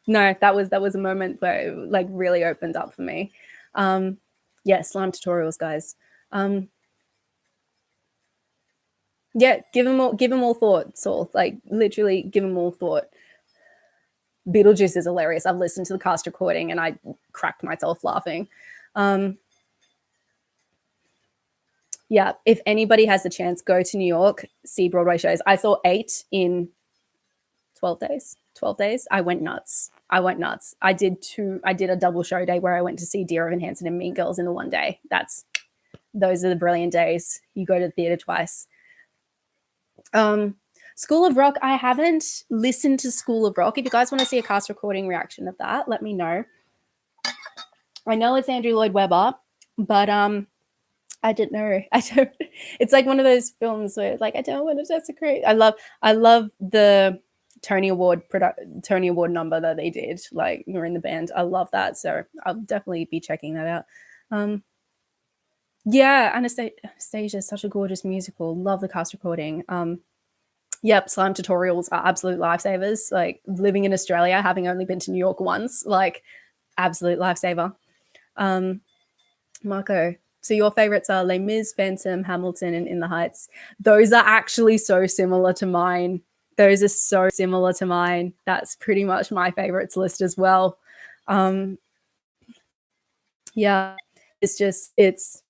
No, that was a moment where it like really opened up for me. Yeah, slime tutorials, guys. Yeah, give them all thought, Saul. Like literally give them all thought. Beetlejuice is hilarious. I've listened to the cast recording and I cracked myself laughing. Yeah, if anybody has the chance, go to New York, see Broadway shows. I saw 8 in 12 days. 12 days. I went nuts. I did a double show day where I went to see Dear Evan Hansen and Mean Girls in the one day. Those are the brilliant days. You go to the theater twice. School of Rock, I haven't listened to School of Rock. If you guys want to see a cast recording reaction of that, let me know. I know it's Andrew Lloyd Webber, but I don't know. It's like one of those films where like I don't want to desecrate. I love the Tony Award number that they did. Like you're in the band. I love that. So I'll definitely be checking that out. Yeah, Anastasia is such a gorgeous musical. Love the cast recording. Yep, slime tutorials are absolute lifesavers. Like living in Australia, having only been to New York once, like absolute lifesaver. Marco, so your favorites are Les Mis, Phantom, Hamilton, and In the Heights. Those are actually so similar to mine. Those are so similar to mine. That's pretty much my favorites list as well. Yeah, it's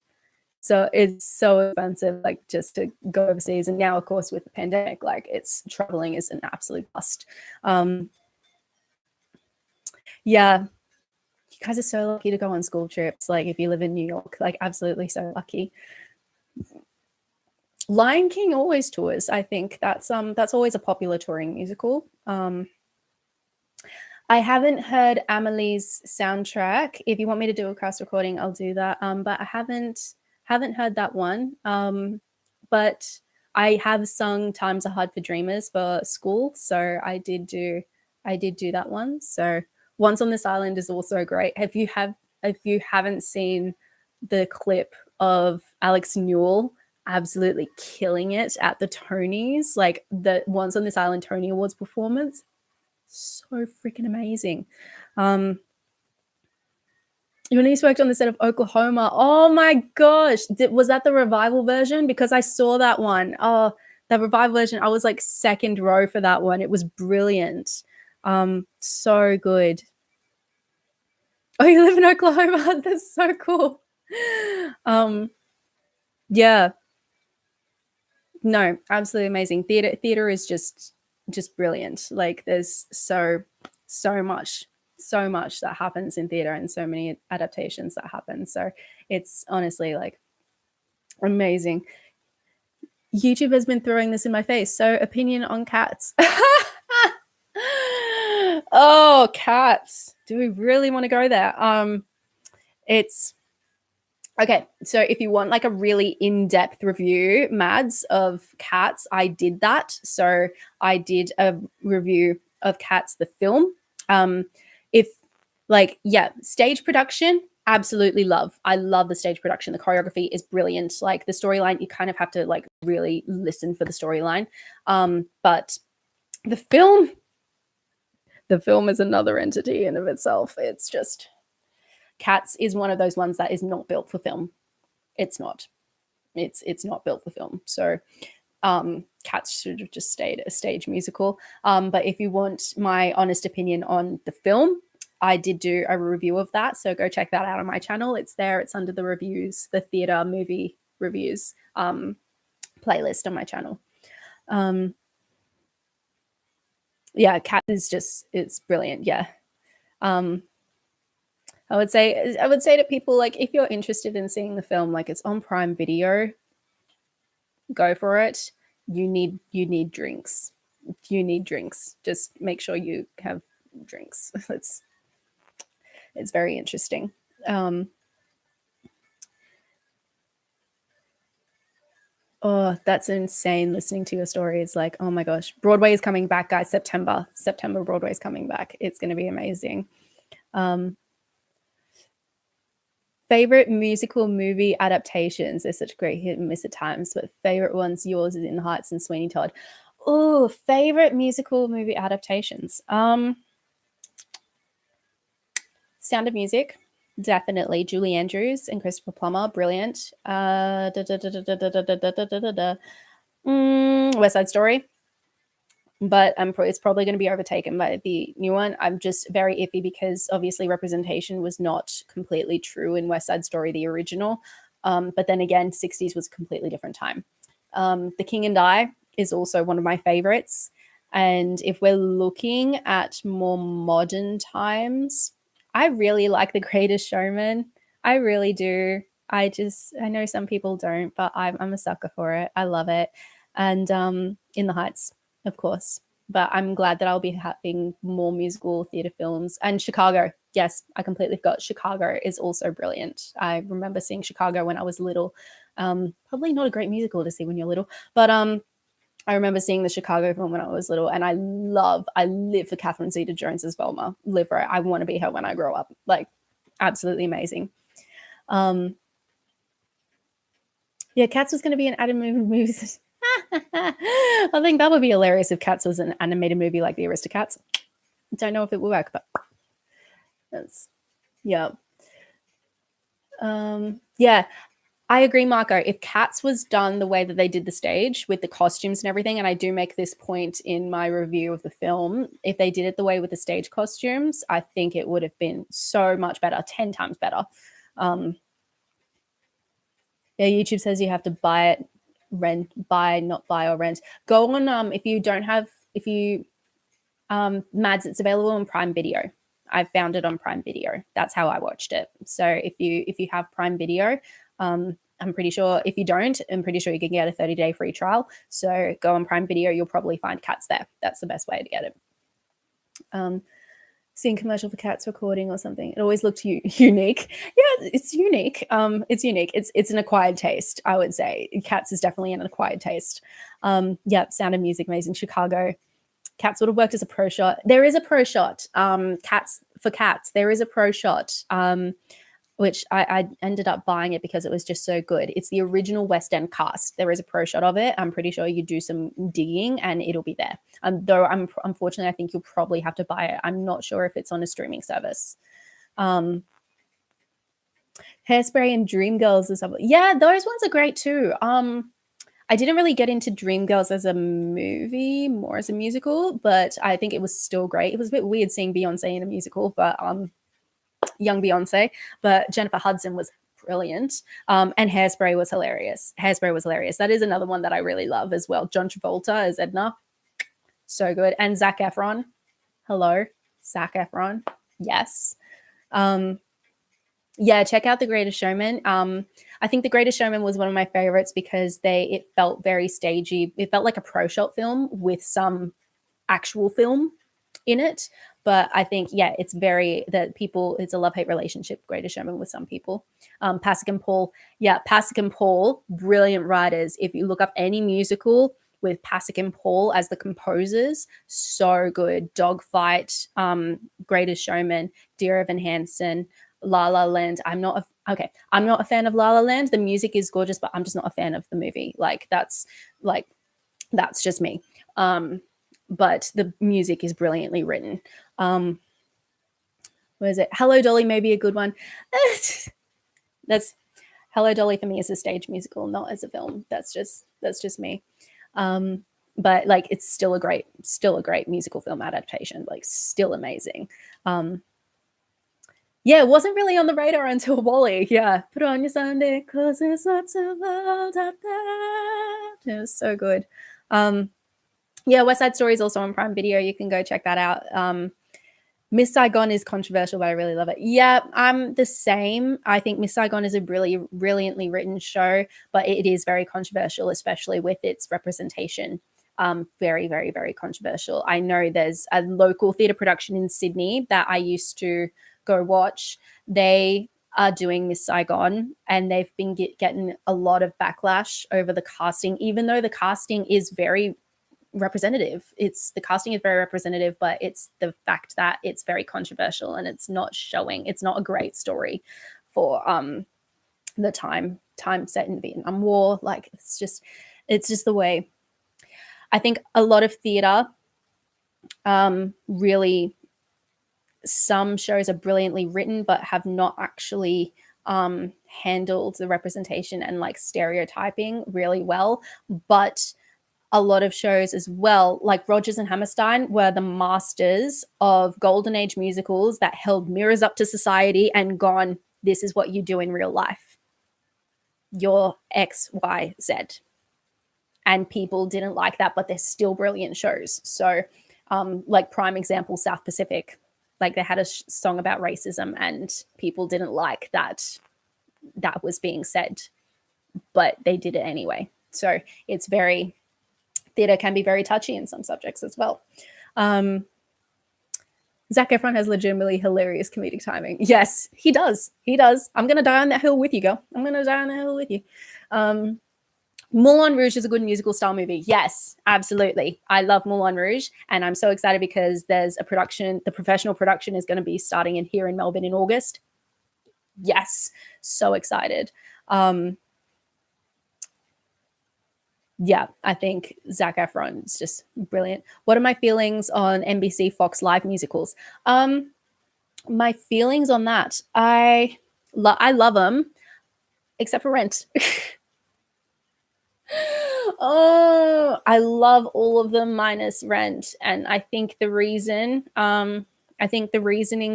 so expensive, like just to go overseas. And now, of course, with the pandemic, like traveling is an absolute must. Yeah, you guys are so lucky to go on school trips. Like if you live in New York, like absolutely so lucky. Lion King always tours. I think that's always a popular touring musical. I haven't heard Amelie's soundtrack. If you want me to do a cast recording, I'll do that. But I haven't heard that one. But I have sung Times Are Hard for Dreamers for school, so I did do that one. So Once on This Island is also great. If you haven't seen the clip of Alex Newell absolutely killing it at the Tonys, like the Once on This Island Tony Awards performance, so freaking amazing. Eunice worked on the set of Oklahoma. Oh my gosh. Was that the revival version? Because I saw that one. Oh, the revival version. I was like second row for that one. It was brilliant. So good. Oh, you live in Oklahoma? That's so cool. Yeah. No, absolutely amazing. Theater is just brilliant. Like there's so much that happens in theater and so many adaptations that happen. So it's honestly like amazing. YouTube has been throwing this in my face. So opinion on Cats. Oh, Cats. Do we really want to go there? It's okay. So if you want like a really in-depth review, Mads, of Cats, I did that. So I did a review of Cats, the film. If like, yeah, stage production, absolutely love. I love the stage production. The choreography is brilliant. Like the storyline, you kind of have to like really listen for the storyline. But the film is another entity in of itself. It's just Cats is one of those ones that is not built for film. It's not. It's not built for film. So Cats should have just stayed a stage musical. But if you want my honest opinion on the film, I did do a review of that. So go check that out on my channel. It's there. It's under the reviews, the theater movie reviews playlist on my channel. Yeah, Cats is just, it's brilliant. Yeah. I would say to people, like, if you're interested in seeing the film, like it's on Prime Video, go for it. You need drinks. You need drinks. Just make sure you have drinks. It's very interesting. Oh, that's insane listening to your story. It's like, oh my gosh. Broadway is coming back, guys. September Broadway is coming back. It's going to be amazing. Favorite musical movie adaptations. There's such great hit and miss at times, but favorite ones, yours is In the Heights and Sweeney Todd. Oh, favorite musical movie adaptations. Sound of Music, definitely. Julie Andrews and Christopher Plummer, brilliant. West Side Story, but it's probably going to be overtaken by the new one. I'm just very iffy because obviously representation was not completely true in West Side Story, the original. But then again, 60s was a completely different time. The King and I is also one of my favorites. And if we're looking at more modern times, I really like The Greatest Showman. I really do. I know some people don't, but I'm a sucker for it. I love it. And In the Heights, of course. But I'm glad that I'll be having more musical theater films. And Chicago. Yes, I completely forgot. Chicago is also brilliant. I remember seeing Chicago when I was little. Probably not a great musical to see when you're little, but I remember seeing the Chicago film when I was little, and I live for Catherine Zeta-Jones as Velma. Live for it. I want to be her when I grow up. Like, absolutely amazing. Yeah, Cats was going to be an animated movie. I think that would be hilarious if Cats was an animated movie like the Aristocats. Don't know if it will work, but that's, yeah. Yeah, I agree, Marco. If Cats was done the way that they did the stage with the costumes and everything, and I do make this point in my review of the film, if they did it the way with the stage costumes, I think it would have been so much better, 10 times better. Yeah, YouTube says you have to buy it, not buy or rent. Go on, if you don't have, if you, Mads, it's available on Prime Video. I found it on Prime Video. That's how I watched it. So if you have Prime Video, I'm pretty sure if you don't, I'm pretty sure you can get a 30-day free trial. So go on Prime Video, you'll probably find Cats there. That's the best way to get it. Seeing commercial for Cats recording or something, it always looked unique. Yeah, it's unique. It's unique. It's an acquired taste, I would say. Cats is definitely an acquired taste. Yeah, Sound of Music, amazing. Chicago. Cats would have worked as a pro shot. There is a pro shot. Cats, there is a pro shot, which I ended up buying it because it was just so good. It's the original West End cast. There is a pro shot of it. I'm pretty sure you do some digging and it'll be there. Though unfortunately, I think you'll probably have to buy it. I'm not sure if it's on a streaming service. Hairspray and Dreamgirls or something. Yeah, those ones are great too. I didn't really get into Dreamgirls as a movie, more as a musical, but I think it was still great. It was a bit weird seeing Beyonce in a musical, but young Beyonce, but Jennifer Hudson was brilliant. And Hairspray was hilarious. That is another one that I really love as well. John Travolta as Edna, so good. And Zac Efron. Hello, Zac Efron. Yes. Yeah, check out The Greatest Showman. I think The Greatest Showman was one of my favorites because it felt very stagey. It felt like a pro shot film with some actual film in it. But I think, yeah, it's a love-hate relationship, Greatest Showman, with some people. Pasek and Paul. Yeah, Pasek and Paul, brilliant writers. If you look up any musical with Pasek and Paul as the composers, so good. Dogfight, Greatest Showman, Dear Evan Hansen, La La Land. I'm not a fan of La La Land. The music is gorgeous, but I'm just not a fan of the movie. That's just me. But the music is brilliantly written. What is it? Hello Dolly may be a good one. That's Hello Dolly for me is a stage musical, not as a film. That's just me. But it's still a great musical film adaptation. Still amazing. Yeah, it wasn't really on the radar until Wally. Yeah, put on your Sunday clothes, it's not so world out there. It was so good. Yeah, West Side Story is also on Prime Video. You can go check that out. Miss Saigon is controversial, but I really love it. Yeah, I'm the same. I think Miss Saigon is a really brilliantly written show, but it is very controversial, especially with its representation. Very, very, very controversial. I know there's a local theatre production in Sydney that I used to go watch. They are doing Miss Saigon, and they've been getting a lot of backlash over the casting, even though the casting is very representative. The casting is very representative, but it's the fact that it's very controversial and it's not showing. It's not a great story for the time set in the Vietnam War. It's just the way. I think a lot of theatre really, some shows are brilliantly written but have not actually handled the representation and stereotyping really well. But a lot of shows as well, like Rodgers and Hammerstein, were the masters of golden age musicals that held mirrors up to society and gone, this is what you do in real life. You're X, Y, Z. And people didn't like that, but they're still brilliant shows. So prime example, South Pacific. They had a song about racism and people didn't like that was being said, but they did it anyway. So theatre can be very touchy in some subjects as well. Zac Efron has legitimately hilarious comedic timing. Yes, he does. I'm going to die on that hill with you, girl. I'm going to die on that hill with you. Moulin Rouge is a good musical style movie. Yes, absolutely. I love Moulin Rouge, and I'm so excited because there's a production. The professional production is going to be starting here in Melbourne in August. Yes, so excited. Yeah, I think Zac Efron is just brilliant. What are my feelings on NBC Fox live musicals? My feelings on that, I love them, except for Rent. Oh, I love all of them minus Rent, and I think the reasoning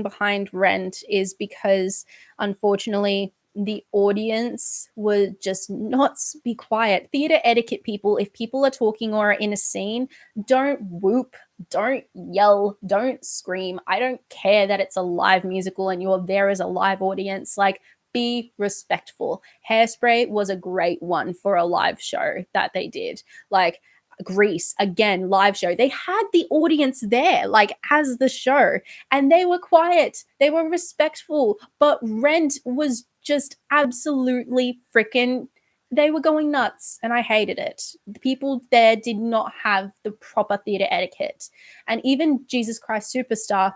behind Rent is because, unfortunately, the audience would just not be quiet. Theater etiquette, people, if people are talking or are in a scene, don't whoop, don't yell, don't scream. I don't care that it's a live musical and you're there as a live audience. Like, be respectful. Hairspray was a great one for a live show that they did. Like, Grease, again, live show. They had the audience there, like, as the show, and they were quiet. They were respectful. But Rent was just absolutely freaking, they were going nuts, and I hated it. The people there did not have the proper theater etiquette. And even Jesus Christ Superstar,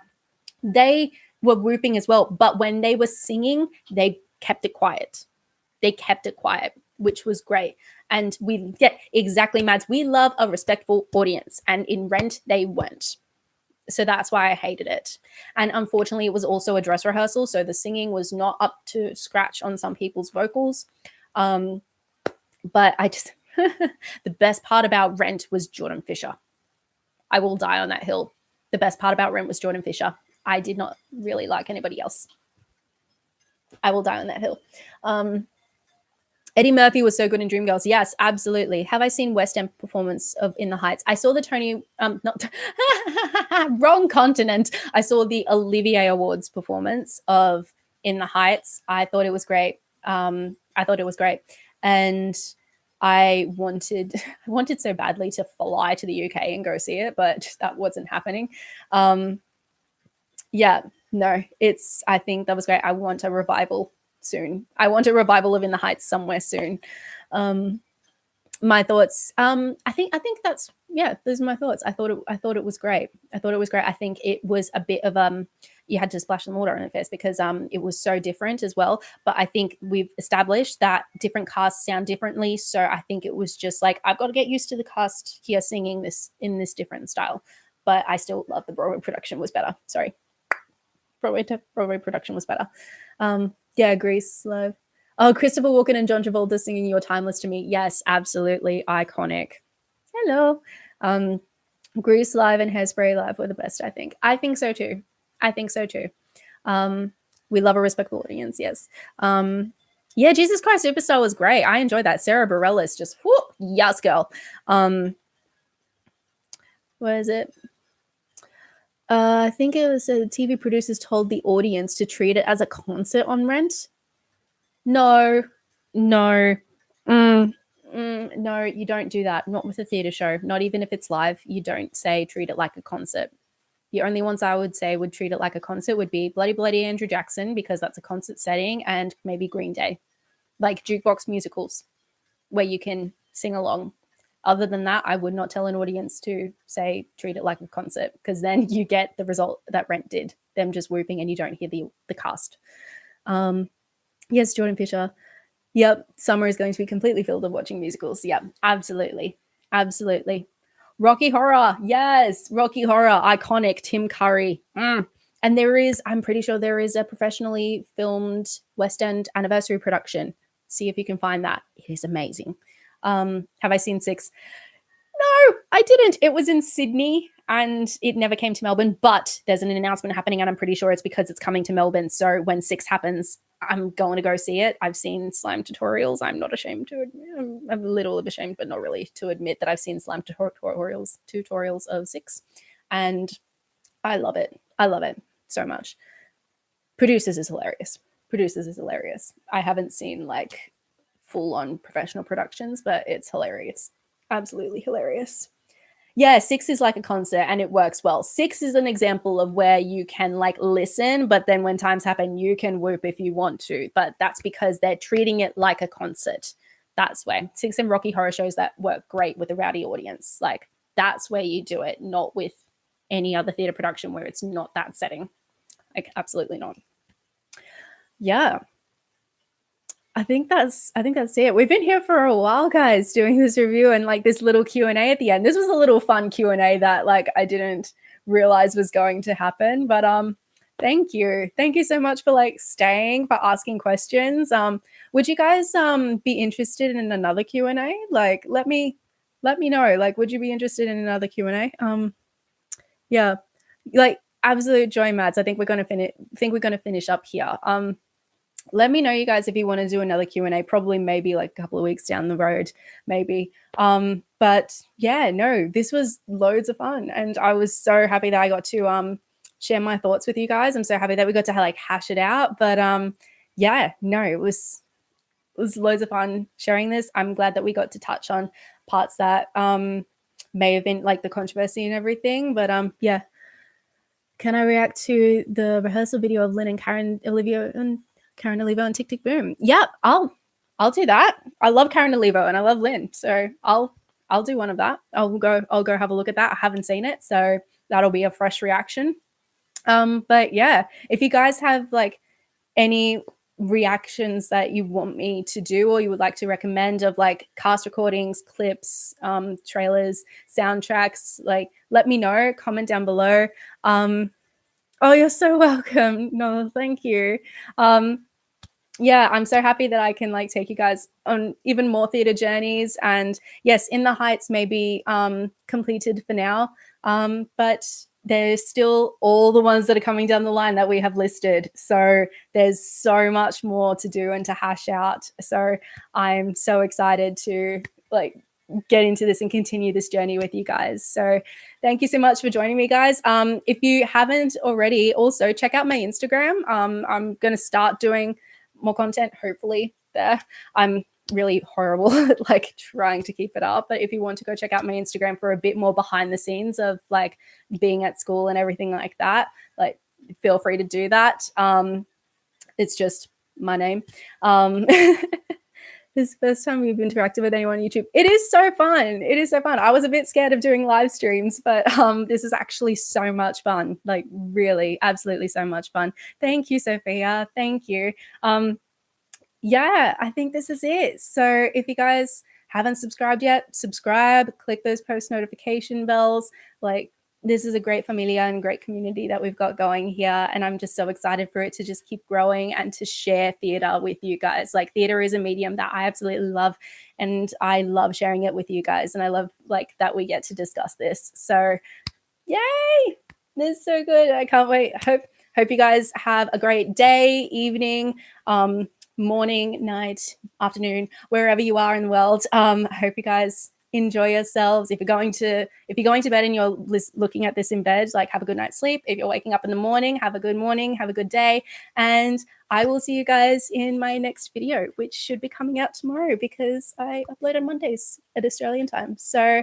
they were whooping as well. But when they were singing, they kept it quiet. They kept it quiet, which was great. And we get exactly, Mads. We love a respectful audience. And in Rent, they weren't. So that's why I hated it. And unfortunately, it was also a dress rehearsal. So the singing was not up to scratch on some people's vocals. But I just, the best part about Rent was Jordan Fisher. I will die on that hill. The best part about Rent was Jordan Fisher. I did not really like anybody else. I will die on that hill. Eddie Murphy was so good in Dreamgirls. Yes, absolutely. Have I seen West End performance of In the Heights? I saw the Tony, not wrong continent. I saw the Olivier Awards performance of In the Heights. I thought it was great. And I wanted so badly to fly to the UK and go see it, but that wasn't happening. Yeah, no, I think that was great. I want a revival soon. I want a revival of In the Heights somewhere soon. My thoughts. I think that's, yeah, those are my thoughts. I thought it was great. I think it was a bit of you had to splash some water on it first because it was so different as well. But I think we've established that different casts sound differently. So I think it was just like, I've got to get used to the cast here singing this in this different style. But I still love the Broadway production was better. Sorry. Broadway production was better. Yeah, Grease, love. Oh, Christopher Walken and John Travolta singing You're Timeless to Me. Yes, absolutely iconic. Hello. Grease live and Hairspray live were the best, I think. I think so too. We love a respectful audience, yes. Yeah, Jesus Christ Superstar was great. I enjoyed that. Sarah Bareilles just, whoop, yes, girl. What is it? I think it was the TV producers told the audience to treat it as a concert on Rent. No, no, no, you don't do that. Not with a theatre show. Not even if it's live. You don't say treat it like a concert. The only ones I would say would treat it like a concert would be Bloody Bloody Andrew Jackson, because that's a concert setting, and maybe Green Day, like jukebox musicals where you can sing along. Other than that, I would not tell an audience to say treat it like a concert, because then you get the result that Rent did, them just whooping, and you don't hear the cast. Yes, Jordan Fisher. Yep, summer is going to be completely filled with watching musicals. Yep, absolutely. Rocky Horror. Yes, Rocky Horror. Iconic. Tim Curry. And I'm pretty sure there is a professionally filmed West End anniversary production. See if you can find that. It is amazing. Have I seen Six? No, I didn't. It was in Sydney and it never came to Melbourne, but there's an announcement happening and I'm pretty sure it's because it's coming to Melbourne. So when Six happens, I'm going to go see it. I've seen slime tutorials. I'm not ashamed to admit. I'm a little ashamed, but not really, to admit that I've seen slime tutorials of Six. And I love it. So much. Producers is hilarious. I haven't seen like full-on professional productions, but it's hilarious. Absolutely hilarious. Yeah, Six is like a concert and it works well. Six is an example of where you can like listen, but then when times happen, you can whoop if you want to. But that's because they're treating it like a concert. That's where Six and Rocky Horror shows that work great with a rowdy audience. Like that's where you do it, not with any other theater production where it's not that setting. Like absolutely not. Yeah. I think that's it. We've been here for a while, guys, doing this review and like this little Q&A at the end. This was a little fun Q&A that like I didn't realize was going to happen, but thank you. Thank you so much for like staying, for asking questions. Would you guys be interested in another Q&A? Like let me know. Like would you be interested in another Q&A? Yeah. Like absolute joy, Mads. I think we're going to finish up here. Let me know, you guys, if you want to do another Q&A, probably maybe like a couple of weeks down the road, maybe. But yeah, no, this was loads of fun. And I was so happy that I got to share my thoughts with you guys. I'm so happy that we got to like hash it out. But yeah, no, it was loads of fun sharing this. I'm glad that we got to touch on parts that may have been like the controversy and everything. But yeah. Can I react to the rehearsal video of Lynn and Karen Olivo and Tick Tick Boom? Yeah, I'll do that. I love Karen Olivo and I love Lynn, so I'll do one of that. I'll go have a look at that. I haven't seen it, so that'll be a fresh reaction. But yeah, if you guys have like any reactions that you want me to do or you would like to recommend of like cast recordings, clips, trailers, soundtracks, like let me know. Comment down below. Oh, you're so welcome. No, thank you. Yeah, I'm so happy that I can like take you guys on even more theater journeys. And yes, In the Heights may be completed for now, but there's still all the ones that are coming down the line that we have listed. So there's so much more to do and to hash out. So I'm so excited to like get into this and continue this journey with you guys. So thank you so much for joining me, guys. If you haven't already, also check out my Instagram. I'm going to start doing more content, hopefully, there. I'm really horrible at like trying to keep it up, but if you want to go check out my Instagram for a bit more behind the scenes of like being at school and everything like that, like feel free to do that. It's just my name. This is the first time we've interacted with anyone on YouTube. It is so fun. It is so fun. I was a bit scared of doing live streams, but this is actually so much fun. Like really, absolutely so much fun. Thank you, Sophia. Thank you. Yeah, I think this is it. So if you guys haven't subscribed yet, subscribe, click those post notification bells. Like this is a great familia and great community that we've got going here. And I'm just so excited for it to just keep growing and to share theater with you guys. Like theater is a medium that I absolutely love. And I love sharing it with you guys. And I love like that we get to discuss this. So yay, this is so good. I can't wait. Hope you guys have a great day, evening, morning, night, afternoon, wherever you are in the world. I hope you guys enjoy yourselves. If you're going to bed and you're looking at this in bed, like have a good night's sleep. If you're waking up in the morning, have a good morning, have a good day. And I will see you guys in my next video, which should be coming out tomorrow because I upload on Mondays at Australian time. So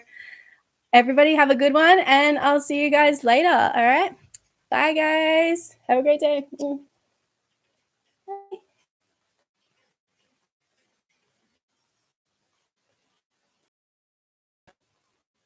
everybody have a good one and I'll see you guys later. All right. Bye guys. Have a great day.